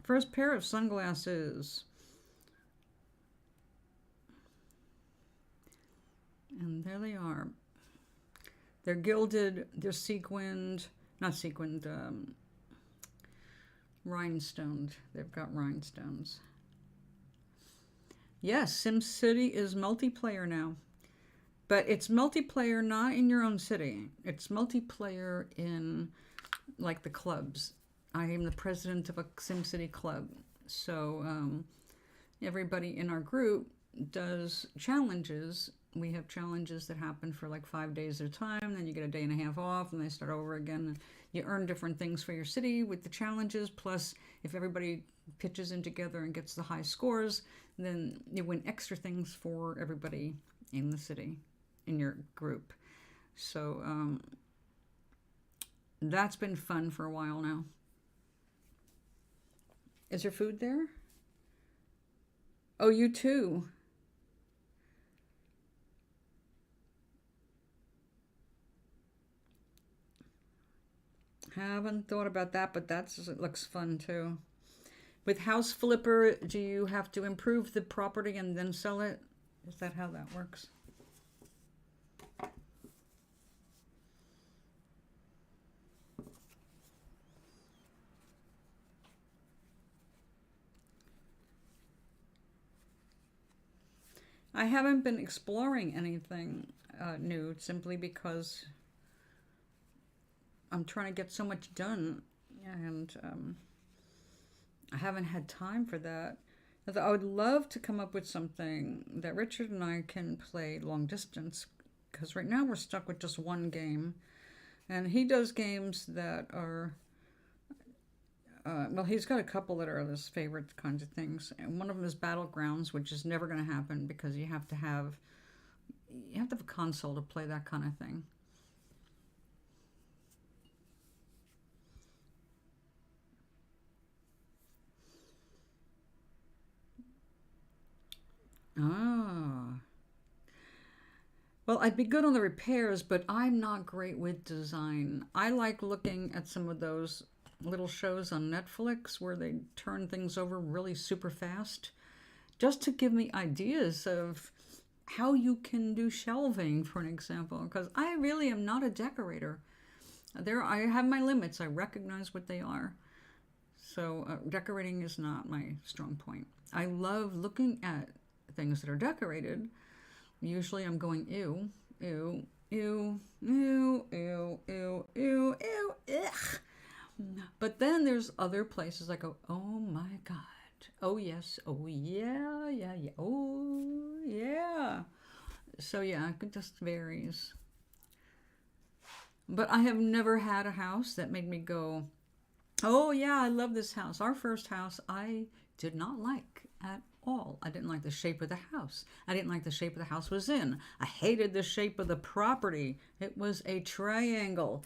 first pair of sunglasses. And there they are. They're gilded, they're sequined, not sequined, rhinestoned. They've got rhinestones. Yes, SimCity is multiplayer now. But it's multiplayer not in your own city. It's multiplayer in, like, the clubs. I am the president of a SimCity club. So everybody in our group does challenges. We have challenges that happen for like 5 days at a time. Then you get a day and a half off and they start over again. You earn different things for your city with the challenges. Plus, if everybody pitches in together and gets the high scores, then you win extra things for everybody in the city, in your group. So that's been fun for a while now. Is there food there? Oh, you too. Haven't thought about that, but it looks fun too. With House Flipper, do you have to improve the property and then sell it? Is that how that works? I haven't been exploring anything new simply because I'm trying to get so much done, and I haven't had time for that. I would love to come up with something that Richard and I can play long distance, because right now we're stuck with just one game, and he does games that are well, he's got a couple that are his favorite kinds of things, and one of them is Battlegrounds, which is never going to happen because you have to have a console to play that kind of thing. Ah. Well, I'd be good on the repairs, but I'm not great with design. I like looking at some of those little shows on Netflix where they turn things over really super fast, just to give me ideas of how you can do shelving, for an example, because I really am not a decorator. I have my limits. I recognize what they are. So decorating is not my strong point. I love looking at things that are decorated. Usually I'm going ew, ew, ew, ew, ew, ew, ew, ew, ugh. But then there's other places I go, oh my God. Oh yes, oh yeah, yeah, yeah, oh yeah. So yeah, it just varies. But I have never had a house that made me go, oh yeah, I love this house. Our first house I did not like at all. I didn't like the shape of the house. I didn't like the shape of the house was in. I hated the shape of the property. It was a triangle.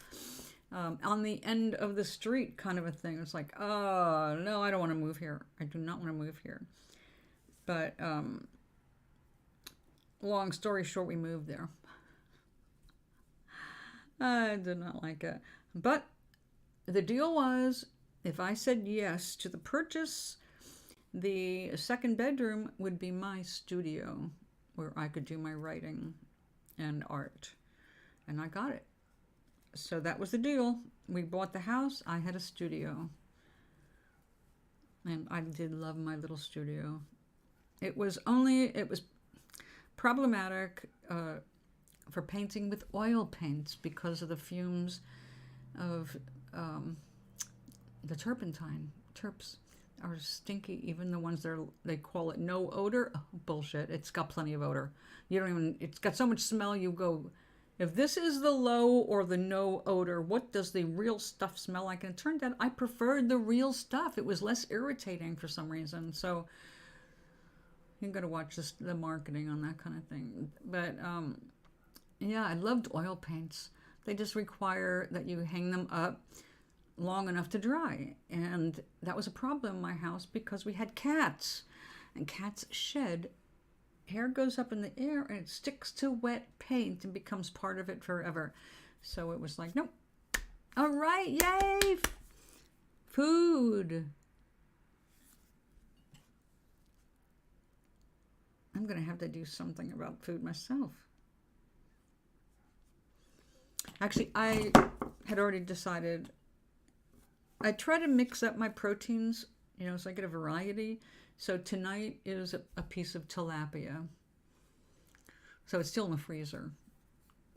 On the end of the street kind of a thing. It's like, oh, no, I don't want to move here. I do not want to move here. But long story short, we moved there. I did not like it. But the deal was, if I said yes to the purchase, the second bedroom would be my studio where I could do my writing and art. And I got it. So that was the deal. We bought the house. I had a studio. And I did love my little studio. It was problematic for painting with oil paints because of the fumes of the turpentine. Terps are stinky, even the ones they call it no odor. Oh, bullshit. It's got plenty of odor. It's got so much smell you go, if this is the low or the no odor, what does the real stuff smell like? And it turned out I preferred the real stuff. It was less irritating for some reason. So you got to watch the marketing on that kind of thing. But yeah, I loved oil paints. They just require that you hang them up long enough to dry. And that was a problem in my house because we had cats. And cats shed. Hair goes up in the air and it sticks to wet paint and becomes part of it forever. So it was like, nope. All right, yay! Food. I'm going to have to do something about food myself. Actually, I had already decided. I try to mix up my proteins, so I get a variety. So tonight is a piece of tilapia. So it's still in the freezer.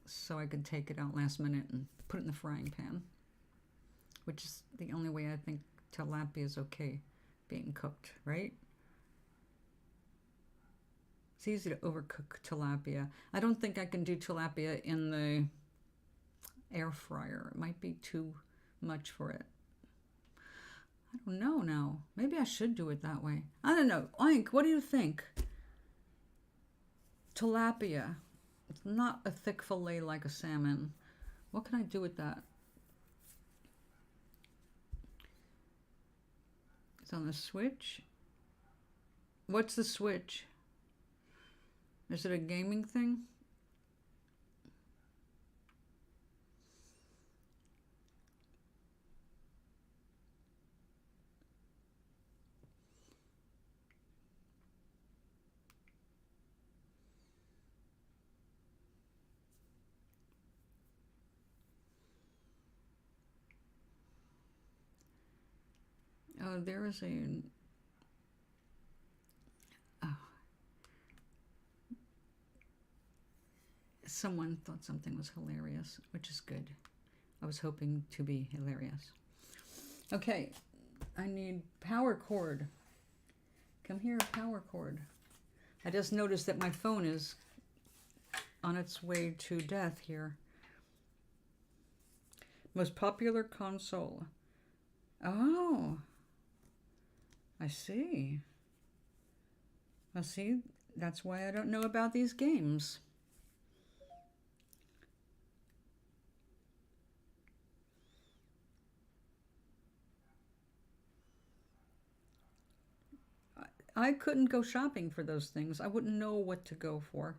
So I could take it out last minute and put it in the frying pan. Which is the only way I think tilapia is okay being cooked, right? It's easy to overcook tilapia. I don't think I can do tilapia in the air fryer. It might be too much for it. I don't know now. Maybe I should do it that way. I don't know. Oink, what do you think? Tilapia. It's not a thick fillet like a salmon. What can I do with that? It's on the Switch. What's the Switch? Is it a gaming thing? Oh, there is a... Oh. Someone thought something was hilarious, which is good. I was hoping to be hilarious. Okay, I need power cord. Come here, power cord. I just noticed that my phone is on its way to death here. Most popular console. Oh, I see. Well, see, that's why I don't know about these games. I couldn't go shopping for those things. I wouldn't know what to go for.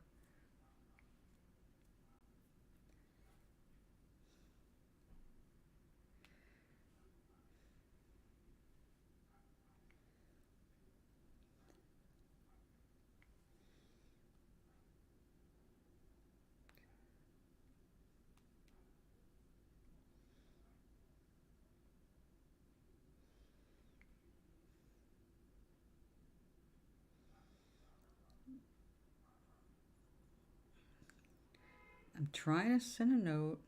I'm trying to send a note.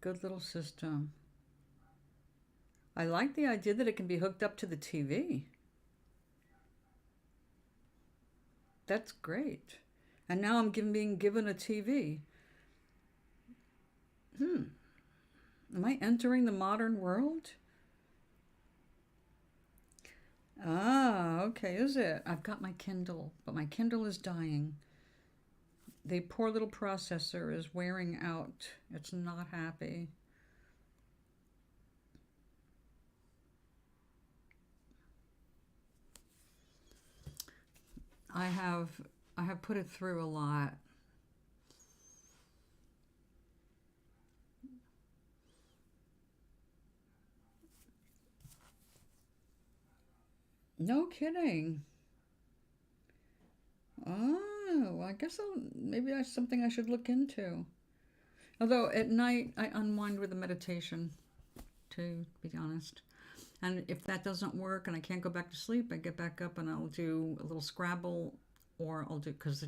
Good little system. I like the idea that it can be hooked up to the TV. That's great. And now I'm being given a TV. Am I entering the modern world? Ah, okay, is it? I've got my Kindle, but my Kindle is dying. The poor little processor is wearing out. It's not happy. I have put it through a lot. No kidding. Oh, I guess maybe that's something I should look into. Although at night I unwind with a meditation, to be honest. And if that doesn't work and I can't go back to sleep, I get back up and I'll do a little Scrabble, or I'll do, because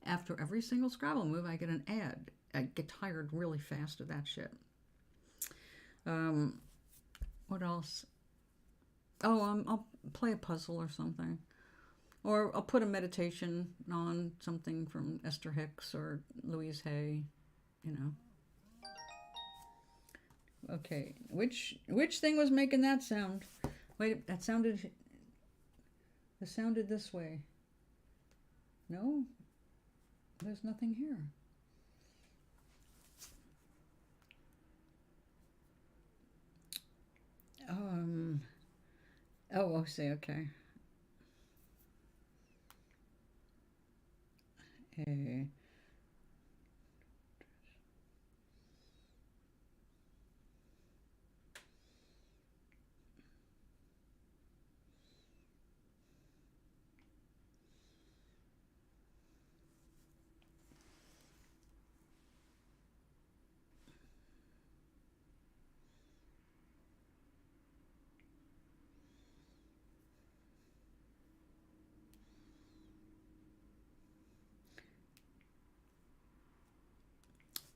after every single Scrabble move, I get an ad. I get tired really fast of that shit. What else? Oh, I'll play a puzzle or something. Or I'll put a meditation on, something from Esther Hicks or Louise Hay, you know. Okay, which thing was making that sound? Wait, that sounded this way. No, there's nothing here. Oh, I see, okay. Hey.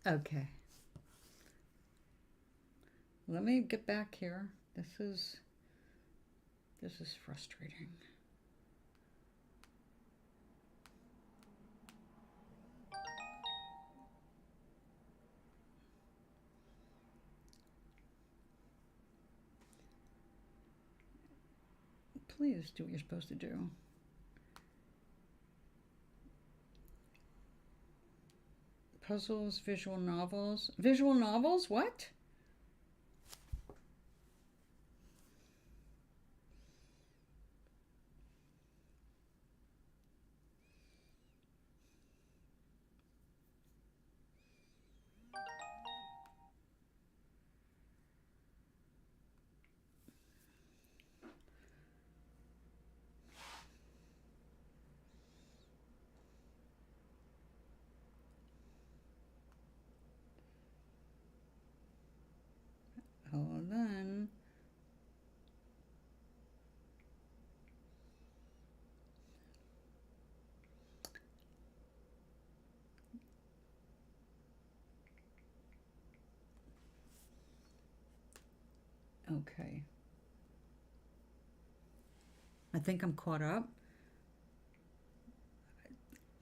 Okay. Let me get back here. This is frustrating. Please do what you're supposed to do. Puzzles, visual novels. Visual novels? What? Okay. I think I'm caught up.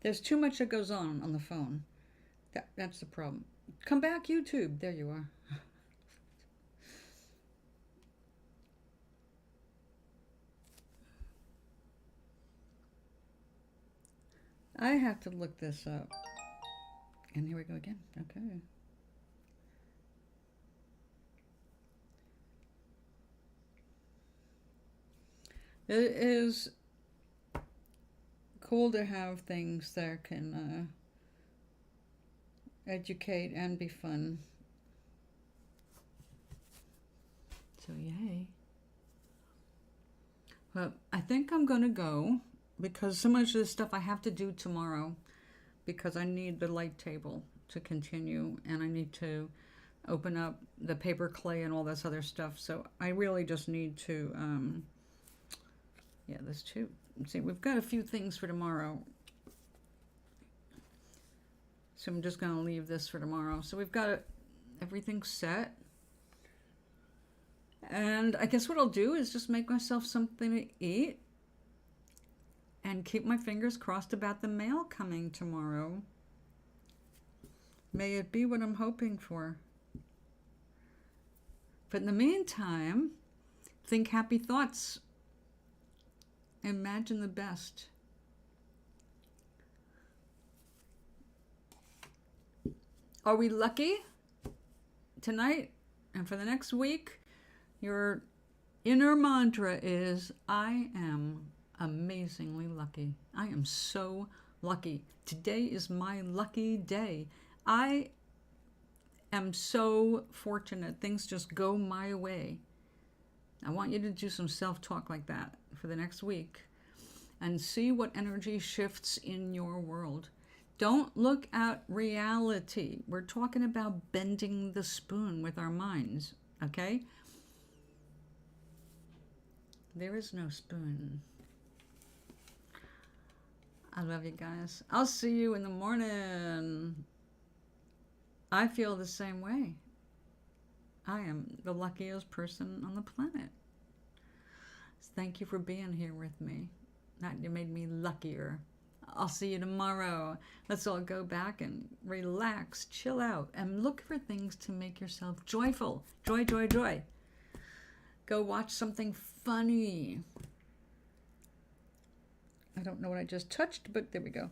There's too much that goes on the phone. That's the problem. Come back, YouTube. There you are. I have to look this up. And here we go again. Okay. It is cool to have things that can educate and be fun. So yay. Well, I think I'm gonna go because so much of this stuff I have to do tomorrow because I need the light table to continue and I need to open up the paper clay and all this other stuff. So I really just need to, yeah, there's two. See, we've got a few things for tomorrow. So I'm just gonna leave this for tomorrow. So we've got everything set. And I guess what I'll do is just make myself something to eat and keep my fingers crossed about the mail coming tomorrow. May it be what I'm hoping for. But in the meantime, think happy thoughts. Imagine the best. Are we lucky tonight and for the next week? Your inner mantra is, I am amazingly lucky. I am so lucky. Today is my lucky day. I am so fortunate. Things just go my way. I want you to do some self-talk like that for the next week and see what energy shifts in your world. Don't look at reality. We're talking about bending the spoon with our minds, okay? There is no spoon. I love you guys. I'll see you in the morning. I feel the same way. I am the luckiest person on the planet. Thank you for being here with me. You made me luckier. I'll see you tomorrow. Let's all go back and relax, chill out, and look for things to make yourself joyful. Joy, joy, joy. Go watch something funny. I don't know what I just touched, but there we go.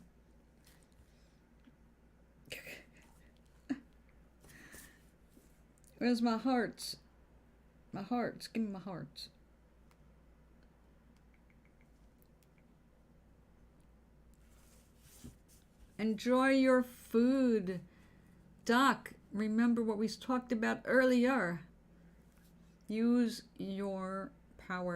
Where's my hearts? My hearts. Give me my hearts. Enjoy your food. Doc, remember what we talked about earlier. Use your power.